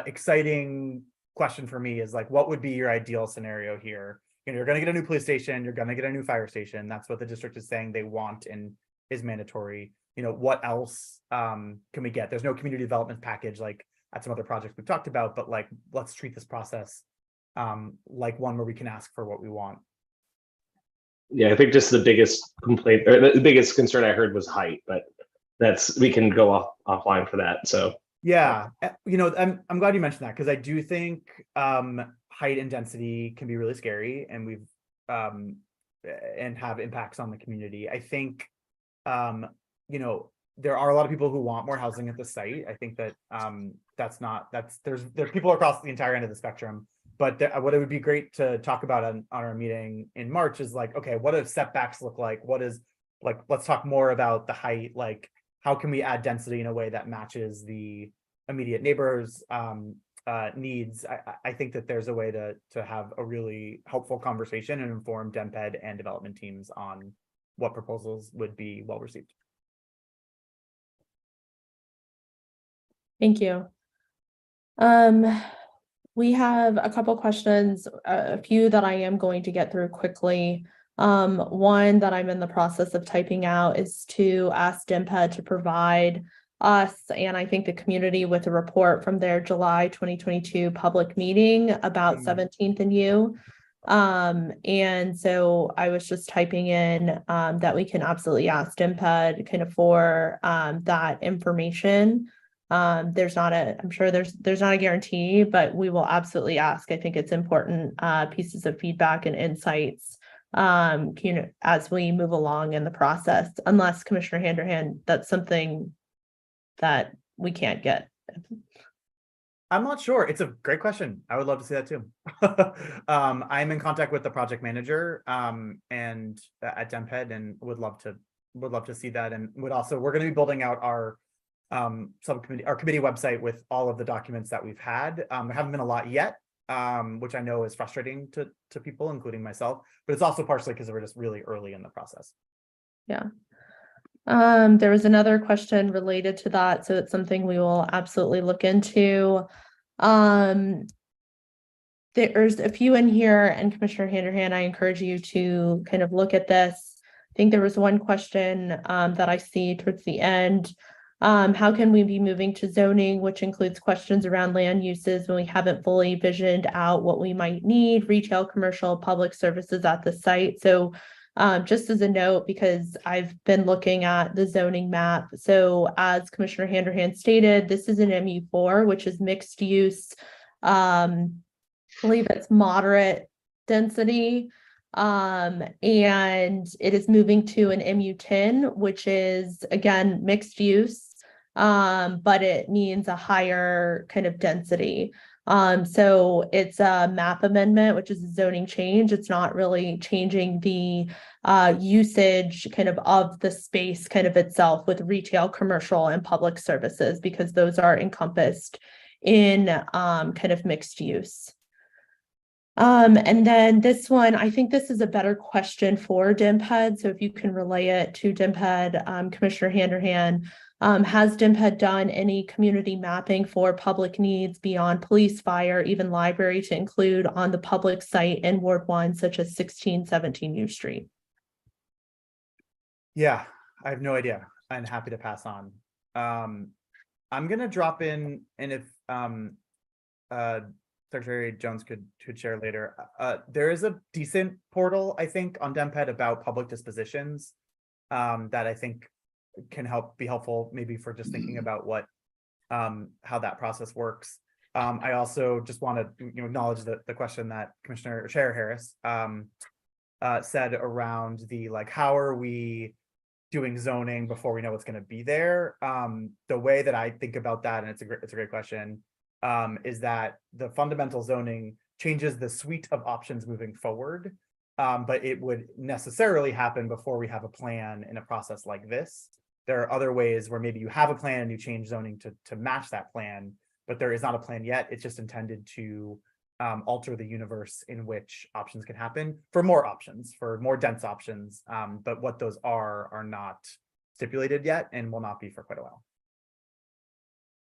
exciting question for me is like, what would be your ideal scenario here? You know, you're going to get a new police station, you're going to get a new fire station. That's what the district is saying they want and is mandatory. You know, what else can we get? There's no community development package like at some other projects we've talked about, but like, let's treat this process like one where we can ask for what we want. Yeah, I think just the biggest complaint or the biggest concern I heard was height, but we can go offline for that. So yeah, you know, I'm glad you mentioned that, because I do think height and density can be really scary, and we've and have impacts on the community. I think you know, there are a lot of people who want more housing at the site. I think that there are people across the entire end of the spectrum. But what it would be great to talk about on our meeting in March is like, okay, what do setbacks look like? What is like, let's talk more about the height. Like, how can we add density in a way that matches the immediate neighbors' needs? I think that there's a way to have a really helpful conversation and inform DemPed and development teams on what proposals would be well received. Thank you. We have a couple questions, a few that I am going to get through quickly. One that I'm in the process of typing out is to ask DemPed to provide us, and I think the community, with a report from their July 2022 public meeting about 17th and U. And so I was just typing in that we can absolutely ask DemPed kind of for that information. I'm sure there's not a guarantee, but we will absolutely ask. I think it's important pieces of feedback and insights, you know, as we move along in the process, unless Commissioner Handerhan, that's something that we can't get. I'm not sure. It's a great question. I would love to see that too. I'm in contact with the project manager and at DemPed, and would love to see that. And we're going to be building out our subcommittee, our committee website with all of the documents that we've had. There haven't been a lot yet, which I know is frustrating to people, including myself, but it's also partially because we're just really early in the process. Yeah. There was another question related to that, so it's something we will absolutely look into. There's a few in here, and Commissioner Handerhan, I encourage you to kind of look at this. I think there was one question that I see towards the end. How can we be moving to zoning, which includes questions around land uses, when we haven't fully visioned out what we might need, retail, commercial, public services at the site? So just as a note, because I've been looking at the zoning map. So as Commissioner Handerhan stated, this is an MU4, which is mixed use. I believe it's moderate density. And it is moving to an MU10, which is again mixed use. But it means a higher kind of density. So it's a map amendment, which is a zoning change. It's not really changing the usage kind of the space kind of itself with retail, commercial, and public services, because those are encompassed in kind of mixed use. And then this one, I think this is a better question for DemPed. So if you can relay it to DemPed, Commissioner Handerhan, has DemPed done any community mapping for public needs beyond police, fire, even library, to include on the public site in Ward 1, such as 1617 U Street? Yeah, I have no idea. I'm happy to pass on. I'm gonna drop in, and if Secretary Jones could share later. There is a decent portal, I think, on DemPed about public dispositions that I think can be helpful, maybe for just thinking about what how that process works. I also just want to acknowledge the question that Chair Harris said around the like, how are we doing zoning before we know what's going to be there? The way that I think about that, and it's a great question, is that the fundamental zoning changes the suite of options moving forward, but it would necessarily happen before we have a plan in a process like this. There are other ways where maybe you have a plan and you change zoning to match that plan, but there is not a plan yet. It's just intended to alter the universe in which options can happen for more options, for more dense options. But what those are not stipulated yet and will not be for quite a while.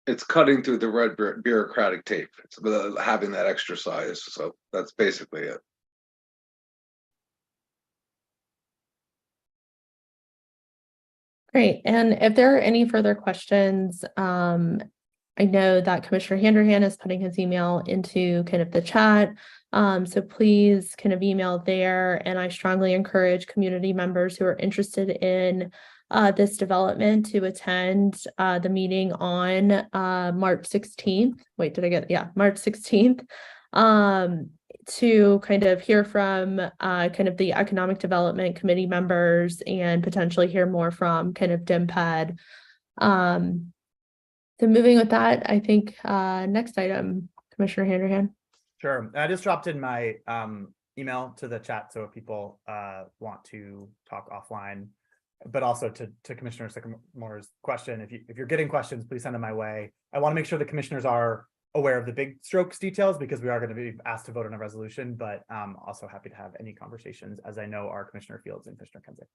It's cutting through the red bureaucratic tape. It's having that extra size. So that's basically it. Great. And if there are any further questions, I know that Commissioner Handerhan is putting his email into kind of the chat. So please kind of email there. And I strongly encourage community members who are interested in this development to attend the meeting on March 16th. Wait, did I get, yeah, March 16th. To kind of hear from kind of the Economic Development Committee members and potentially hear more from kind of DMPED. So moving with that, I think next item, Commissioner Handerhan. Sure. I just dropped in my email to the chat, so if people want to talk offline, but also to Commissioner Sycamore's question, if you're getting questions, please send them my way. I want to make sure the commissioners are aware of the big strokes details because we are going to be asked to vote on a resolution, but also happy to have any conversations, as I know our Commissioner Fields and Commissioner Kenzik.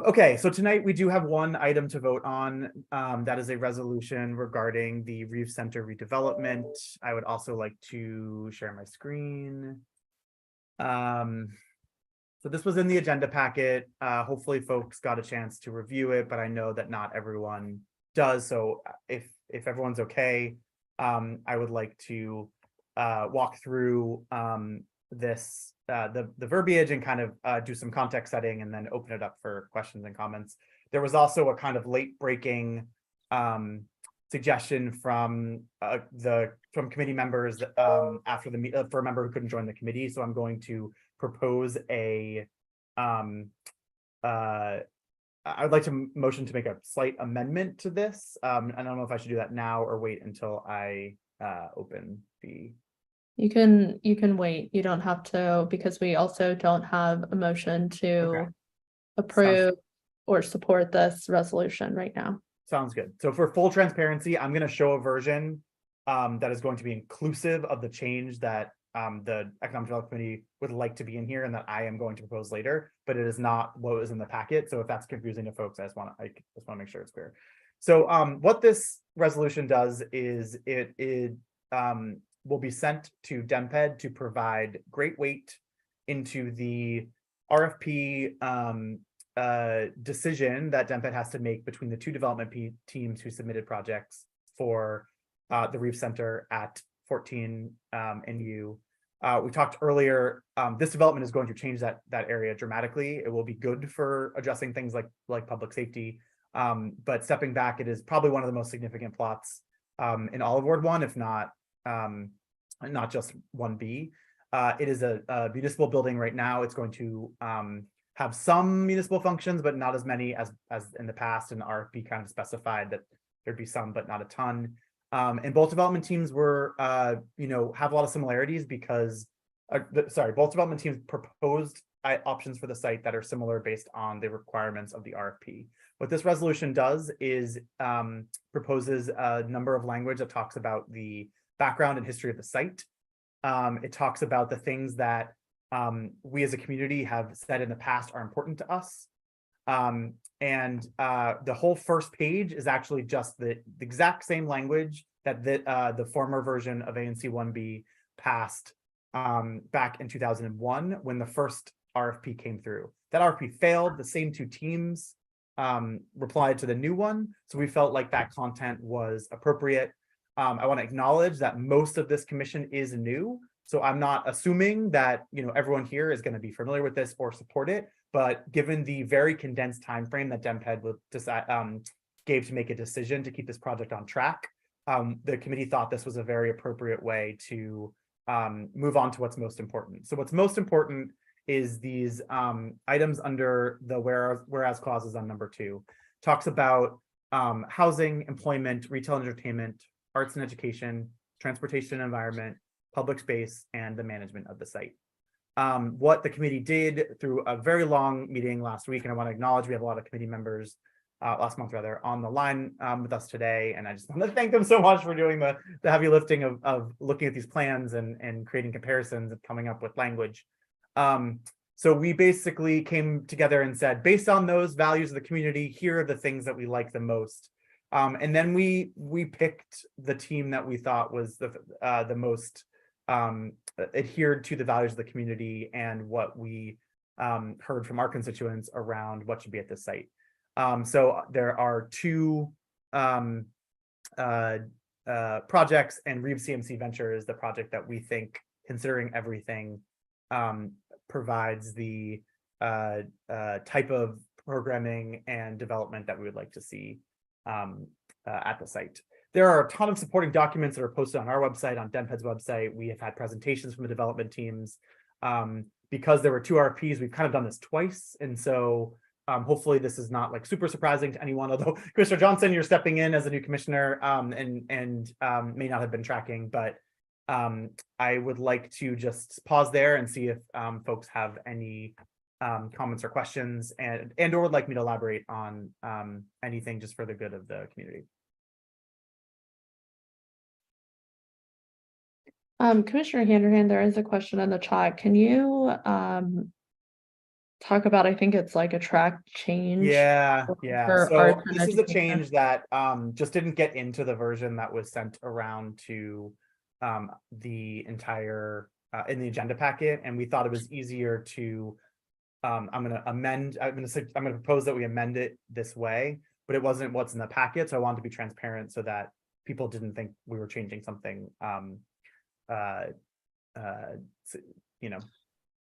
Okay, so tonight we do have one item to vote on. That is a resolution regarding the Reeve Center redevelopment. I would also like to share my screen. So this was in the agenda packet. Hopefully folks got a chance to review it, but I know that not everyone does. So if everyone's okay, I would like to walk through this the verbiage and kind of do some context setting and then open it up for questions and comments. There was also a kind of late breaking suggestion from committee members after the for a member who couldn't join the committee. So I'm going to propose a I would like to motion to make a slight amendment to this. I don't know if I should do that now or wait until I open the. You can wait. You don't have to, because we also don't have a motion to approve or support this resolution right now. Sounds good. So for full transparency, I'm going to show a version that is going to be inclusive of the change that the Economic Development Committee would like to be in here and that I am going to propose later, but it is not what was in the packet. So if that's confusing to folks, I just want to make sure it's clear. So what this resolution does is it will be sent to DMPED to provide great weight into the RFP decision that DMPED has to make between the two development teams who submitted projects for the Reeve Center at 14 NU. We talked earlier, this development is going to change that area dramatically. It will be good for addressing things like public safety, but stepping back, it is probably one of the most significant plots in all of Ward 1, if not just 1B. It is a municipal building right now. It's going to have some municipal functions, but not as many as in the past. And the RFP kind of specified that there'd be some, but not a ton. And both development teams were, have a lot of similarities because, both development teams proposed options for the site that are similar based on the requirements of the RFP. What this resolution does is proposes a number of language that talks about the background and history of the site. It talks about the things that we as a community have said in the past are important to us. And the whole first page is actually just the exact same language that the former version of ANC 1B passed back in 2001 when the first RFP came through. That RFP failed. The same two teams replied to the new one. So we felt like that content was appropriate. I want to acknowledge that most of this commission is new. So I'm not assuming that everyone here is going to be familiar with this or support it. But given the very condensed time frame that DMPED gave to make a decision to keep this project on track, the committee thought this was a very appropriate way to move on to what's most important. So what's most important is these items under the whereas clauses on number 2. Talks about housing, employment, retail and entertainment, arts and education, transportation and environment, public space, and the management of the site. What the committee did through a very long meeting last week, and I want to acknowledge we have a lot of committee members last month rather on the line with us today, and I just want to thank them so much for doing the heavy lifting of looking at these plans and creating comparisons and coming up with language. So we basically came together and said, based on those values of the community, here are the things that we like the most. And then we picked the team that we thought was the most adhered to the values of the community and what we heard from our constituents around what should be at this site. So there are 2 projects, and Reeves CMC Venture is the project that we think, considering everything, provides the type of programming and development that we would like to see at the site. There are a ton of supporting documents that are posted on our website, on DEMPED's website. We have had presentations from the development teams. Because there were 2 RFPs, we've kind of done this twice. And so hopefully this is not like super surprising to anyone, although Commissioner Johnson, you're stepping in as a new commissioner and may not have been tracking, but I would like to just pause there and see if folks have any comments or questions and or would like me to elaborate on anything just for the good of the community. Commissioner Handerhan, there is a question in the chat. Can you talk about, I think it's like a track change? Yeah. For So arts and this is a education? change that just didn't get into the version that was sent around to the entire in the agenda packet, and we thought it was easier to I'm going to propose that we amend it this way, but it wasn't what's in the packet, so I wanted to be transparent so that people didn't think we were changing something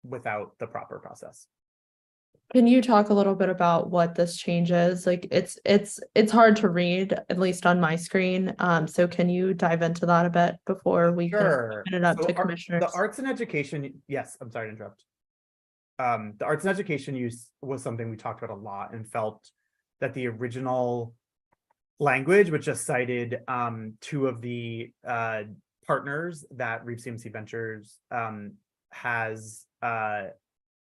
without the proper process. Can you talk a little bit about what this change is? Like it's hard to read, at least on my screen. So can you dive into that a bit before we can open it up to commissioners? The arts and education, yes, I'm sorry to interrupt. The arts and education use was something we talked about a lot and felt that the original language, which just cited 2 of the partners that Reeves CMC Ventures has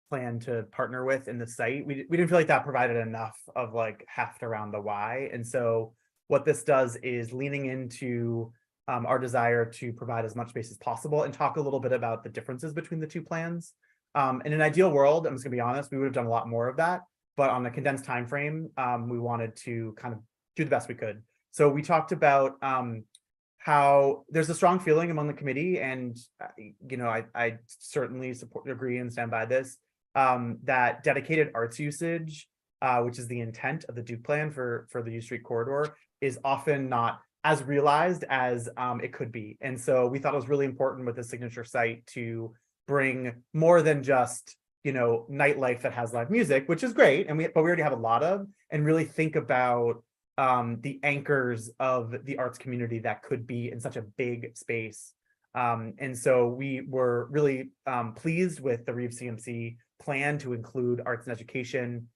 planned to partner with in the site. We didn't feel like that provided enough of like heft around the why. And so what this does is leaning into our desire to provide as much space as possible and talk a little bit about the differences between the 2 plans. In an ideal world, I'm just gonna be honest, we would have done a lot more of that, but on the condensed time frame, we wanted to kind of do the best we could. So we talked about how there's a strong feeling among the committee, and I certainly agree and stand by this, that dedicated arts usage, which is the intent of the Duke plan for the U Street corridor, is often not as realized as it could be. And so we thought it was really important with the signature site to bring more than just nightlife that has live music, which is great, but we already have a lot of, and really think about the anchors of the arts community that could be in such a big space. And so we were really pleased with the Reeves CMC plan to include arts and education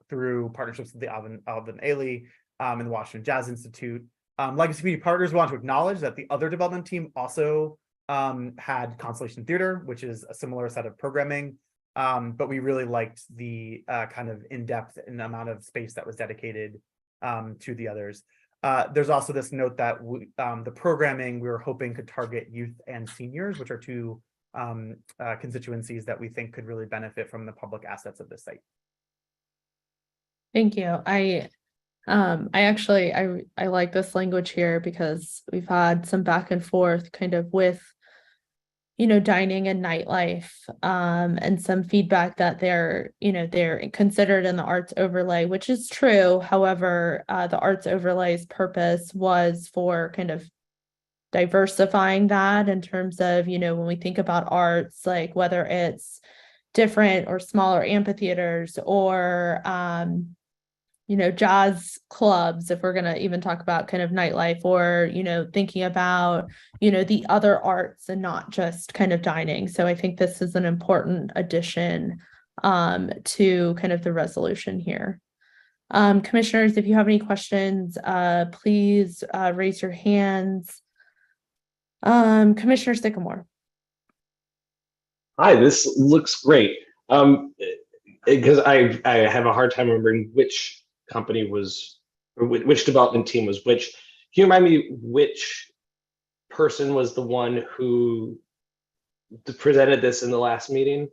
through partnerships with the Alvin Ailey and the Washington Jazz Institute. Legacy Community Partners want to acknowledge that the other development team also had Constellation Theater, which is a similar set of programming. But we really liked the kind of in-depth and amount of space that was dedicated to the others. There's also this note that the programming we were hoping could target youth and seniors, which are 2 constituencies that we think could really benefit from the public assets of this site. Thank you. I actually like this language here because we've had some back and forth kind of with dining and nightlife, and some feedback that they're considered in the arts overlay, which is true. However, the arts overlay's purpose was for kind of diversifying that in terms of, when we think about arts, like whether it's different or smaller amphitheaters or jazz clubs, if we're going to even talk about kind of nightlife, or, thinking about, the other arts and not just kind of dining. So I think this is an important addition to kind of the resolution here. Commissioners, if you have any questions, please raise your hands. Commissioner Sycamore. Hi, this looks great. Because I have a hard time remembering which company was, or which development team was which. Can you remind me which person was the one who presented this in the last meeting?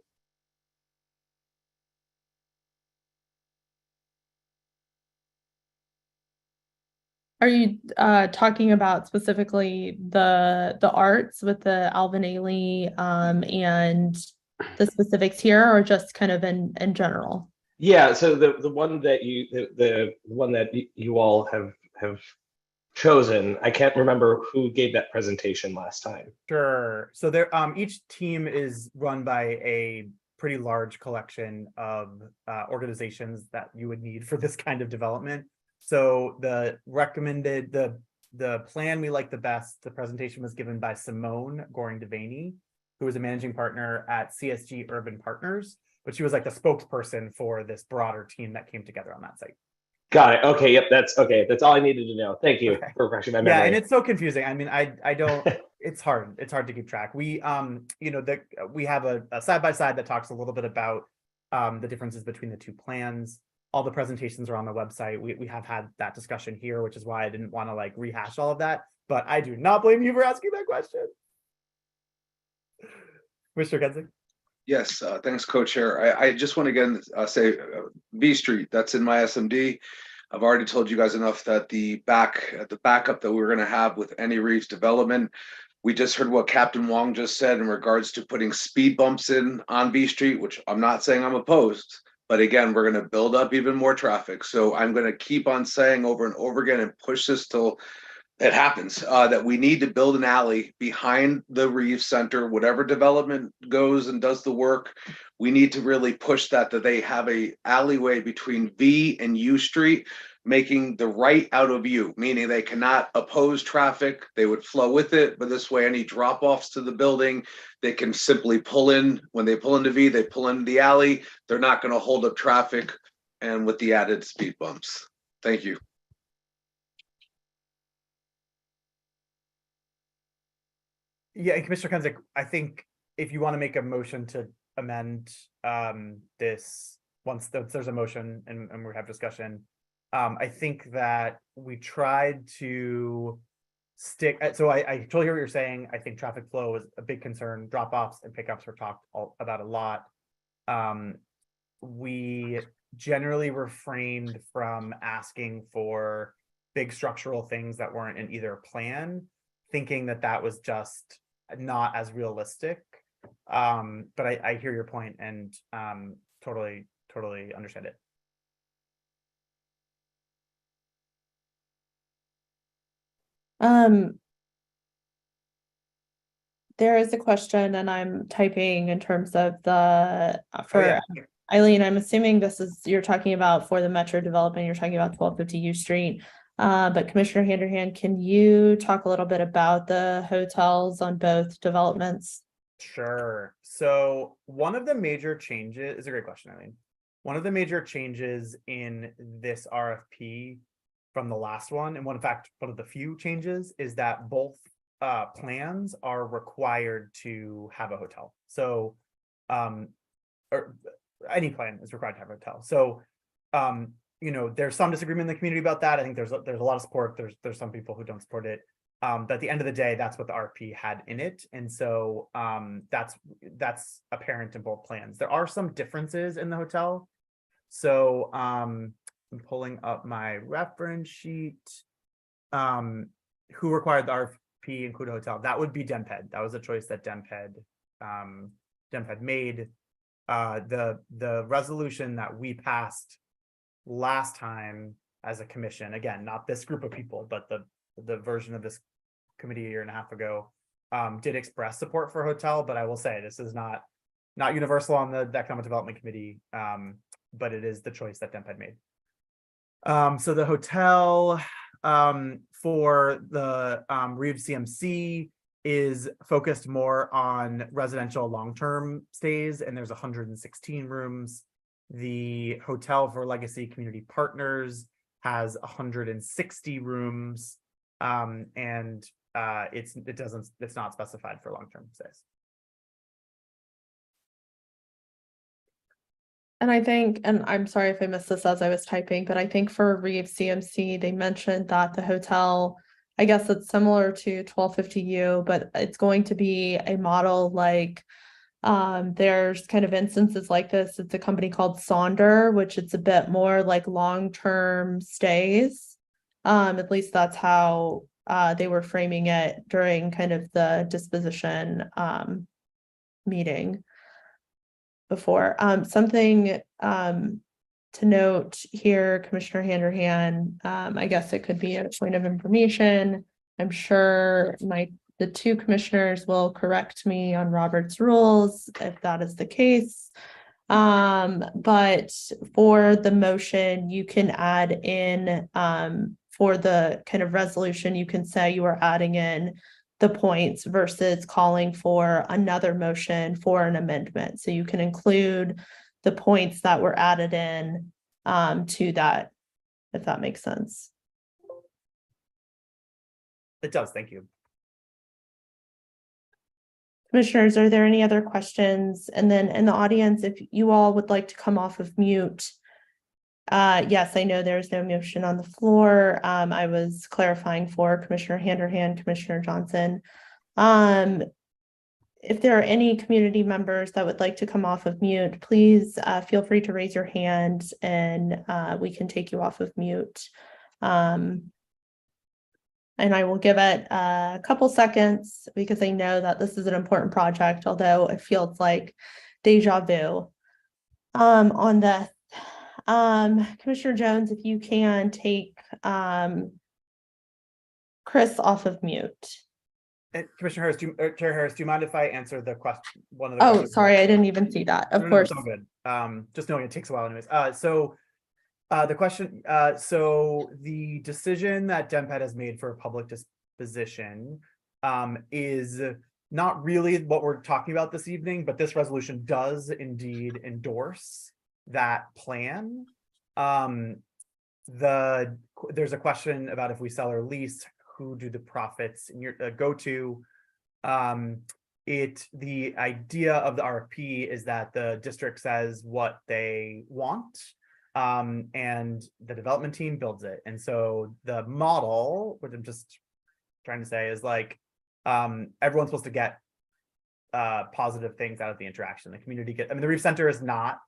Are you talking about specifically the arts with the Alvin Ailey and the specifics here, or just kind of in general? Yeah, so the one that you all have chosen, I can't remember who gave that presentation last time. Sure. So there, each team is run by a pretty large collection of organizations that you would need for this kind of development. So the recommended, the plan we like the best, the presentation was given by Simone Goring-Devaney, who is a managing partner at CSG Urban Partners, but she was like the spokesperson for this broader team that came together on that site. Got it. Okay. Yep. That's okay. That's all I needed to know. Thank you for refreshing my memory. Yeah, and it's so confusing. I mean, I don't. It's hard. It's hard to keep track. We we have a side by side that talks a little bit about the differences between the two plans. All the presentations are on the website. We have had that discussion here, which is why I didn't want to like rehash all of that. But I do not blame you for asking that question, Mr. Kenzik. Yes, thanks, Co-Chair. I just want to again say B Street, that's in my SMD. I've already told you guys enough that the backup that we're going to have with any Reeves development. We just heard what Captain Wong just said in regards to putting speed bumps in on B Street, which I'm not saying I'm opposed, but again, we're going to build up even more traffic. So I'm going to keep on saying over and over again and push this till it happens, that we need to build an alley behind the Reeves Center. Whatever development goes and does the work, we need to really push that they have a alleyway between V and U Street, making the right out of U, meaning they cannot oppose traffic. They would flow with it, but this way, any drop-offs to the building, they can simply pull in. When they pull into V, they pull into the alley. They're not going to hold up traffic, and with the added speed bumps. Thank you. Yeah, and Commissioner Kenzik, I think if you want to make a motion to amend this, once there's a motion and we have discussion, I think that we tried to stick. So I totally hear what you're saying. I think traffic flow is a big concern. Drop-offs and pickups were talked about a lot. We generally refrained from asking for big structural things that weren't in either plan, thinking that was just not as realistic. But I hear your point and totally understand it. There is a question, and I'm typing in terms of the for yeah. Eileen. I'm assuming you're talking about for the Metro development. You're talking about 1250 U Street. But Commissioner Handerhan, can you talk a little bit about the hotels on both developments? Sure. So one of the major changes is a great question, Eileen. One of the major changes in this RFP from the last one, and one of the few changes, is that both plans are required to have a hotel. So or any plan is required to have a hotel. So there's some disagreement in the community about that. I think there's a lot of support. There's some people who don't support it. But at the end of the day, that's what the RFP had in it. And so that's apparent in both plans. There are some differences in the hotel. So I'm pulling up my reference sheet. Who required the RFP include a hotel? That would be DEMPED. That was a choice that DEMPED made. The resolution that we passed last time as a commission, again, not this group of people, but the version of this committee a year and a half ago, did express support for a hotel. But I will say this is not universal on the Economic Development Committee, but it is the choice that DEMPED made. So the hotel for the Reeves CMC is focused more on residential long-term stays, and there's 116 rooms. The hotel for Legacy Community Partners has 160 rooms, and it's not specified for long-term stays. And I think, and I'm sorry if I missed this as I was typing, but I think for Reeves CMC, they mentioned that the hotel, I guess it's similar to 1250U, but it's going to be a model like, there's kind of instances like this. It's a company called Sonder, which it's a bit more like long-term stays. At least that's how they were framing it during kind of the disposition meeting before. Something to note here, Commissioner Handerhan, I guess it could be a point of information. I'm sure the two commissioners will correct me on Robert's rules if that is the case. But for the motion, you can add in, for the kind of resolution, you can say you are adding in the points versus calling for another motion for an amendment. So you can include the points that were added in to that, if that makes sense. It does, thank you. Commissioners, are there any other questions? And then in the audience, if you all would like to come off of mute. Yes, I know there's no motion on the floor. I was clarifying for Commissioner Handerhan, Commissioner Johnson. If there are any community members that would like to come off of mute, please feel free to raise your hand and we can take you off of mute. And I will give it a couple seconds because I know that this is an important project, although it feels like deja vu on this. Commissioner Jones, if you can take Chris off of mute. Commissioner Harris, Chair Harris, do you mind if I answer the question? One of the Oh, questions? sorry, I didn't even see that. Of course. It's all good. Just knowing it takes a while anyways. The question, so the decision that DEMPED has made for a public disposition is not really what we're talking about this evening, but this resolution does indeed endorse that plan. There's a question about if we sell or lease, who do the profits go to? The idea of the RFP is that the district says what they want, and the development team builds it. And so the model, what I'm just trying to say is like, everyone's supposed to get positive things out of the interaction. The community the Reef Center is not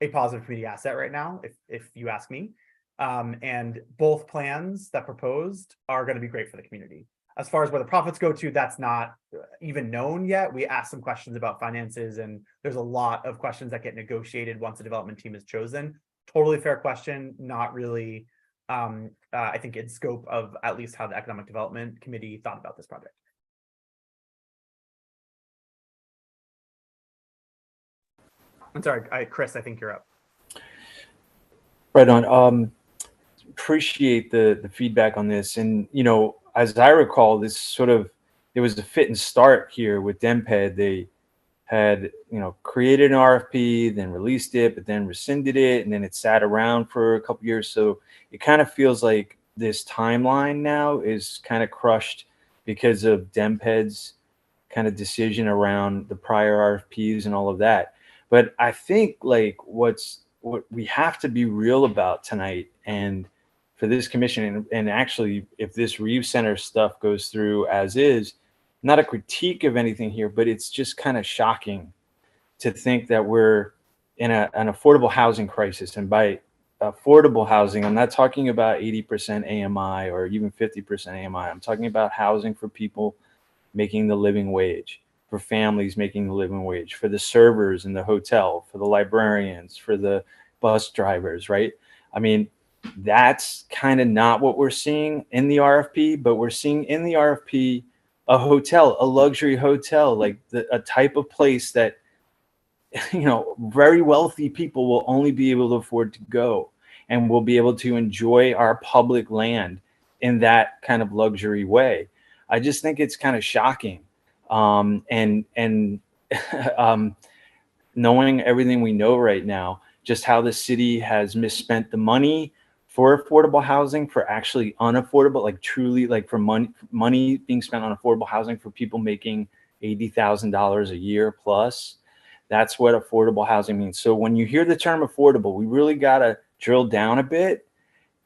a positive community asset right now, if you ask me. And both plans that proposed are going to be great for the community. As far as where the profits go to, that's not even known yet. We asked some questions about finances, and there's a lot of questions that get negotiated once the development team is chosen. Totally fair question, not really, I think, in scope of at least how the Economic Development Committee thought about this project. I'm sorry, Chris, I think you're up. Right on. Appreciate the feedback on this. And, you know, as I recall, this sort of, there was a fit and start here with DEMPED. They had, you know, created an RFP, then released it, but then rescinded it, and then it sat around for a couple years. So it kind of feels like this timeline now is kind of crushed because of DEMPED's kind of decision around the prior RFPs and all of that. But I think like what we have to be real about tonight, and for this commission, and actually if this Reeves Center stuff goes through as is, not a critique of anything here, but it's just kind of shocking to think that we're in an affordable housing crisis. And by affordable housing, I'm not talking about 80% AMI or even 50% AMI. I'm talking about housing for people making the living wage, for families making the living wage, for the servers in the hotel, for the librarians, for the bus drivers, right? I mean, that's kind of not what we're seeing in the RFP, but we're seeing in the RFP a hotel, a luxury hotel, like a type of place that, you know, very wealthy people will only be able to afford to go. and we'll be able to enjoy our public land in that kind of luxury way. I just think it's kind of shocking. And knowing everything we know right now, just how the city has misspent the money for affordable housing, for actually unaffordable, like truly, like for money being spent on affordable housing for people making $80,000 a year plus. That's what affordable housing means. So when you hear the term affordable, we really got to drill down a bit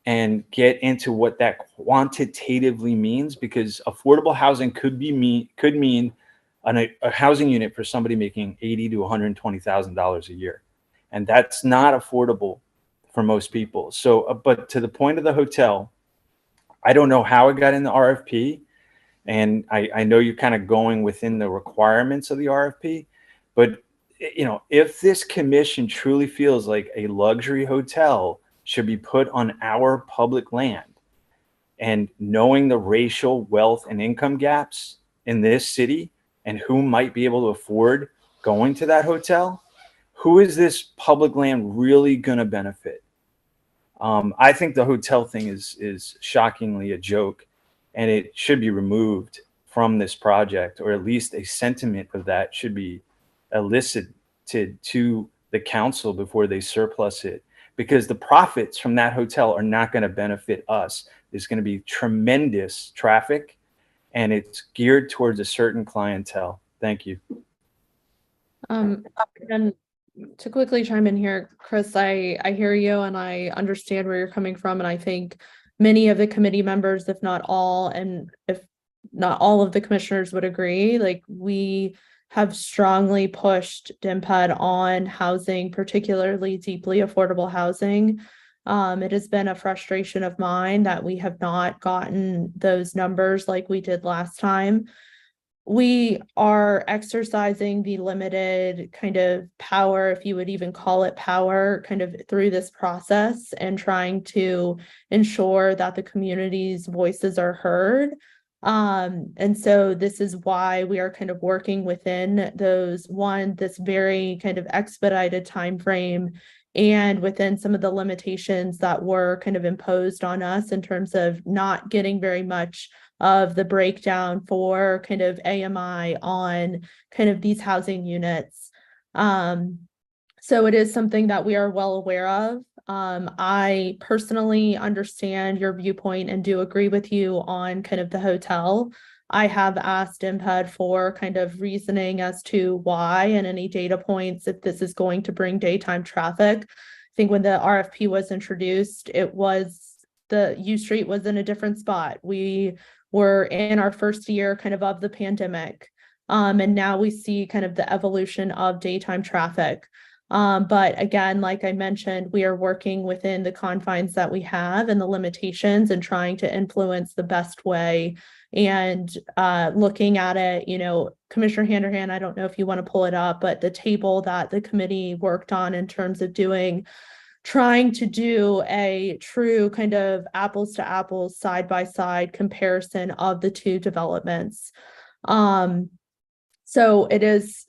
and get into what that quantitatively means, because affordable housing could mean a housing unit for somebody making $80,000 to $120,000 a year, and that's not affordable for most people. So, but to the point of the hotel, I don't know how it got in the RFP, and I know you're kind of going within the requirements of the RFP, but if this commission truly feels like a luxury hotel should be put on our public land, and knowing the racial wealth and income gaps in this city and who might be able to afford going to that hotel, who is this public land really going to benefit? I think the hotel thing is shockingly a joke, and it should be removed from this project, or at least a sentiment of that should be elicited to the council before they surplus it, because the profits from that hotel are not going to benefit us. There's going to be tremendous traffic, and it's geared towards a certain clientele. Thank you. And to quickly chime in here, Chris, I hear you and I understand where you're coming from. And I think many of the committee members, if not all, and if not all of the commissioners would agree, like we have strongly pushed DMPED on housing, particularly deeply affordable housing. It has been a frustration of mine that we have not gotten those numbers like we did last time. We are exercising the limited kind of power, if you would even call it power, kind of through this process and trying to ensure that the community's voices are heard. And so this is why we are kind of working within this very kind of expedited time frame, and within some of the limitations that were kind of imposed on us in terms of not getting very much of the breakdown for kind of AMI on kind of these housing units. So it is something that we are well aware of. I personally understand your viewpoint and do agree with you on kind of the hotel. I have asked DMPED for kind of reasoning as to why and any data points if this is going to bring daytime traffic. I think when the RFP was introduced, the U Street was in a different spot. We were in our first year kind of the pandemic. And now we see kind of the evolution of daytime traffic. But again, like I mentioned, we are working within the confines that we have and the limitations and trying to influence the best way. And looking at it, Commissioner Handerhan, I don't know if you want to pull it up, but the table that the committee worked on in terms of trying to do a true kind of apples to apples, side by side comparison of the two developments. So it is,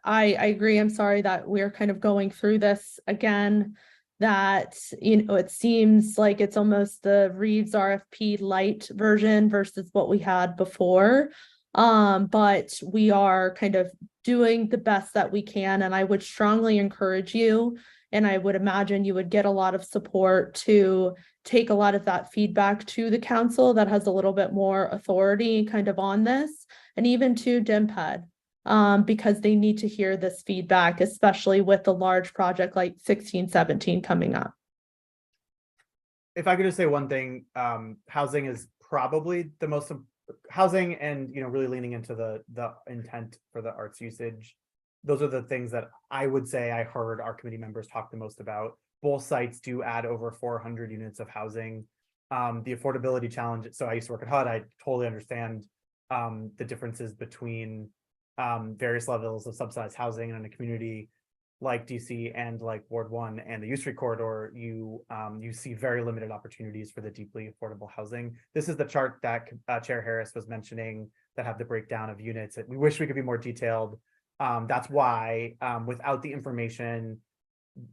I agree. I'm sorry that we're kind of going through this again, that, it seems like it's almost the Reeves RFP light version versus what we had before. But we are kind of doing the best that we can. And I would strongly encourage you, and I would imagine you would get a lot of support to take a lot of that feedback to the council that has a little bit more authority kind of on this, and even to DMPED. Because they need to hear this feedback, especially with the large project like 1617 coming up. If I could just say one thing, housing is probably the most housing, and really leaning into the intent for the arts usage. Those are the things that I would say I heard our committee members talk the most about. Both sites do add over 400 units of housing. The affordability challenge. So I used to work at HUD. I totally understand the differences between various levels of subsidized housing in a community like DC and like Ward 1 and the U Street corridor. You see very limited opportunities for the deeply affordable housing. This is the chart that Chair Harris was mentioning that have the breakdown of units. We wish we could be more detailed. That's why without the information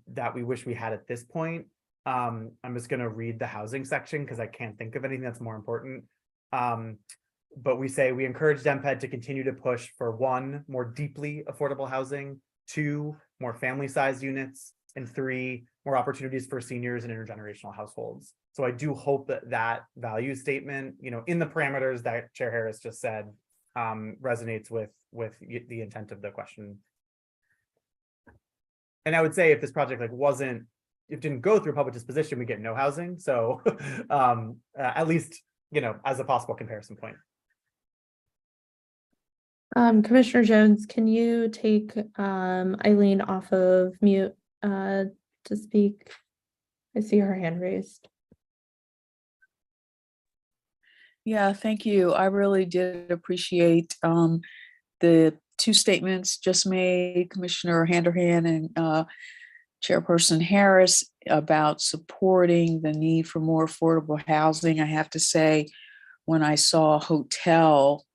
that we wish we had at this point. I'm just going to read the housing section because I can't think of anything that's more important. But we say we encourage DEMPED to continue to push for 1, more deeply affordable housing, 2, more family-sized units, and 3, more opportunities for seniors and intergenerational households. So I do hope that that value statement, in the parameters that Chair Harris just said, resonates with the intent of the question. And I would say if this project if it didn't go through public disposition, we get no housing. So at least, as a possible comparison point. Commissioner Jones, can you take Eileen off of mute to speak? I see her hand raised. Yeah, thank you. I really did appreciate the 2 statements just made, Commissioner Handerhan and Chairperson Harris, about supporting the need for more affordable housing. I have to say, when I saw hotel,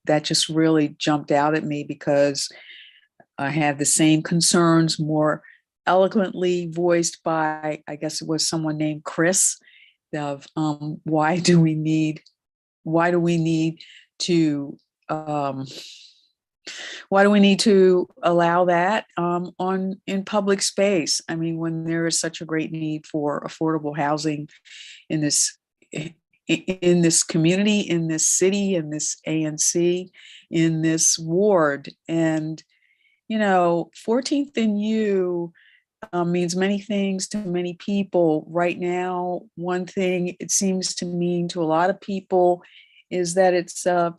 that just really jumped out at me because I had the same concerns, more eloquently voiced by, I guess it was someone named Chris, of why do we need to allow that in public space? I mean, when there is such a great need for affordable housing in this community, in this city, in this ANC, in this ward. And 14th and U means many things to many people. Right now, one thing it seems to mean to a lot of people is that it's kind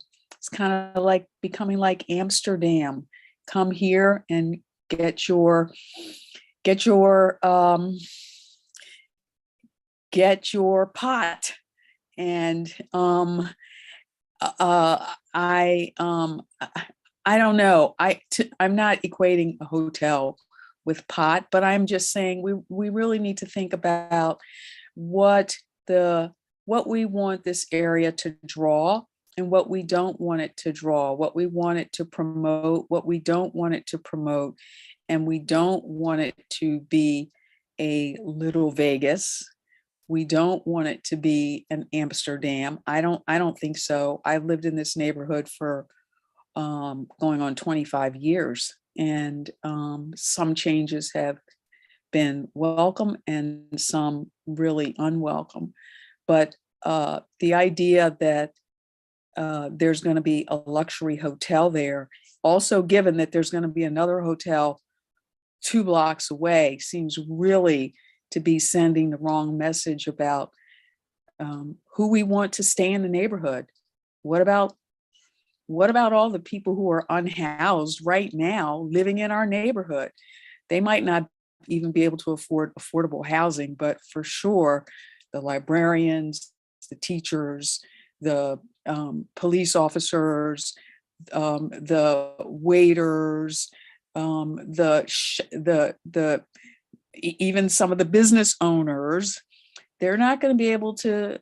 of like becoming like Amsterdam. Come here and get your pot. And I don't know. I'm not equating a hotel with pot, but I'm just saying we really need to think about what we want this area to draw and what we don't want it to draw, what we want it to promote, what we don't want it to promote. And we don't want it to be a little Vegas. We don't want it to be an Amsterdam. I don't think so. I've lived in this neighborhood for going on 25 years, and some changes have been welcome and some really unwelcome. But the idea that there's going to be a luxury hotel there, also given that there's going to be another hotel 2 blocks away, seems really to be sending the wrong message about who we want to stay in the neighborhood. What about all the people who are unhoused right now living in our neighborhood? They might not even be able to afford affordable housing, but for sure, the librarians, the teachers, the police officers, the waiters, even some of the business owners, they're not going to be able to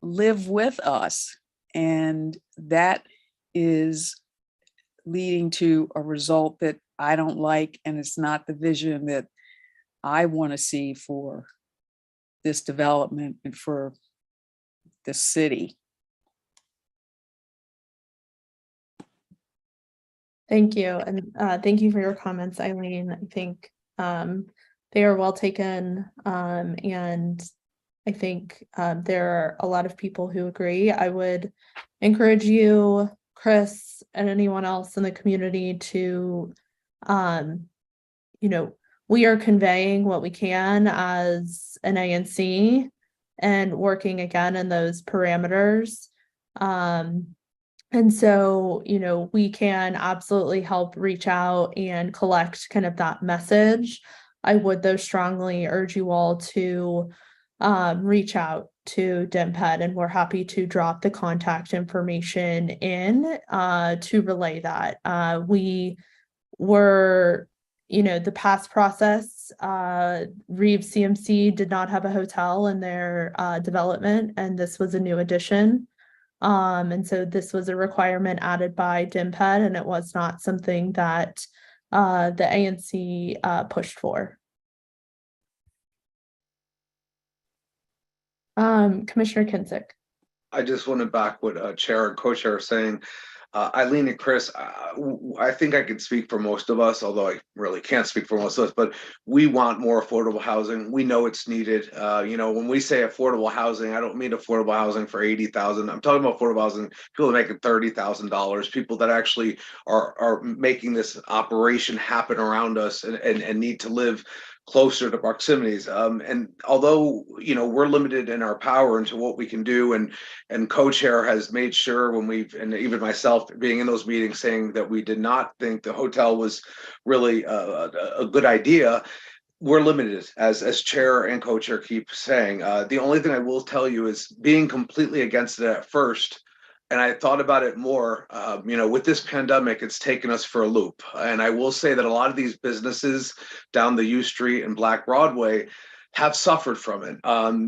live with us. And that is leading to a result that I don't like, and it's not the vision that I want to see for this development and for the city. Thank you. And thank you for your comments, Eileen. I think they are well taken. And I think there are a lot of people who agree. I would encourage you, Chris, and anyone else in the community to, we are conveying what we can as an ANC and working again in those parameters. And so, we can absolutely help reach out and collect kind of that message. I would, though, strongly urge you all to reach out to DEMPED, and we're happy to drop the contact information in to relay that. We were, the past process, Reeves CMC did not have a hotel in their development, and this was a new addition. And so this was a requirement added by DEMPED, and it was not something that the ANC pushed for. Commissioner Kinsick. I just want to back what Chair and Co-Chair are saying. Eileen and Chris, I think I can speak for most of us, although I really can't speak for most of us, but we want more affordable housing. We know it's needed. When we say affordable housing, I don't mean affordable housing for $80,000. I'm talking about affordable housing, people making $30,000, people that actually are making this operation happen around us and need to live closer to proximities. And although, we're limited in our power into what we can do, and co-chair has made sure and even myself being in those meetings saying that we did not think the hotel was really a good idea, we're limited, as chair and co-chair keep saying. The only thing I will tell you is being completely against it at first, and I thought about it more, with this pandemic, it's taken us for a loop. And I will say that a lot of these businesses down the U Street and Black Broadway have suffered from it.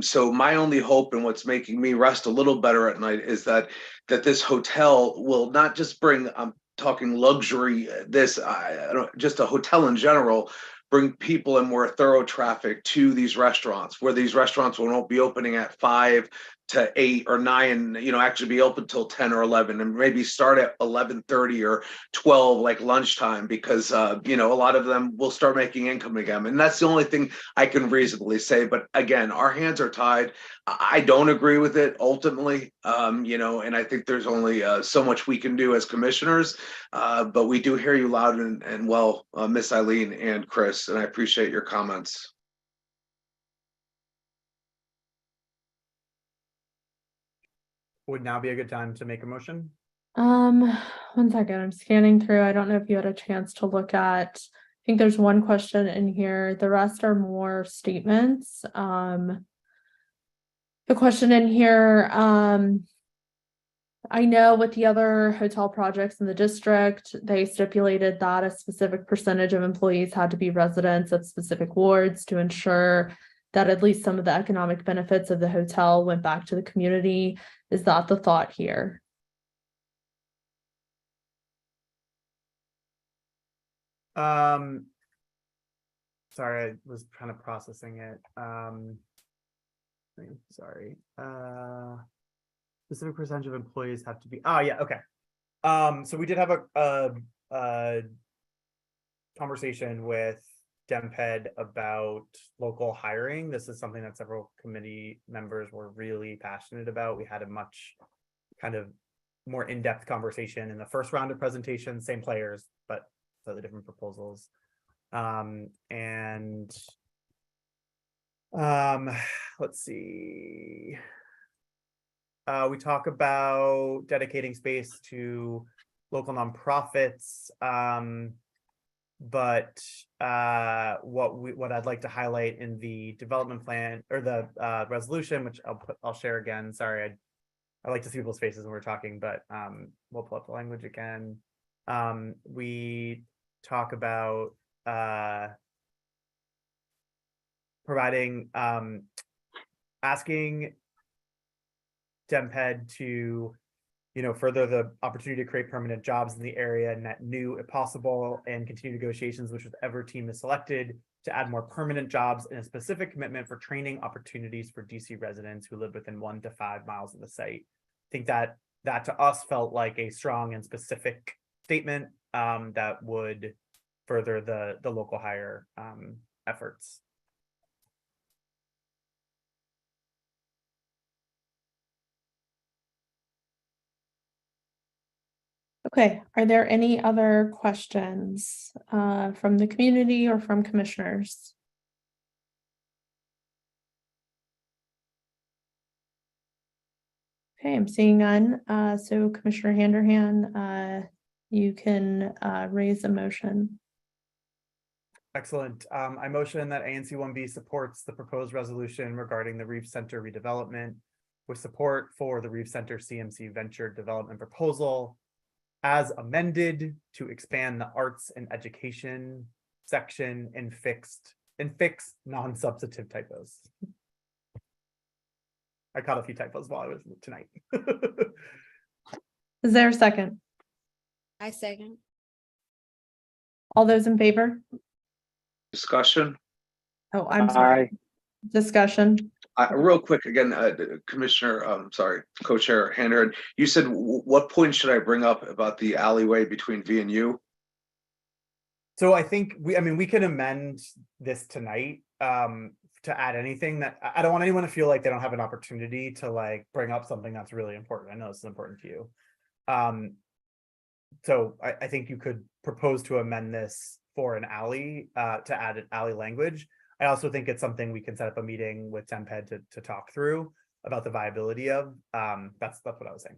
So my only hope and what's making me rest a little better at night is that this hotel will not just bring, I'm talking luxury, just a hotel in general, bring people and more thorough traffic to these restaurants, where these restaurants won't be opening at 5 to 8 or 9, actually be open till 10 or 11, and maybe start at 11:30 or 12, like lunchtime, because a lot of them will start making income again. And that's the only thing I can reasonably say. But again, our hands are tied. I don't agree with it ultimately, and I think there's only so much we can do as commissioners. But we do hear you loud and well, Miss Eileen and Chris, and I appreciate your comments. Would now be a good time to make a motion? 1 second, I'm scanning through. I don't know if you had a chance to look at, I think there's one question in here. The rest are more statements. The question in here, I know with the other hotel projects in the district, they stipulated that a specific percentage of employees had to be residents of specific wards to ensure that at least some of the economic benefits of the hotel went back to the community. Is that the thought here? Sorry, I was kind of processing it. Sorry. Specific percentage of employees have to be. Oh yeah, okay. So we did have a conversation with DemPed about local hiring. This is something that several committee members were really passionate about. We had a much kind of more in-depth conversation in the first round of presentations, same players, but slightly different proposals. Let's see. We talk about dedicating space to local nonprofits. But what I'd like to highlight in the development plan or the resolution, which I'll share again. Sorry, I like to see people's faces when we're talking, but we'll pull up the language again. We talk about providing, asking DemPed to further the opportunity to create permanent jobs in the area, net new if possible, and continue negotiations with whichever team is selected to add more permanent jobs, and a specific commitment for training opportunities for DC residents who live within 1 to 5 miles of the site. I think that to us felt like a strong and specific statement that would further the local hire efforts. Okay, are there any other questions from the community or from commissioners? Okay, I'm seeing none. So Commissioner Handerhan, you can raise a motion. Excellent. I motion that ANC 1B supports the proposed resolution regarding the Reeve Center redevelopment, with support for the Reeve Center CMC venture development proposal as amended to expand the arts and education section and fix non-substantive typos. I caught a few typos while I was tonight. Is there a second? I second. All those in favor? Discussion? Oh, I'm sorry. Discussion. Real quick, again, Commissioner, Co-Chair Handren, you said, what point should I bring up about the alleyway between V and U? So I think we can amend this tonight to add anything that I don't want anyone to feel like they don't have an opportunity to like bring up something that's really important. I know this is important to you. So I think you could propose to amend this for an alley to add an alley language. I also think it's something we can set up a meeting with TempEd to talk through about the viability of. That's what I was saying.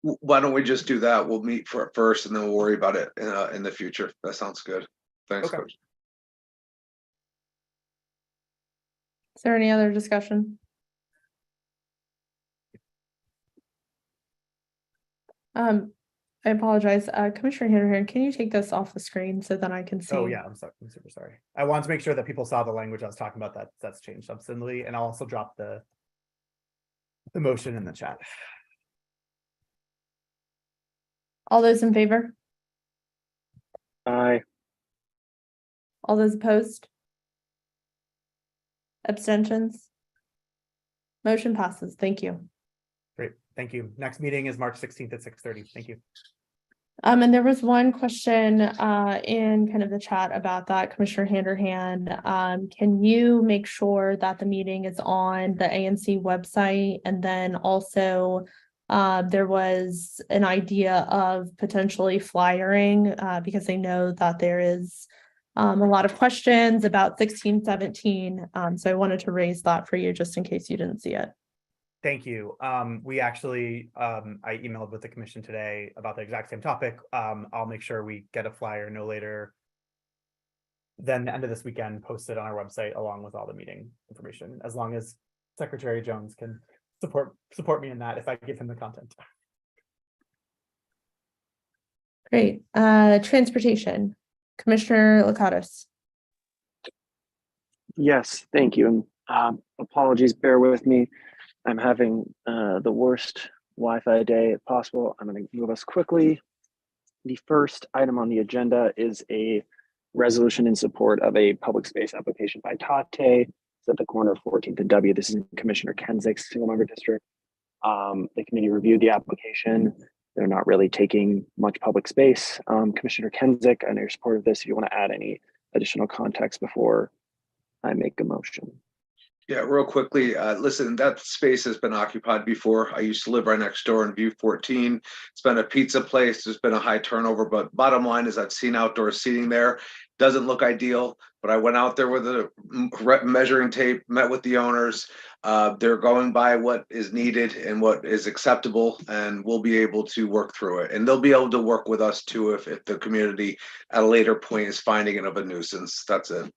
Why don't we just do that? We'll meet for it first and then we'll worry about it in the future. That sounds good. Thanks, Okay. Coach. Is there any other discussion? I apologize. Commissioner Handren, can you take this off the screen so that I can see? Oh yeah, I'm sorry. I'm super sorry. I wanted to make sure that people saw the language I was talking about. That's changed substantially, and I'll also drop the motion in the chat. All those in favor? Aye. All those opposed? Abstentions? Motion passes. Thank you. Great, thank you. Next meeting is March 16th at 6:30. Thank you. And there was one question in kind of the chat about that, Commissioner Handren. Can you make sure that the meeting is on the ANC website? And then also there was an idea of potentially flyering because I know that there is a lot of questions about 1617. So I wanted to raise that for you just in case you didn't see it. Thank you. We actually, I emailed with the commission today about the exact same topic. I'll make sure we get a flyer no later than the end of this weekend, posted on our website along with all the meeting information, as long as Secretary Jones can support me in that if I give him the content. Great. Transportation, Commissioner Lakatos. Yes, thank you. And apologies, bear with me. I'm having the worst Wi-Fi day possible. I'm going to move us quickly. The first item on the agenda is a resolution in support of a public space application by Tate. It's at the corner of 14th and W. This is in Commissioner Kensick's single member district. The committee reviewed the application. They're not really taking much public space. Commissioner Kensick, I know you're supportive of this. If you want to add any additional context before I make a motion. Yeah, real quickly, listen, that space has been occupied before. I used to live right next door in View 14. It's been a pizza place. There's been a high turnover, but bottom line is I've seen outdoor seating there. Doesn't look ideal, but I went out there with a measuring tape, met with the owners. They're going by what is needed and what is acceptable, and we'll be able to work through it. And they'll be able to work with us too if the community at a later point is finding it of a nuisance. That's it.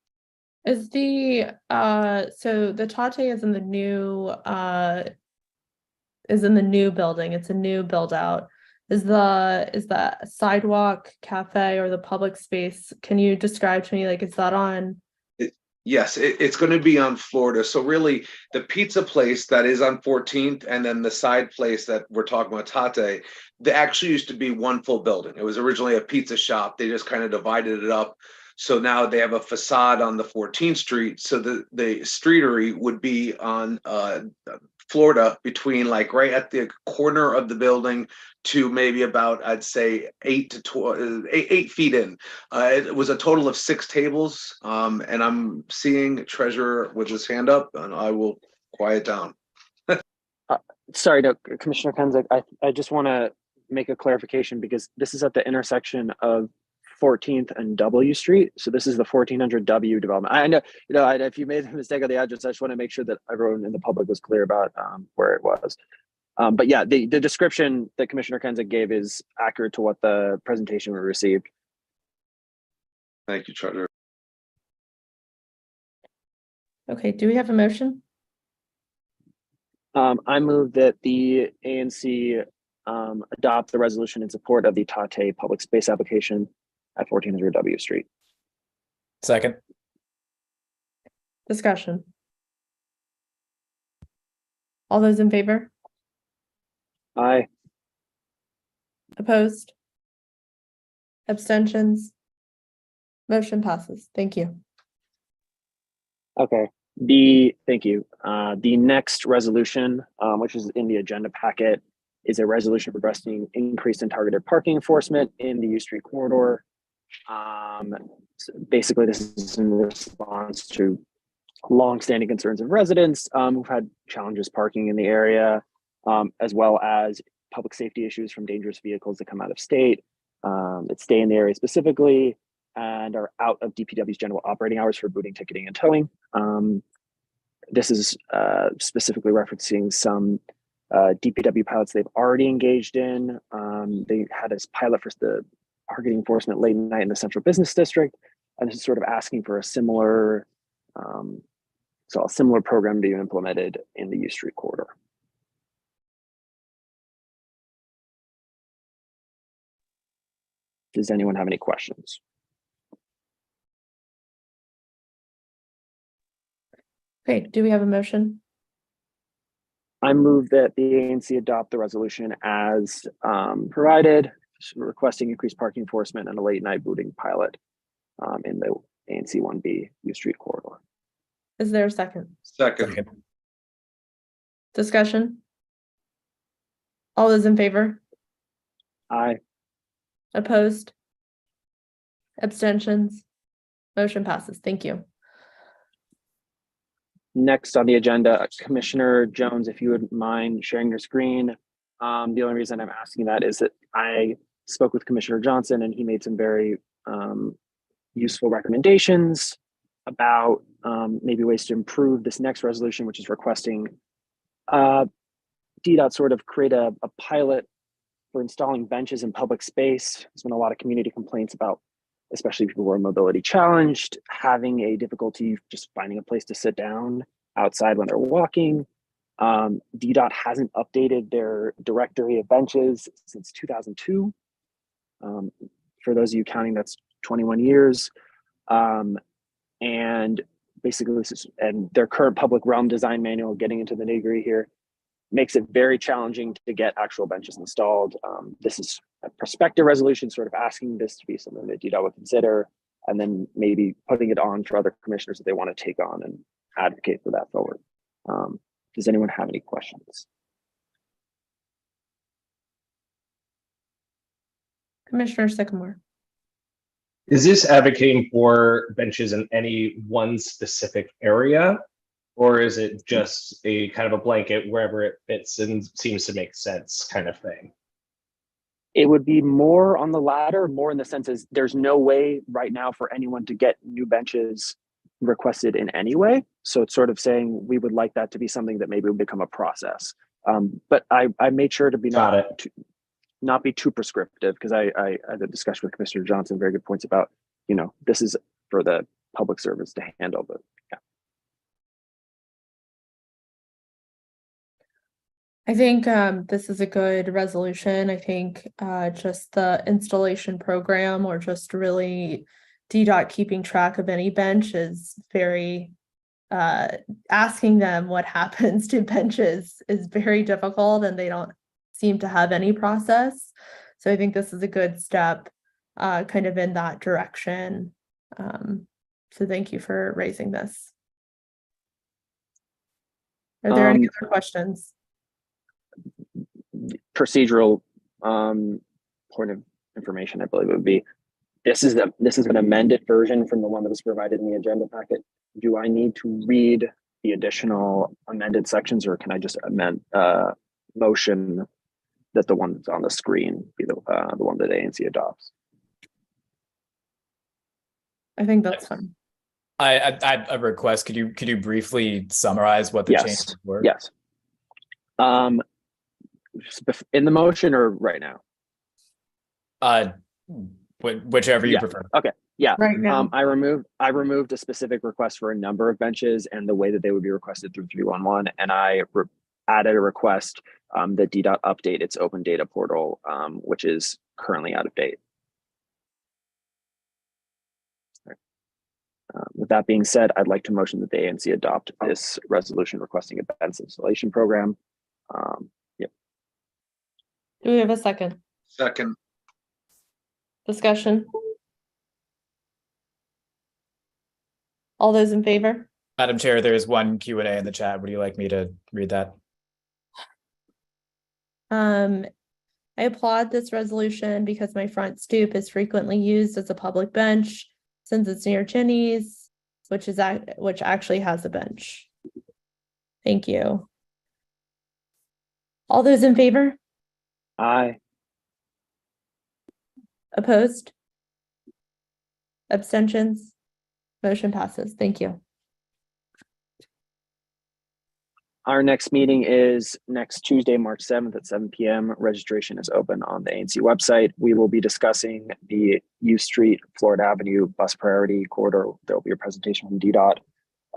Is the so the Tate is in the new building. It's a new build out. Is the sidewalk cafe or the public space? Can you describe to me, like, is that on? Yes, it's going to be on Florida. So really the pizza place that is on 14th and then the side place that we're talking about, Tate, they actually used to be one full building. It was originally a pizza shop. They just kind of divided it up. So now they have a facade on the 14th Street. So the streetery would be on Florida between like right at the corner of the building to maybe about, I'd say 8 feet in. It was a total of 6 tables. And I'm seeing Treasurer with his hand up and I will quiet down. Sorry, no, Commissioner Kensick, I just want to make a clarification because this is at the intersection of 14th and W Street. So this is the 1400 W development. I know, if you made a mistake on the address, I just want to make sure that everyone in the public was clear about where it was. But yeah, the description that Commissioner Kensick gave is accurate to what the presentation we received. Thank you, Treasurer. Okay, do we have a motion? I move that the ANC adopt the resolution in support of the Tate public space application at 1400 W Street. Second. Discussion. All those in favor? Aye. Opposed? Abstentions? Motion passes. Thank you. Okay. Thank you. The next resolution, which is in the agenda packet, is a resolution requesting increased and targeted parking enforcement in the U Street corridor. So basically, this is in response to longstanding concerns of residents who've had challenges parking in the area, as well as public safety issues from dangerous vehicles that come out of state, that stay in the area specifically, and are out of DPW's general operating hours for booting, ticketing, and towing. This is specifically referencing some DPW pilots they've already engaged in. They had this pilot for the parking enforcement late night in the central business district, and this is sort of asking for a similar program to be implemented in the U Street corridor. Does anyone have any questions? Okay, do we have a motion? I move that the ANC adopt the resolution as provided, requesting increased parking enforcement and a late night booting pilot in the ANC 1B U Street corridor. Is there a second? Second. Discussion? All those in favor? Aye. Opposed? Abstentions? Motion passes. Thank you. Next on the agenda, Commissioner Jones, if you wouldn't mind sharing your screen. The only reason I'm asking that is that I spoke with Commissioner Johnson and he made some very useful recommendations about maybe ways to improve this next resolution, which is requesting DDOT sort of create a pilot for installing benches in public space. There's been a lot of community complaints about, especially people who are mobility challenged, having a difficulty just finding a place to sit down outside when they're walking. DDOT hasn't updated their directory of benches since 2002. For those of you counting, that's 21 years. And basically, and their current public realm design manual, getting into the nitty-gritty here, makes it very challenging to get actual benches installed. This is a prospective resolution, sort of asking this to be something that DDOT would consider, and then maybe putting it on for other commissioners that they want to take on and advocate for that forward. Does anyone have any questions? Commissioner Sycamore. Is this advocating for benches in any one specific area? Or is it just a kind of a blanket wherever it fits and seems to make sense kind of thing? It would be more on the latter, more in the sense as there's no way right now for anyone to get new benches requested in any way. So it's sort of saying we would like that to be something that maybe would become a process. But I made sure to be not be too prescriptive, because I had a discussion with Commissioner Johnson, very good points about, this is for the public service to handle, but yeah. I think this is a good resolution. I think just the installation program, or just really DDOT keeping track of any bench, is very asking them what happens to benches is very difficult, and they don't seem to have any process. So I think this is a good step kind of in that direction. So thank you for raising this. Are there any other questions? Procedural point of information, I believe it would be, this is an amended version from the one that was provided in the agenda packet. Do I need to read the additional amended sections, or can I just amend motion that the one that's on the screen be the one that ANC adopts? I think that's fine. I have a request. Could you briefly summarize what the changes were? Yes. In the motion or right now? Whichever you prefer. Okay. Yeah. Right now. I removed a specific request for a number of benches and the way that they would be requested through 311, and I added a request that DDOT update its open data portal, which is currently out of date. With that being said, I'd like to motion that the ANC adopt this resolution requesting a bench installation program. Yep. Do we have a second? Second. Discussion? All those in favor? Madam Chair, there is one Q&A in the chat. Would you like me to read that? I applaud this resolution because my front stoop is frequently used as a public bench since it's near Ginny's, which actually has a bench. Thank you. All those in favor? Aye. Opposed? Abstentions? Motion passes. Thank you. Our next meeting is next Tuesday, March 7th at 7 p.m. Registration is open on the ANC website. We will be discussing the U Street, Florida Avenue bus priority corridor. There will be a presentation from DDOT.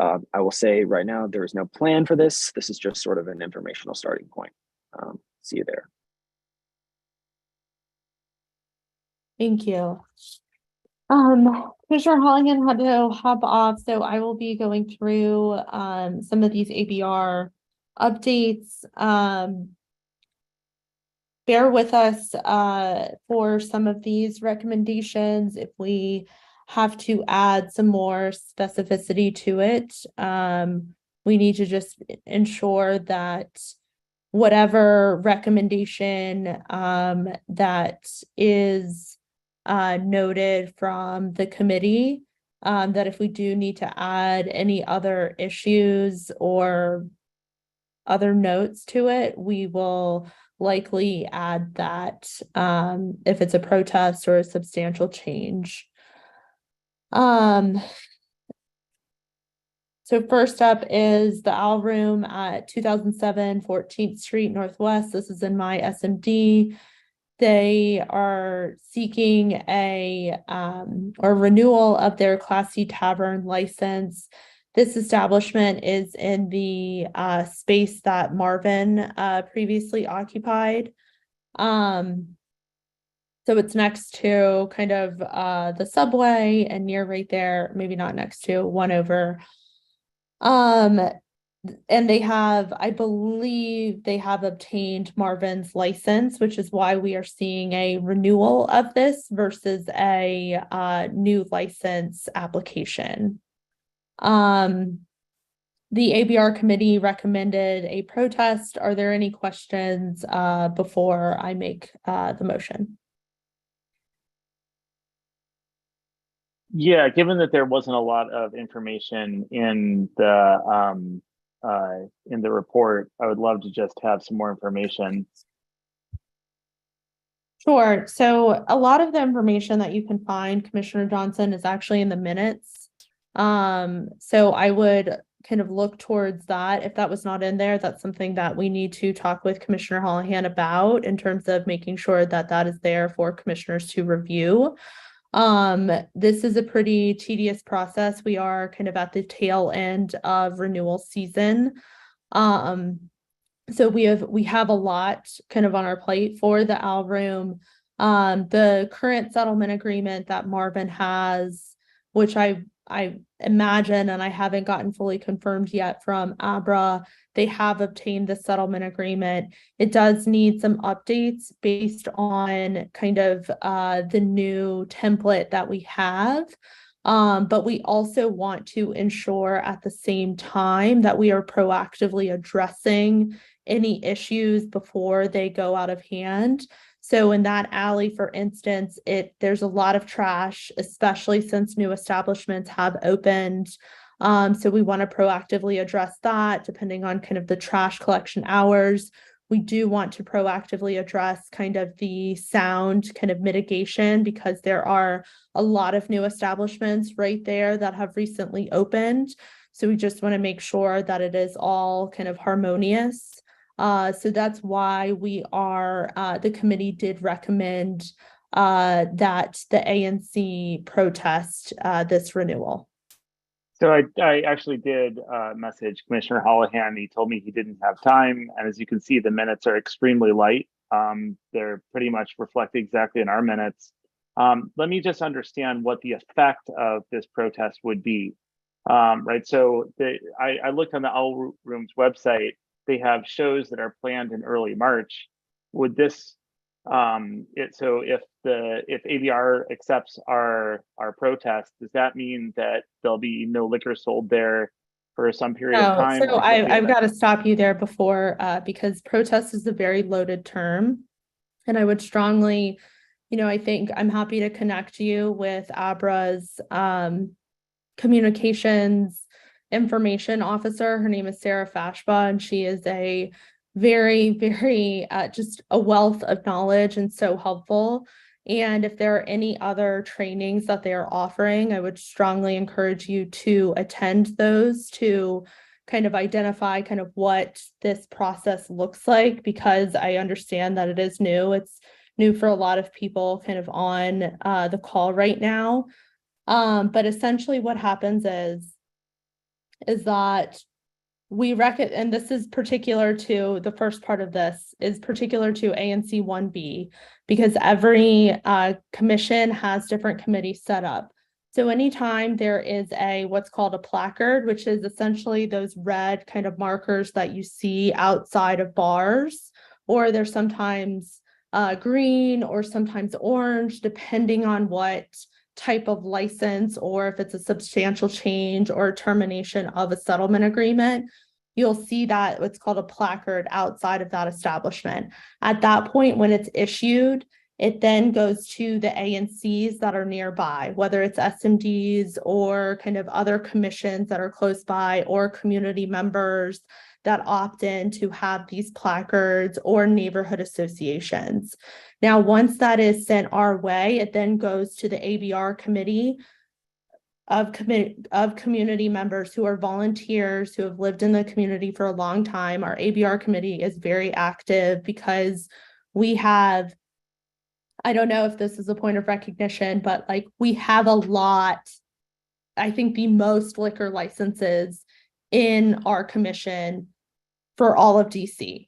I will say right now, there is no plan for this. This is just sort of an informational starting point. See you there. Thank you. Commissioner Holligan had to hop off, so I will be going through some of these ABR updates. Bear with us for some of these recommendations if we have to add some more specificity to it. We need to just ensure that whatever recommendation that is noted from the committee, that if we do need to add any other issues or other notes to it, we will likely add that if it's a protest or a substantial change. So first up is the Owl Room at 2007 14th Street Northwest. This is in my SMD. They are seeking a or renewal of their Class C tavern license. This establishment is in the space that Marvin previously occupied. So it's next to kind of the subway and near right there, maybe not next to, one over. And they have, I believe they have obtained Marvin's license, which is why we are seeing a renewal of this versus a new license application. The ABR committee recommended a protest. Are there any questions before I make the motion? Yeah, given that there wasn't a lot of information in the report, I would love to just have some more information. Sure. So a lot of the information that you can find, Commissioner Johnson, is actually in the minutes. So I would kind of look towards that. If that was not in there, that's something that we need to talk with Commissioner Hollihan about in terms of making sure that that is there for commissioners to review. This is a pretty tedious process. We are kind of at the tail end of renewal season. So we have a lot kind of on our plate for the Owl Room. The current settlement agreement that Marvin has, which I imagine, and I haven't gotten fully confirmed yet from ABRA, they have obtained the settlement agreement. It does need some updates based on kind of the new template that we have. But we also want to ensure at the same time that we are proactively addressing any issues before they go out of hand. So in that alley, for instance, there's a lot of trash, especially since new establishments have opened. So we want to proactively address that depending on kind of the trash collection hours. We do want to proactively address kind of the sound kind of mitigation because there are a lot of new establishments right there that have recently opened. So we just want to make sure that it is all kind of harmonious. So that's why we are, the committee did recommend that the ANC protest this renewal. So I actually did message Commissioner Hollihan. He told me he didn't have time. And as you can see, the minutes are extremely light. They're pretty much reflect exactly in our minutes. Let me just understand what the effect of this protest would be. Right, so I looked on the Owl Room's website. They have shows that are planned in early March. Would this So if ABR accepts our protest, does that mean that there'll be no liquor sold there for some period of No, time? so I've got to stop you there before, because protest is a very loaded term. And I would strongly, I think I'm happy to connect you with ABRA's communications information officer. Her name is Sarah Fashba, and she is a very, very just a wealth of knowledge and so helpful. And if there are any other trainings that they are offering, I would strongly encourage you to attend those to kind of identify kind of what this process looks like, because I understand that it is new. It's new for a lot of people kind of on the call right now. But essentially what happens is that we reckon, and this is particular to the first part of this, is particular to ANC 1B, because every commission has different committees set up. So anytime there is what's called a placard, which is essentially those red kind of markers that you see outside of bars, or they're sometimes green or sometimes orange, depending on what type of license, or if it's a substantial change or termination of a settlement agreement, you'll see that what's called a placard outside of that establishment. At that point, when it's issued, it then goes to the ANCs that are nearby, whether it's SMDs or kind of other commissions that are close by, or community members that opt in to have these placards, or neighborhood associations. Now, once that is sent our way, it then goes to the ABR committee of community members who are volunteers who have lived in the community for a long time. Our ABR committee is very active because we have, I don't know if this is a point of recognition, but like we have a lot, I think the most liquor licenses in our commission for all of DC.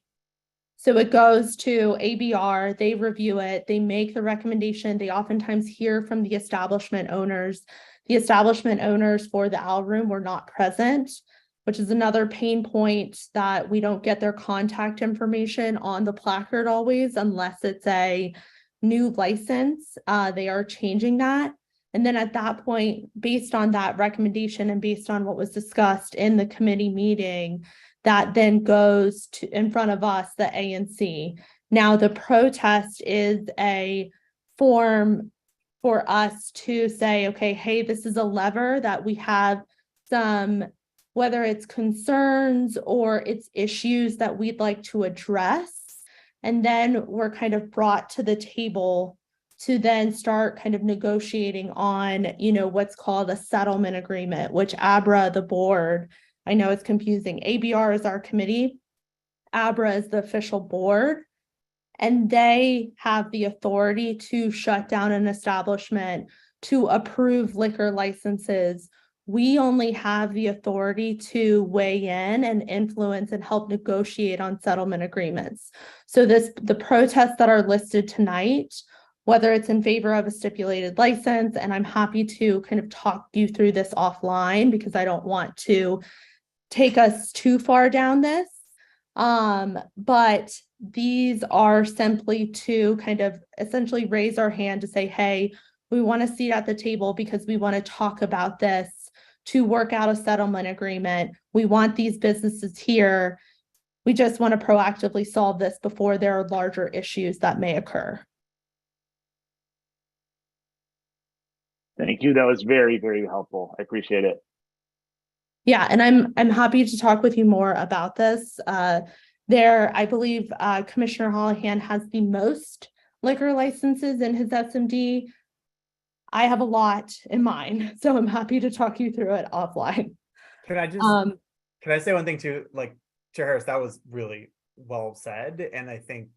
So it goes to ABR, they review it, they make the recommendation, they oftentimes hear from the establishment owners. The establishment owners for the Owl Room were not present, which is another pain point, that we don't get their contact information on the placard always, unless it's a new license. They are changing that. And then at that point, based on that recommendation and based on what was discussed in the committee meeting, that then goes to in front of us, the ANC. Now, the protest is a form for us to say, okay, hey, this is a lever that we have some, whether it's concerns or it's issues that we'd like to address. And then we're kind of brought to the table to then start kind of negotiating on, what's called a settlement agreement, which ABRA, the board, I know it's confusing. ABR is our committee, ABRA is the official board, and they have the authority to shut down an establishment, to approve liquor licenses. We only have the authority to weigh in and influence and help negotiate on settlement agreements. So the protests that are listed tonight, whether it's in favor of a stipulated license, and I'm happy to kind of talk you through this offline because I don't want to take us too far down this. But these are simply to kind of essentially raise our hand to say, hey, we want to seat at the table because we want to talk about this, to work out a settlement agreement. We want these businesses here. We just want to proactively solve this before there are larger issues that may occur. Thank you. That was very, very helpful. I appreciate it. Yeah, and I'm happy to talk with you more about this. I believe Commissioner Holohan has the most liquor licenses in his SMD. I have a lot in mine, so I'm happy to talk you through it offline. Can I say one thing too? Like, Chair Harris, that was really well said, and I think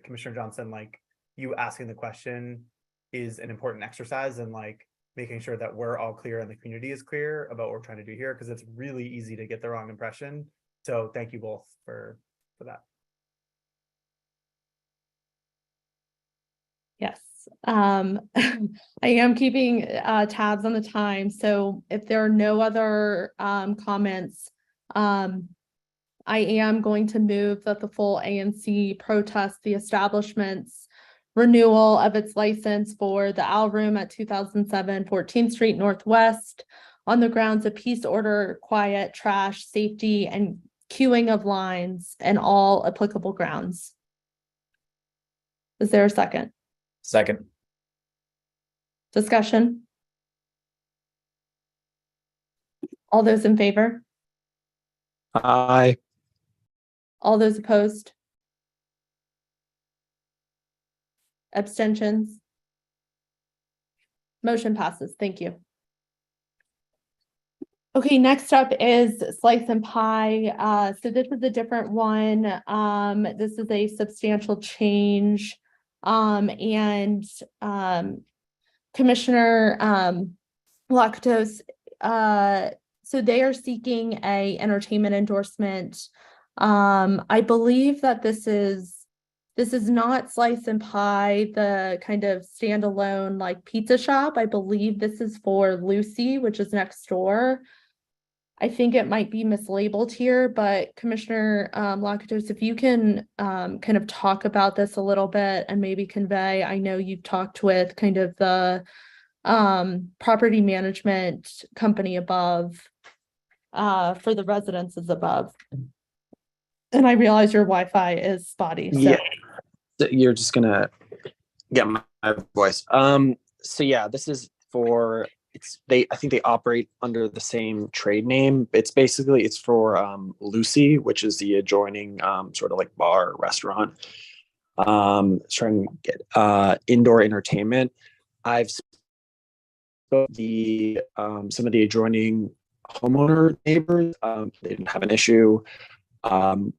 Commissioner Johnson, like, you asking the question is an important exercise, and like making sure that we're all clear and the community is clear about what we're trying to do here, because it's really easy to get the wrong impression. So thank you both for that. Yes, I am keeping tabs on the time. So if there are no other comments, I am going to move that the full ANC protest the establishment's renewal of its license for the Owl Room at 2007 14th Street Northwest on the grounds of peace, order, quiet, trash, safety, and queuing of lines and all applicable grounds. Is there a second? Second. Discussion? All those in favor? Aye. All those opposed? Abstentions? Motion passes. Thank you. Okay, next up is Slice and Pie. So this is a different one. This is a substantial change. Commissioner Lactos, so they are seeking a entertainment endorsement. I believe that this is not Slice and Pie, the kind of standalone like pizza shop. I believe this is for Lucy, which is next door. I think it might be mislabeled here, but Commissioner Lakatos, if you can kind of talk about this a little bit and maybe convey, I know you've talked with kind of the property management company above for the residences above. And I realize your Wi-Fi is spotty. So. Yeah, you're just gonna get my voice. So yeah, this is for I think they operate under the same trade name. It's for Lucy, which is the adjoining sort of like bar restaurant. It's trying to get indoor entertainment. I've spoken to some of the adjoining homeowner neighbors. They didn't have an issue. I've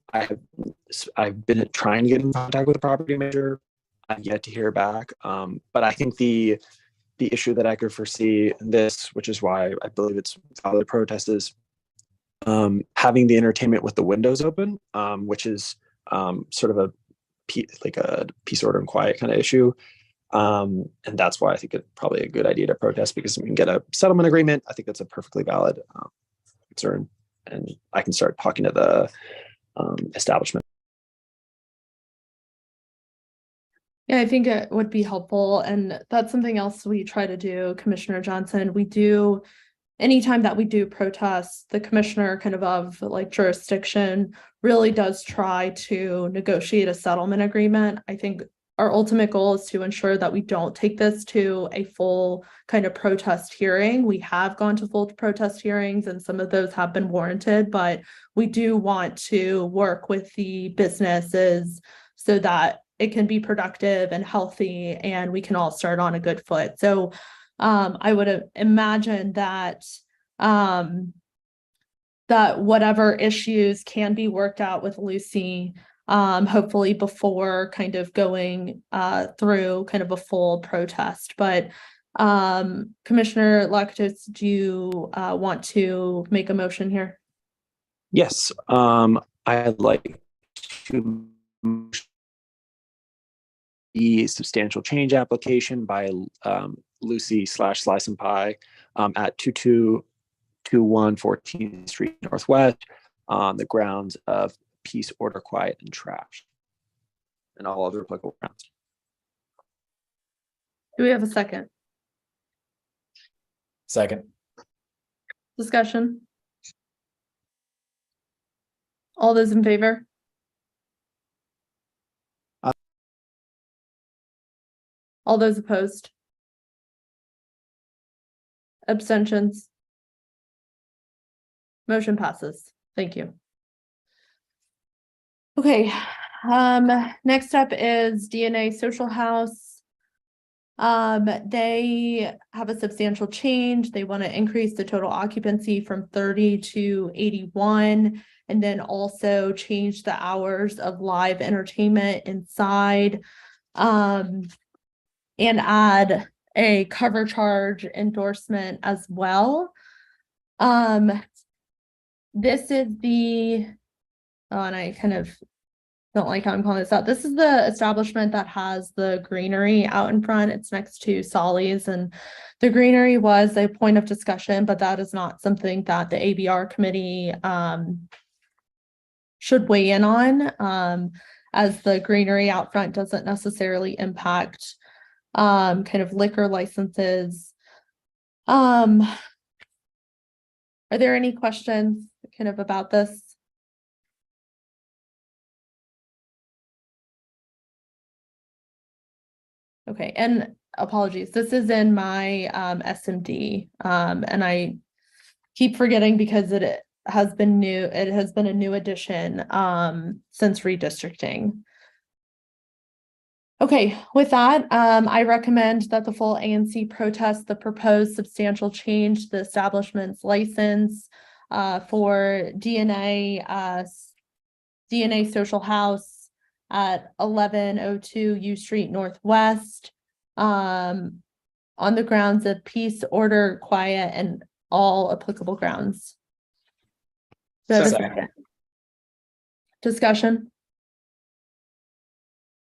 been trying to get in contact with the property manager. I've yet to hear back. But I think the issue that I could foresee in this, which is why I believe it's valid protest, is having the entertainment with the windows open, which is sort of a peace, order, and quiet kind of issue. And that's why I think it's probably a good idea to protest, because we can get a settlement agreement. I think that's a perfectly valid concern, and I can start talking to the establishment. Yeah, I think it would be helpful. And that's something else we try to do, Commissioner Johnson. We do, anytime that we do protests, the commissioner kind of like jurisdiction really does try to negotiate a settlement agreement. I think our ultimate goal is to ensure that we don't take this to a full kind of protest hearing. We have gone to full protest hearings and some of those have been warranted, but we do want to work with the businesses so that it can be productive and healthy and we can all start on a good foot. So I would imagine that that whatever issues can be worked out with Lucy, hopefully before kind of going through kind of a full protest. But Commissioner Lakatos, do you want to make a motion here? Yes, I'd like to the substantial change application by Lucy / Slice and Pie at 2221 14th Street Northwest on the grounds of peace, order, quiet, and trash, and all other applicable grounds. Do we have a second? Second. Discussion? All those in favor? All those opposed? Abstentions? Motion passes. Thank you. Okay, next up is DNA Social House. They have a substantial change. They want to increase the total occupancy from 30 to 81, and then also change the hours of live entertainment inside. And add a cover charge endorsement as well. This is and I kind of don't like how I'm calling this out. This is the establishment that has the greenery out in front. It's next to Solly's, and the greenery was a point of discussion, but that is not something that the ABR committee should weigh in on, as the greenery out front doesn't necessarily impact kind of liquor licenses. Are there any questions kind of about this? Okay, and apologies, this is in my SMD, and I keep forgetting because it has been new. It has been a new addition since redistricting. Okay, with that, I recommend that the full ANC protest the proposed substantial change to the establishment's license for DNA Social House at 1102 U Street Northwest, on the grounds of peace, order, quiet, and all applicable grounds. Second. Discussion?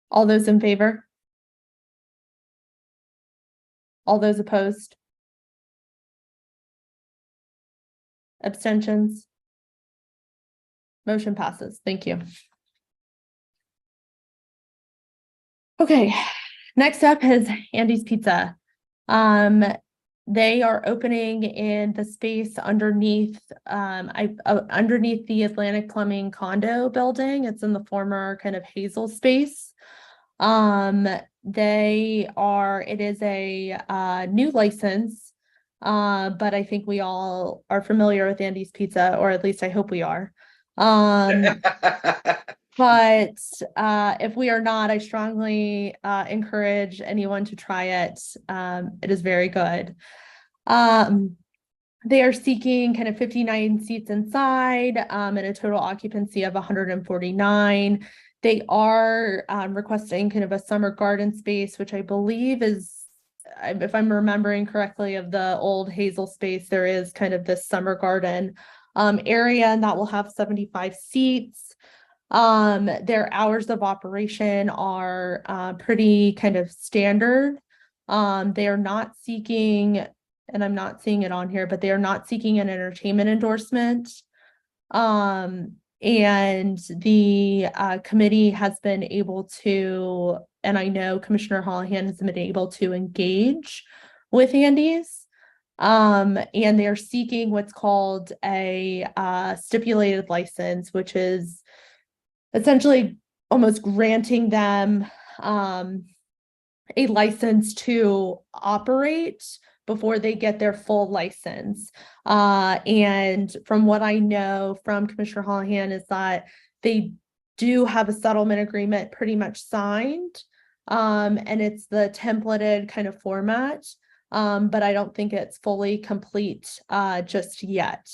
All those in favor? All those opposed? Abstentions? Motion passes. Thank you. Okay, next up is Andy's Pizza. They are opening in the space underneath underneath the Atlantic Plumbing condo building. It's in the former kind of Hazel space. It is a new license, but I think we all are familiar with Andy's Pizza, or at least I hope we are. But if we are not, I strongly encourage anyone to try it. It is very good. They are seeking kind of 59 seats inside and a total occupancy of 149. They are requesting kind of a summer garden space, which I believe is, if I'm remembering correctly, of the old Hazel space, there is kind of this summer garden area, and that will have 75 seats. Their hours of operation are pretty kind of standard. They are not seeking, and I'm not seeing it on here, but they are not seeking an entertainment endorsement. And the committee has been able to, and I know Commissioner Holohan has been able to engage with Andy's. And they are seeking what's called a stipulated license, which is essentially almost granting them a license to operate before they get their full license. And from what I know from Commissioner Holohan is that they do have a settlement agreement pretty much signed. And it's the templated kind of format, but I don't think it's fully complete just yet.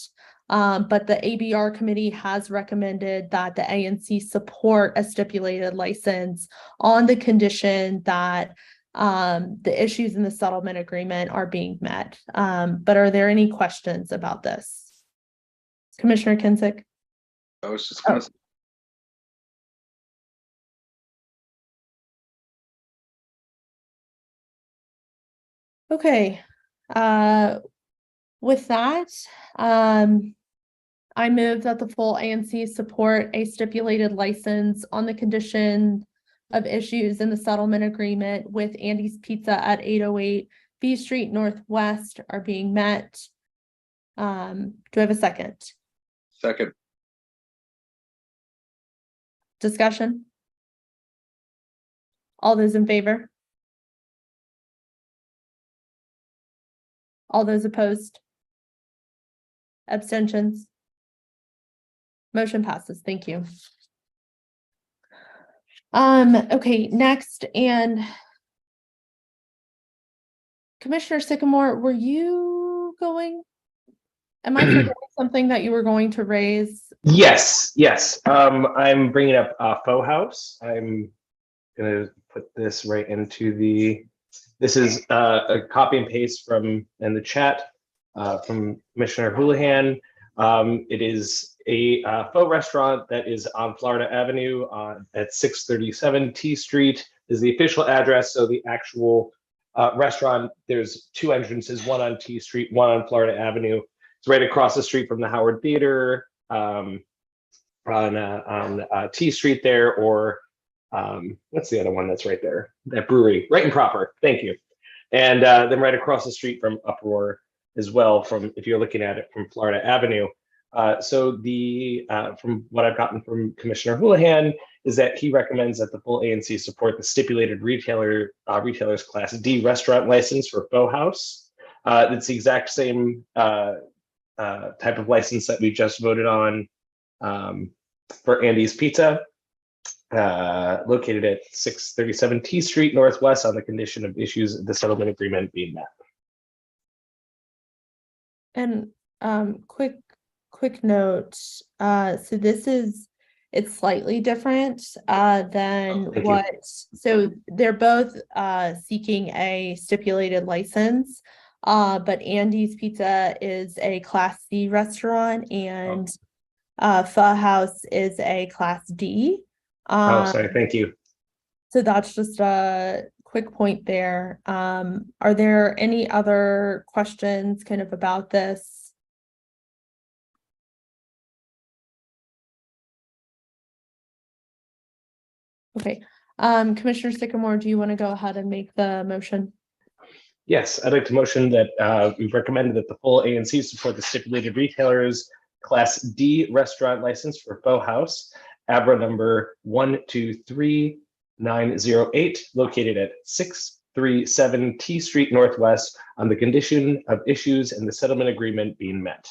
But the ABR committee has recommended that the ANC support a stipulated license on the condition that the issues in the settlement agreement are being met. But are there any questions about this? Commissioner Kinsick? I was just going to. Okay. With that, I move that the full ANC support a stipulated license on the condition of issues in the settlement agreement with Andy's Pizza at 808 B Street Northwest are being met. Do I have a second? Second. Discussion? All those in favor? All those opposed? Abstentions? Motion passes. Thank you. Okay, next, and Commissioner Sycamore, were you going? Am I forgetting something that you were going to raise? Yes. I'm bringing up Faux House. I'm gonna put this right into the. This is a copy and paste from in the chat from Commissioner Houlihan. It is a faux restaurant that is on Florida Avenue at 637 T Street is the official address. So the actual restaurant, there's two entrances, one on T Street, one on Florida Avenue. It's right across the street from the Howard Theater. T Street there, or what's the other one that's right there? That brewery, right and proper. Thank you. And then right across the street from Uproar as well, from if you're looking at it from Florida Avenue. So from what I've gotten from Commissioner Houlihan is that he recommends that the full ANC support the stipulated retailers Class D restaurant license for Faux House. It's the exact same type of license that we just voted on for Andy's Pizza, located at 637 T Street Northwest on the condition of issues of the settlement agreement being met. And quick note, so it's slightly different than what, so they're both seeking a stipulated license, but Andy's Pizza is a Class C restaurant and Pho House is a Class D. Sorry, thank you. So that's just a quick point there. Are there any other questions kind of about this? Okay, Commissioner Sycamore, do you want to go ahead and make the motion? Yes, I'd like to motion that we've recommended that the full ANC support the stipulated retailers Class D restaurant license for Faux House, ABRA number 123908, located at 637 T Street Northwest on the condition of issues and the settlement agreement being met.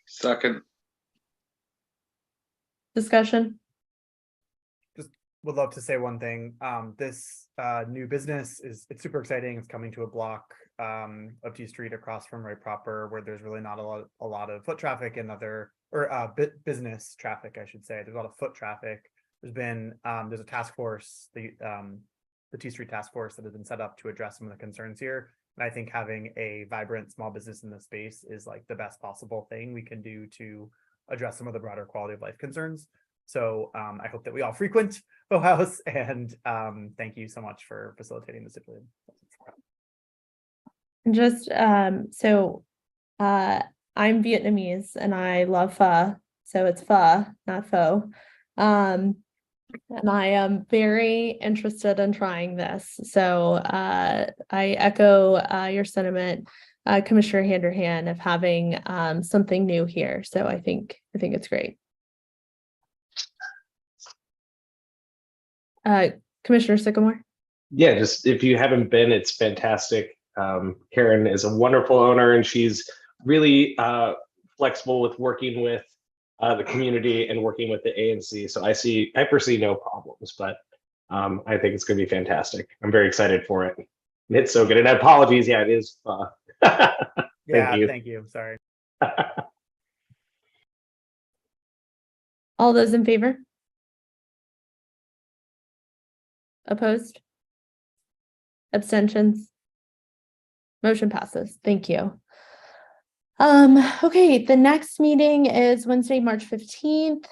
Second. Discussion? Would love to say one thing. This new business it's super exciting. It's coming to a block of T Street across from Right Proper, where there's really not a lot of foot traffic and business traffic, I should say. There's a lot of foot traffic. There's a task force, the T Street task force that has been set up to address some of the concerns here. And I think having a vibrant small business in this space is like the best possible thing we can do to address some of the broader quality of life concerns. So I hope that we all frequent Faux House, and thank you so much for facilitating this. And just so I'm Vietnamese and I love pho, so it's pho, not faux. And I am very interested in trying this. So I echo your sentiment, Commissioner Handerhan, of having something new here. So I think it's great. Commissioner Sycamore? Yeah, just if you haven't been, it's fantastic. Karen is a wonderful owner, and she's really flexible with working with the community and working with the ANC. So I foresee no problems, but I think it's going to be fantastic. I'm very excited for it. It's so good. And apologies, yeah, it is. Thank you. Sorry. All those in favor? Opposed? Abstentions? Motion passes. Thank you. Okay, the next meeting is Wednesday, March 15th.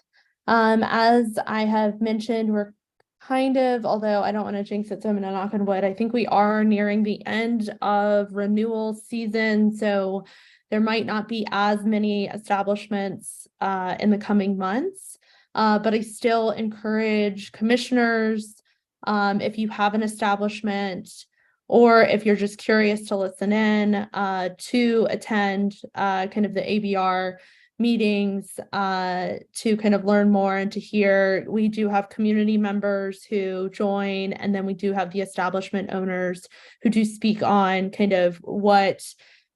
As I have mentioned, we're kind of, although I don't want to jinx it, so I'm going to knock on wood, I think we are nearing the end of renewal season, so there might not be as many establishments in the coming months, but I still encourage commissioners, if you have an establishment, or if you're just curious to listen in, to attend kind of the ABR meetings to kind of learn more and to hear. We do have community members who join, and then we do have the establishment owners who do speak on kind of what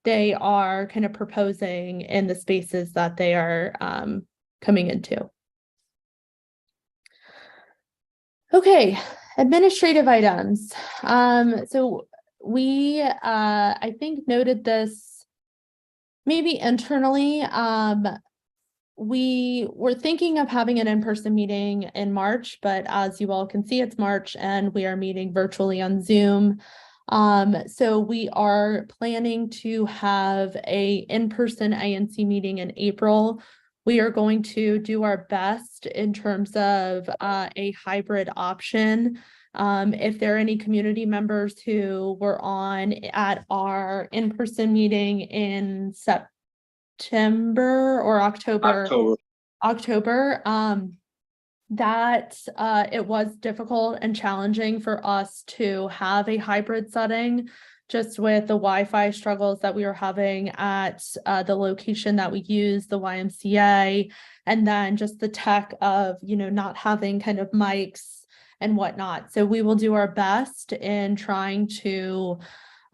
they are kind of proposing in the spaces that they are coming into. Okay, administrative items. So we, I think, noted this maybe internally. We were thinking of having an in-person meeting in March, but as you all can see, it's March and we are meeting virtually on Zoom. So we are planning to have a in-person ANC meeting in April. We are going to do our best in terms of a hybrid option. If there are any community members who were on at our in-person meeting in September or October. October, that it was difficult and challenging for us to have a hybrid setting, just with the Wi-Fi struggles that we were having at the location that we use, the YMCA, and then just the tech of, not having kind of mics and whatnot. So we will do our best in trying to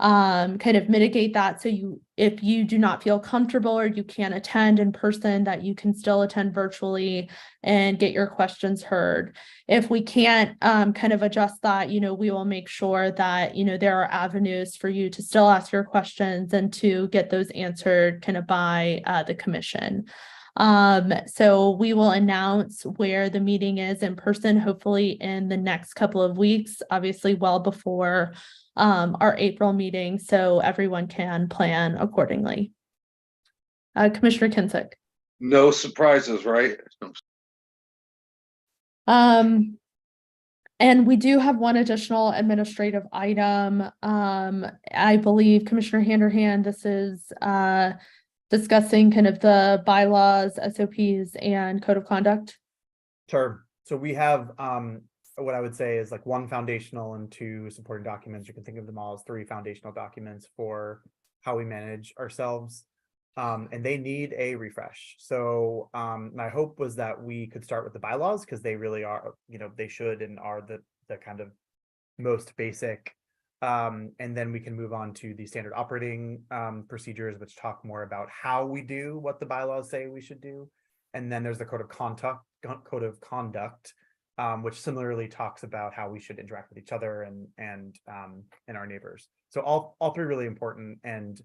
kind of mitigate that. So if you do not feel comfortable or you can't attend in person, that you can still attend virtually and get your questions heard. If we can't kind of adjust that, we will make sure that, there are avenues for you to still ask your questions and to get those answered kind of by the commission. So we will announce where the meeting is in person, hopefully in the next couple of weeks, obviously well before our April meeting, so everyone can plan accordingly. Commissioner Kinsick. No surprises, right? And we do have one additional administrative item. I believe Commissioner Handerhan, this is discussing kind of the bylaws, SOPs, and code of conduct. Sure. So we have what I would say is like 1 foundational and 2 supporting documents. You can think of them all as 3 foundational documents for how we manage ourselves. And they need a refresh. So my hope was that we could start with the bylaws, because they really are, they should and are the kind of most basic. And then we can move on to the standard operating procedures, which talk more about how we do what the bylaws say we should do. And then there's the code of conduct, which similarly talks about how we should interact with each other and our neighbors. So all 3 really important, and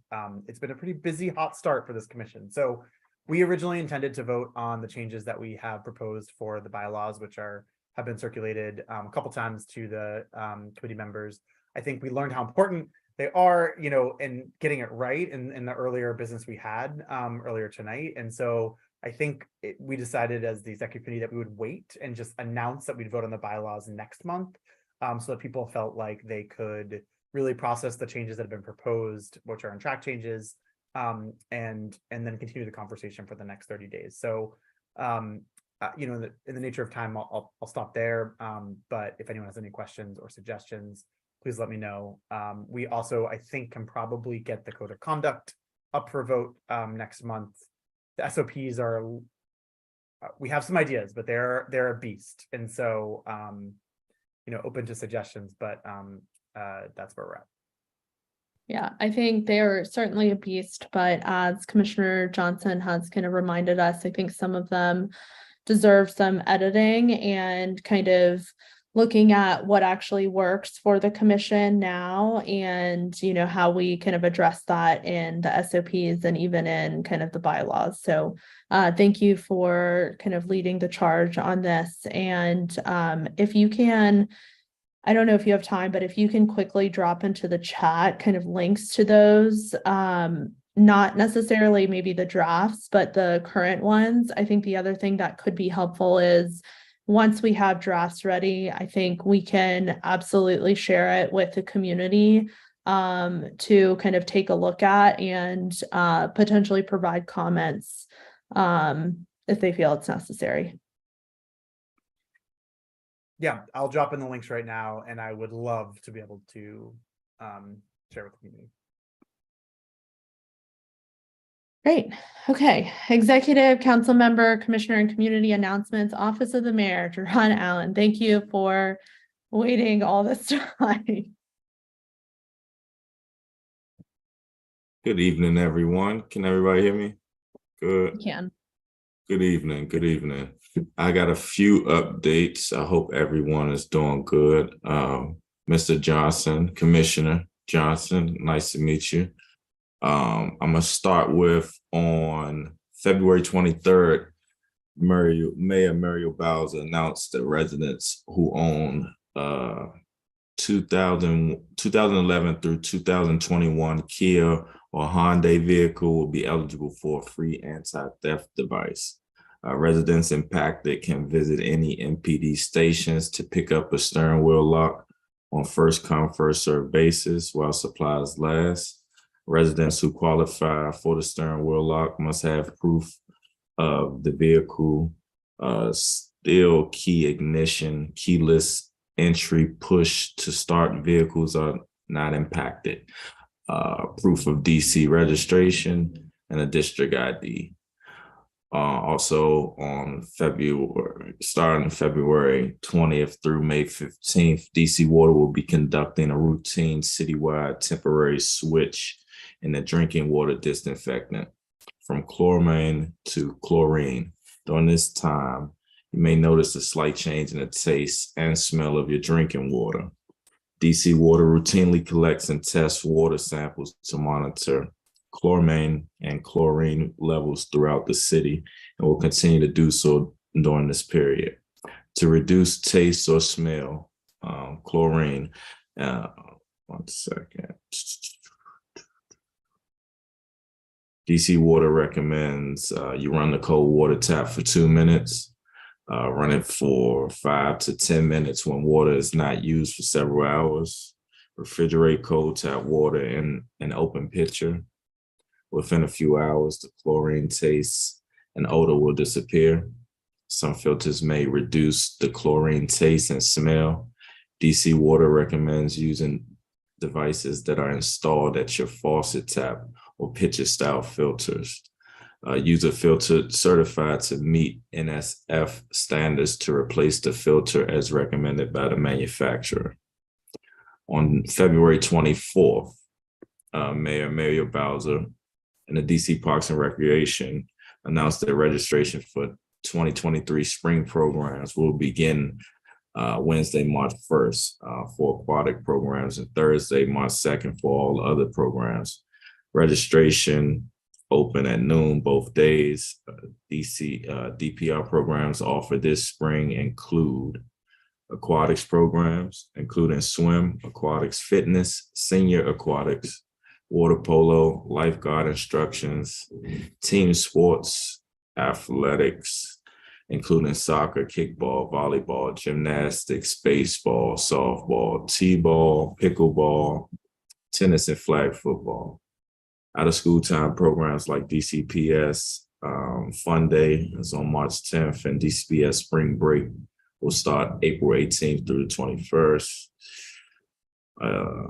it's been a pretty busy, hot start for this commission. So we originally intended to vote on the changes that we have proposed for the bylaws, which have been circulated a couple times to the committee members. I think we learned how important they are, in getting it right in the earlier business we had earlier tonight. And so I think we decided as the executive committee that we would wait and just announce that we'd vote on the bylaws next month, so that people felt like they could really process the changes that have been proposed, which are on track changes, and then continue the conversation for the next 30 days. So, in the nature of time, I'll stop there. But if anyone has any questions or suggestions, please let me know. We also, I think, can probably get the code of conduct up for vote next month. The SOPs are, we have some ideas, but they're a beast. And so, open to suggestions, but that's where we're at. Yeah, I think they are certainly a beast, but as Commissioner Johnson has kind of reminded us, I think some of them deserve some editing and kind of looking at what actually works for the commission now, and how we kind of address that in the SOPs and even in kind of the bylaws. So thank you for kind of leading the charge on this. And if you can, I don't know if you have time, but if you can quickly drop into the chat kind of links to those, not necessarily maybe the drafts, but the current ones. I think the other thing that could be helpful is, once we have drafts ready, I think we can absolutely share it with the community to kind of take a look at and potentially provide comments if they feel it's necessary. Yeah, I'll drop in the links right now, and I would love to be able to share with the community. Great. Okay. Executive Council Member, Commissioner and Community Announcements, Office of the Mayor, Ron Allen. Thank you for waiting all this time. Good evening, everyone. Can everybody hear me? Good. You can. Good evening. Good evening. I got a few updates. I hope everyone is doing good. Mr. Johnson, Commissioner Johnson, nice to meet you. I'm going to start with, on February 23rd, Mayor Muriel Bowser announced that residents who own 2011 through 2021 Kia or Hyundai vehicle will be eligible for a free anti-theft device. Residents impacted can visit any MPD stations to pick up a steering wheel lock on first-come, first-served basis while supplies last. Residents who qualify for the steering wheel lock must have proof of the vehicle, still key ignition, keyless entry, push to start vehicles are not impacted. Proof of DC registration and a district ID. Also on starting February 20th through May 15th, DC Water will be conducting a routine citywide temporary switch in the drinking water disinfectant from chloramine to chlorine. During this time, you may notice a slight change in the taste and smell of your drinking water. DC Water routinely collects and tests water samples to monitor chloramine and chlorine levels throughout the city and will continue to do so during this period. To reduce taste or smell, chlorine, one second. DC Water recommends you run the cold water tap for 2 minutes, run it for 5 to 10 minutes when water is not used for several hours. Refrigerate cold tap water in an open pitcher. Within a few hours, the chlorine taste and odor will disappear. Some filters may reduce the chlorine taste and smell. DC Water recommends using devices that are installed at your faucet tap or pitcher style filters. Use a filter certified to meet NSF standards to replace the filter as recommended by the manufacturer. On February 24th, Mayor Mario Bowser and the DC Parks and Recreation announced that registration for 2023 spring programs will begin Wednesday, March 1st for aquatic programs and Thursday, March 2nd for all other programs. Registration open at noon both days. DPR programs offered this spring include aquatics programs, including swim, aquatics fitness, senior aquatics, water polo, lifeguard instructions, team sports, athletics, including soccer, kickball, volleyball, gymnastics, baseball, softball, t-ball, pickleball, tennis, and flag football. Out of school time programs like DCPS Fun Day is on March 10th, and DCPS Spring Break will start April 18th through the 21st.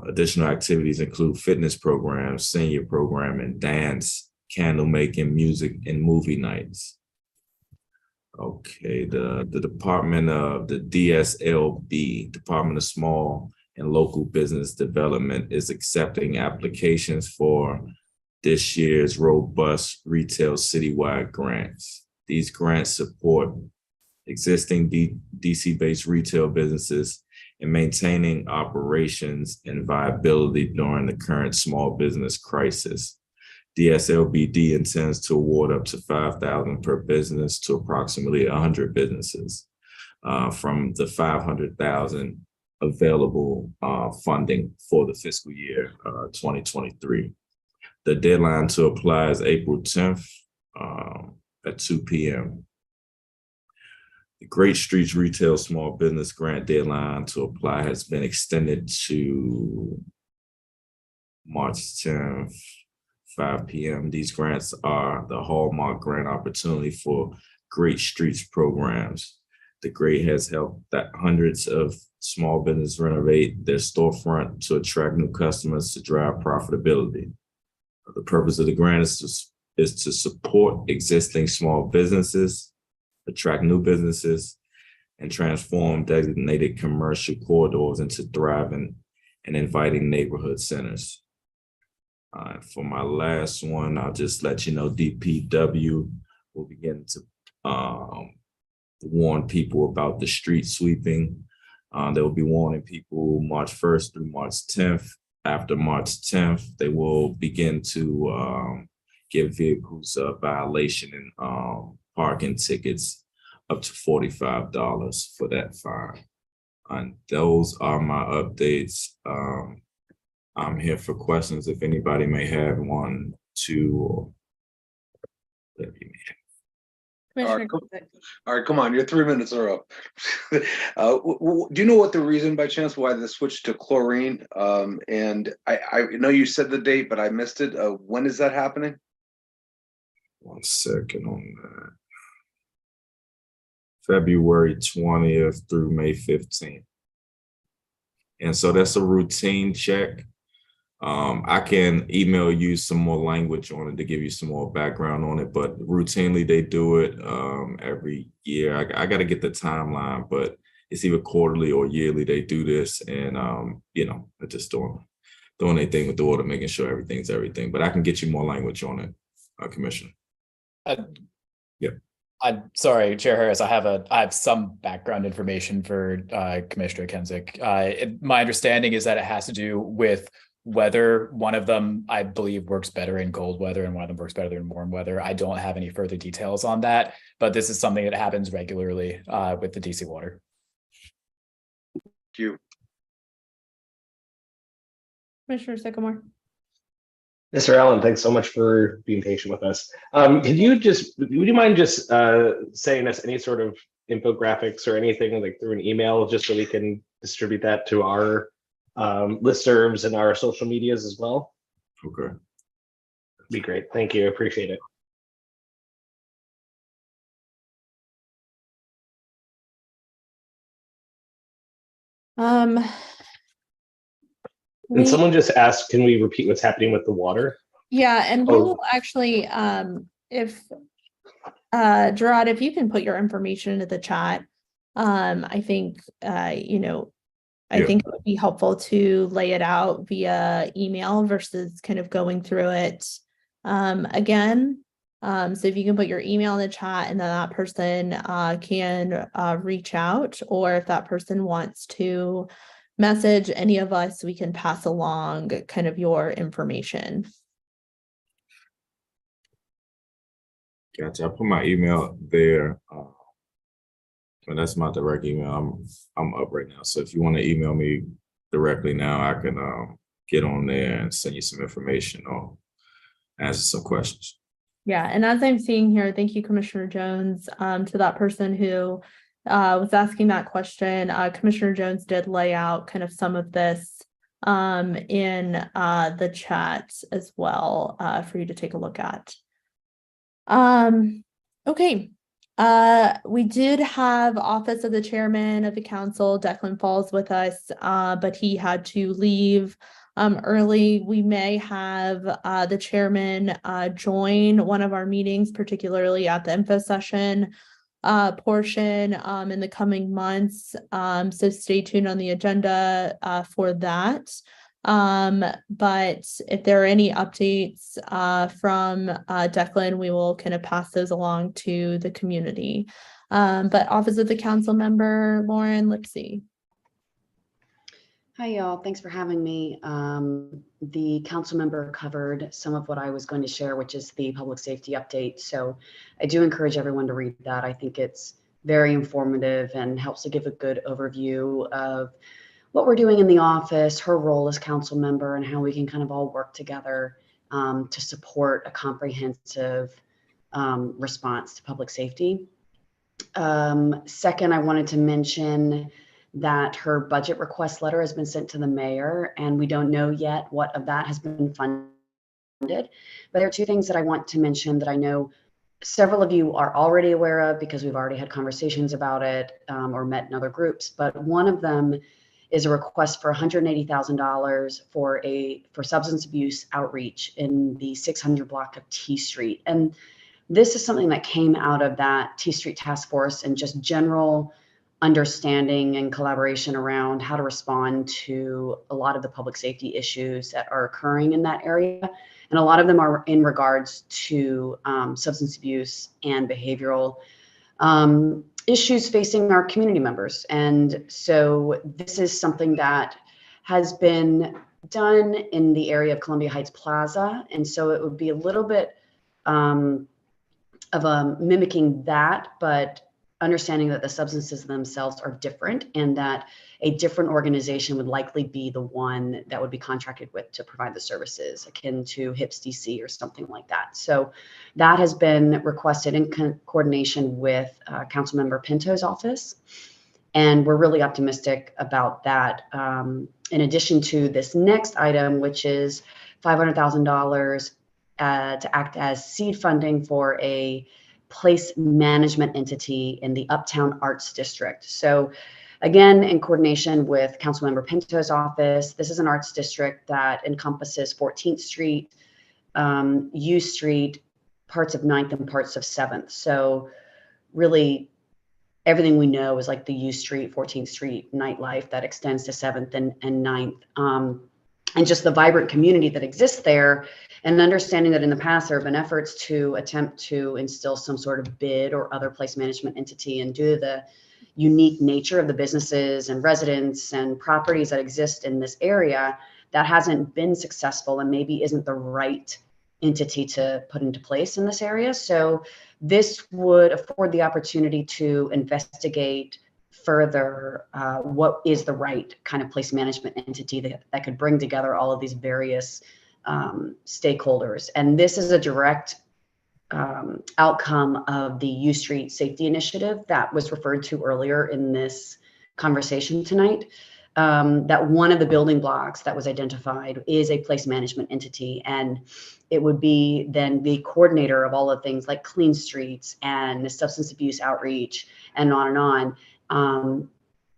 Additional activities include fitness programs, senior programming, dance, candle making, music, and movie nights. Okay, the Department of the DSLB, Department of Small and Local Business Development, is accepting applications for this year's robust retail citywide grants. These grants support existing DC-based retail businesses in maintaining operations and viability during the current small business crisis. DSLBD intends to award up to $5,000 per business to approximately 100 businesses from the $500,000 available funding for the fiscal year 2023. The deadline to apply is April 10th at 2 p.m. The Great Streets Retail Small Business Grant deadline to apply has been extended to March 10th, 5 p.m. These grants are the hallmark grant opportunity for Great Streets programs. The Great has helped hundreds of small businesses renovate their storefront to attract new customers to drive profitability. The purpose of the grant is to support existing small businesses, attract new businesses, and transform designated commercial corridors into thriving and inviting neighborhood centers. For my last one, I'll just let you know DPW will begin to warn people about the street sweeping. They will be warning people March 1st through March 10th. After March 10th, they will begin to give vehicles a violation and parking tickets up to $45 for that fine. And those are my updates. I'm here for questions if anybody may have one, two, or All right, come on, your 3 minutes are up. Do you know what the reason by chance why the switch to chlorine? And I know you said the date, but I missed it. When is that happening? 1 second on that. February 20th through May 15th. And so that's a routine check. I can email you some more language on it to give you some more background on it, but routinely they do it every year. I got to get the timeline, but it's either quarterly or yearly they do this, and they're just doing their thing with the order, making sure everything's everything. But I can get you more language on it, Commissioner. Yeah. I'm sorry, Chair Harris. I have some background information for Commissioner Kensick. My understanding is that it has to do with whether one of them, I believe, works better in cold weather and one of them works better in warm weather. I don't have any further details on that, but this is something that happens regularly with the DC Water. Thank you. Commissioner Sycamore. Mr. Allen, thanks so much for being patient with us. Would you mind just saying us any sort of infographics or anything like through an email, just so we can distribute that to our listservs and our social medias as well? Okay. Be great. Thank you. I appreciate it. And someone just asked, can we repeat what's happening with the water? Yeah, and we will actually, if Gerard, if you can put your information into the chat, I think I think it would be helpful to lay it out via email versus kind of going through it again. So if you can put your email in the chat, and then that person can reach out, or if that person wants to message any of us, we can pass along kind of your information. Gotcha. I put my email there. And that's my direct email. I'm up right now. So if you want to email me directly now, I can get on there and send you some information or answer some questions. Yeah, and as I'm seeing here, thank you, Commissioner Jones, to that person who was asking that question. Commissioner Jones did lay out kind of some of this in the chat as well for you to take a look at. Okay. We did have Office of the Chairman of the Council, Declan Falls, with us, but he had to leave early. We may have the chairman join one of our meetings, particularly at the info session portion in the coming months. So stay tuned on the agenda for that. But if there are any updates from Declan, we will kind of pass those along to the community. But Office of the Council Member, Lauren Lipsey. Hi, y'all. Thanks for having me. The council member covered some of what I was going to share, which is the public safety update. So I do encourage everyone to read that. I think it's very informative and helps to give a good overview of what we're doing in the office, her role as council member, and how we can kind of all work together to support a comprehensive response to public safety. Second, I wanted to mention that her budget request letter has been sent to the mayor, and we don't know yet what of that has been funded. But there are two things that I want to mention that I know several of you are already aware of because we've already had conversations about it or met in other groups. But one of them is a request for $180,000 for substance abuse outreach in the 600 block of T Street. And this is something that came out of that T Street task force and just general understanding and collaboration around how to respond to a lot of the public safety issues that are occurring in that area. And a lot of them are in regards to substance abuse and behavioral issues facing our community members. And so this is something that has been done in the area of Columbia Heights Plaza. And so it would be a little bit of mimicking that, but understanding that the substances themselves are different and that a different organization would likely be the one that would be contracted with to provide the services, akin to HIPS DC or something like that. So that has been requested in coordination with Councilmember Pinto's office. And we're really optimistic about that. In addition to this next item, which is $500,000 to act as seed funding for a place management entity in the Uptown Arts District. So again, in coordination with Councilmember Pinto's office, this is an arts district that encompasses 14th Street, U Street, parts of 9th and parts of 7th. So really everything we know is like the U Street, 14th Street nightlife that extends to 7th and 9th. And just the vibrant community that exists there, and understanding that in the past there have been efforts to attempt to instill some sort of bid or other place management entity, and due to the unique nature of the businesses and residents and properties that exist in this area, that hasn't been successful and maybe isn't the right entity to put into place in this area. So this would afford the opportunity to investigate further what is the right kind of place management entity that could bring together all of these various stakeholders. And this is a direct outcome of the U Street Safety Initiative that was referred to earlier in this conversation tonight. That one of the building blocks that was identified is a place management entity, and it would be then the coordinator of all the things like clean streets and substance abuse outreach and on and on.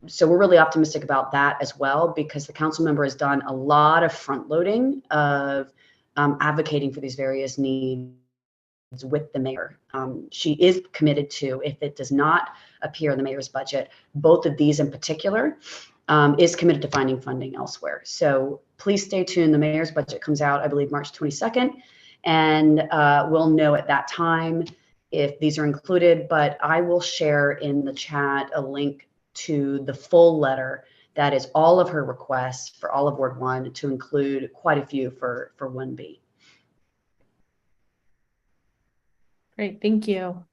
So we're really optimistic about that as well, because the council member has done a lot of front loading of advocating for these various needs with the mayor. She is committed to, if it does not appear in the mayor's budget, both of these in particular, is committed to finding funding elsewhere. So please stay tuned. The mayor's budget comes out, I believe, March 22nd, and we'll know at that time if these are included, but I will share in the chat a link to the full letter that is all of her requests for all of Ward 1, to include quite a few for 1B. Great, thank you.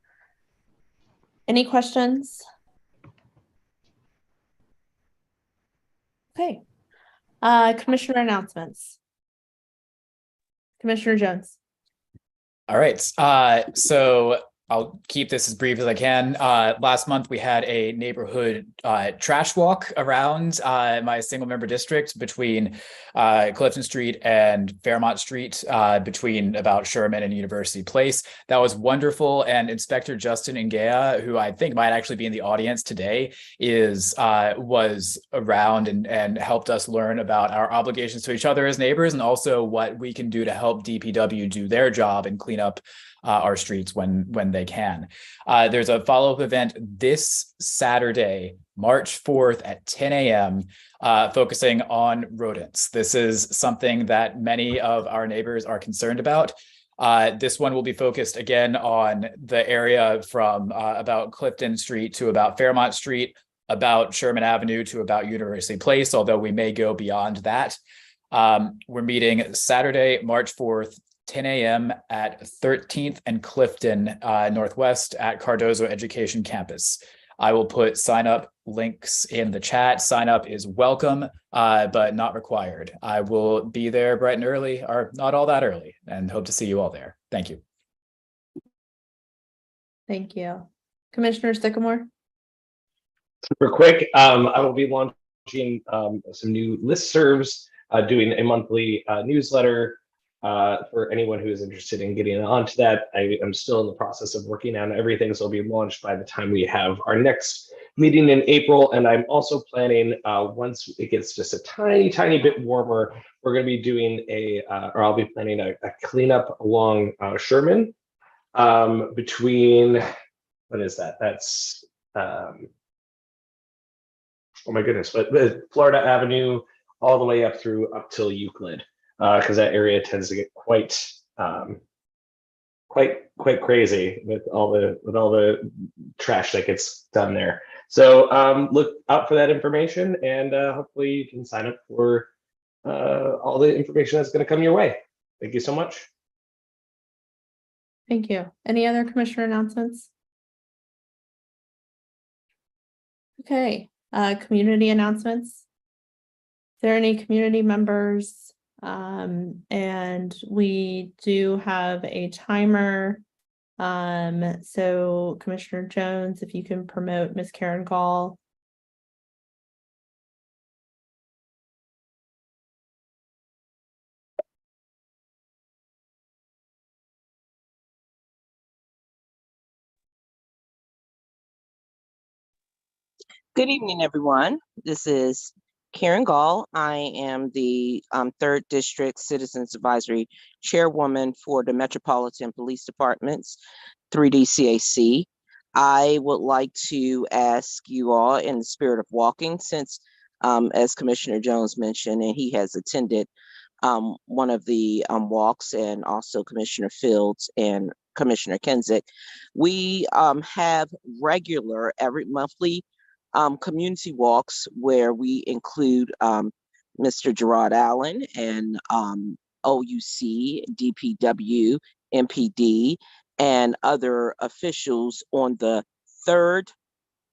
Any questions? Okay. Commissioner announcements. Commissioner Jones. All right. So I'll keep this as brief as I can. Last month, we had a neighborhood trash walk around my single member district between Clifton Street and Fairmont Street, between about Sherman and University Place. That was wonderful. And Inspector Justin Ngea, who I think might actually be in the audience today, was around and helped us learn about our obligations to each other as neighbors, and also what we can do to help DPW do their job and clean up our streets when they can. There's a follow-up event this Saturday, March 4th at 10 a.m., focusing on rodents. This is something that many of our neighbors are concerned about. This one will be focused again on the area from about Clifton Street to about Fairmont Street, about Sherman Avenue to about University Place, although we may go beyond that. We're meeting Saturday, March 4th, 10 a.m. at 13th and Clifton Northwest at Cardozo Education Campus. I will put sign up links in the chat. Sign up is welcome, but not required. I will be there bright and early, or not all that early, and hope to see you all there. Thank you. Thank you. Commissioner Sycamore. Super quick, I will be launching some new listservs, doing a monthly newsletter. For anyone who is interested in getting onto that. I am still in the process of working on everything, so it'll be launched by the time we have our next meeting in April. And I'm also planning, once it gets just a tiny bit warmer, we're going to be doing I'll be planning a cleanup along Sherman, between, what is that? That's, oh my goodness, but Florida Avenue all the way up till Euclid. Because that area tends to get quite crazy with all the trash that gets done there. So look out for that information, and hopefully you can sign up for all the information that's going to come your way. Thank you so much. Thank you. Any other commissioner announcements? Okay, community announcements. Is there any community members? And we do have a timer. So Commissioner Jones, if you can promote Ms. Karen Gall. Good evening, everyone. This is Karen Gall. I am the 3rd District Citizens Advisory Chairwoman for the Metropolitan Police Department's 3D CAC. I would like to ask you all, in the spirit of walking, since as Commissioner Jones mentioned, and he has attended one of the walks, and also Commissioner Fields and Commissioner Kensick, we have regular every monthly community walks where we include Mr. Gerard Allen and OUC, DPW, MPD, and other officials on the 3rd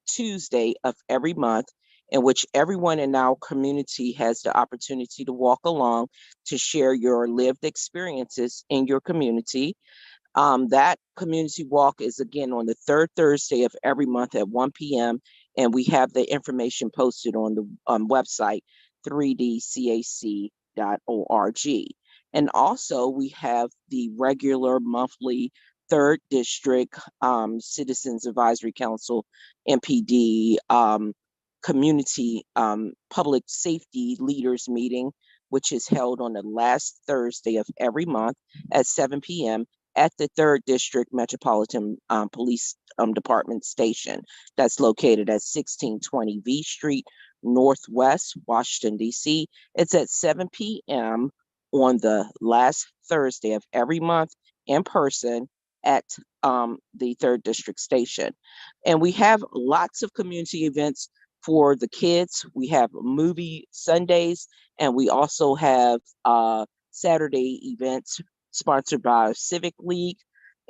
Tuesday of every month, in which everyone in our community has the opportunity to walk along to share your lived experiences in your community. That community walk is again on the 3rd Thursday of every month at 1 p.m. And we have the information posted on the website 3dcac.org. And also we have the regular monthly 3rd District Citizens Advisory Council, MPD, community public safety leaders meeting, which is held on the last Thursday of every month at 7 p.m. at the 3rd District Metropolitan Police Department Station. That's located at 1620 V Street, Northwest, Washington, D.C. It's at 7 p.m. on the last Thursday of every month in person at the 3rd District Station. And we have lots of community events for the kids. We have movie Sundays, and we also have Saturday events sponsored by Civic League.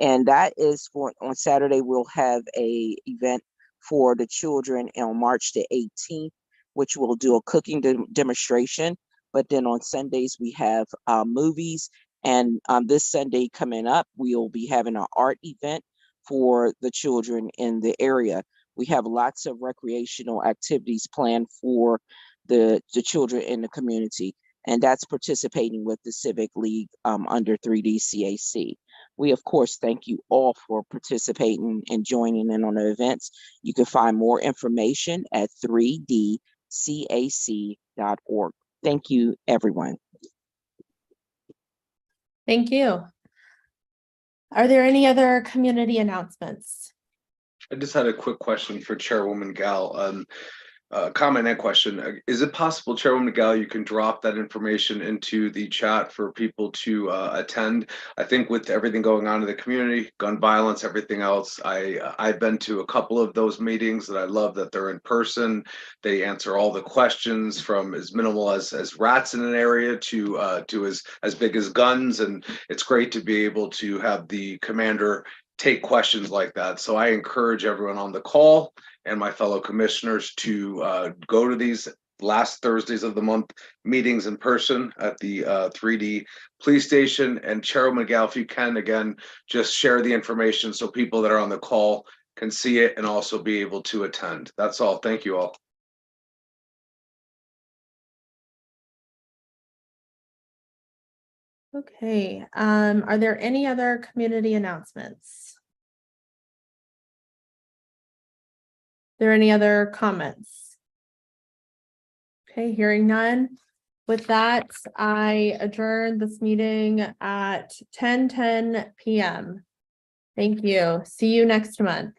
And that is for, on Saturday, we'll have a event for the children on March the 18th, which will do a cooking demonstration. But then on Sundays, we have movies. And this Sunday coming up, we'll be having an art event for the children in the area. We have lots of recreational activities planned for the children in the community, and that's participating with the Civic League under 3D CAC. We, of course, thank you all for participating and joining in on the events. You can find more information at 3dcac.org. Thank you, everyone. Thank you. Are there any other community announcements? I just had a quick question for Chairwoman Gal. Comment and question. Is it possible, Chairwoman Gal, you can drop that information into the chat for people to attend? I think with everything going on in the community, gun violence, everything else, I've been to a couple of those meetings that I love that they're in person. They answer all the questions from as minimal as rats in an area to as big as guns. And it's great to be able to have the commander take questions like that. So I encourage everyone on the call and my fellow commissioners to go to these last Thursdays of the month meetings in person at the 3D police station. And Chairwoman Gal, if you can, again, just share the information so people that are on the call can see it and also be able to attend. That's all. Thank you all. Okay, are there any other community announcements? Are there any other comments? Okay, hearing none. With that, I adjourn this meeting at 10:10 p.m. Thank you. See you next month.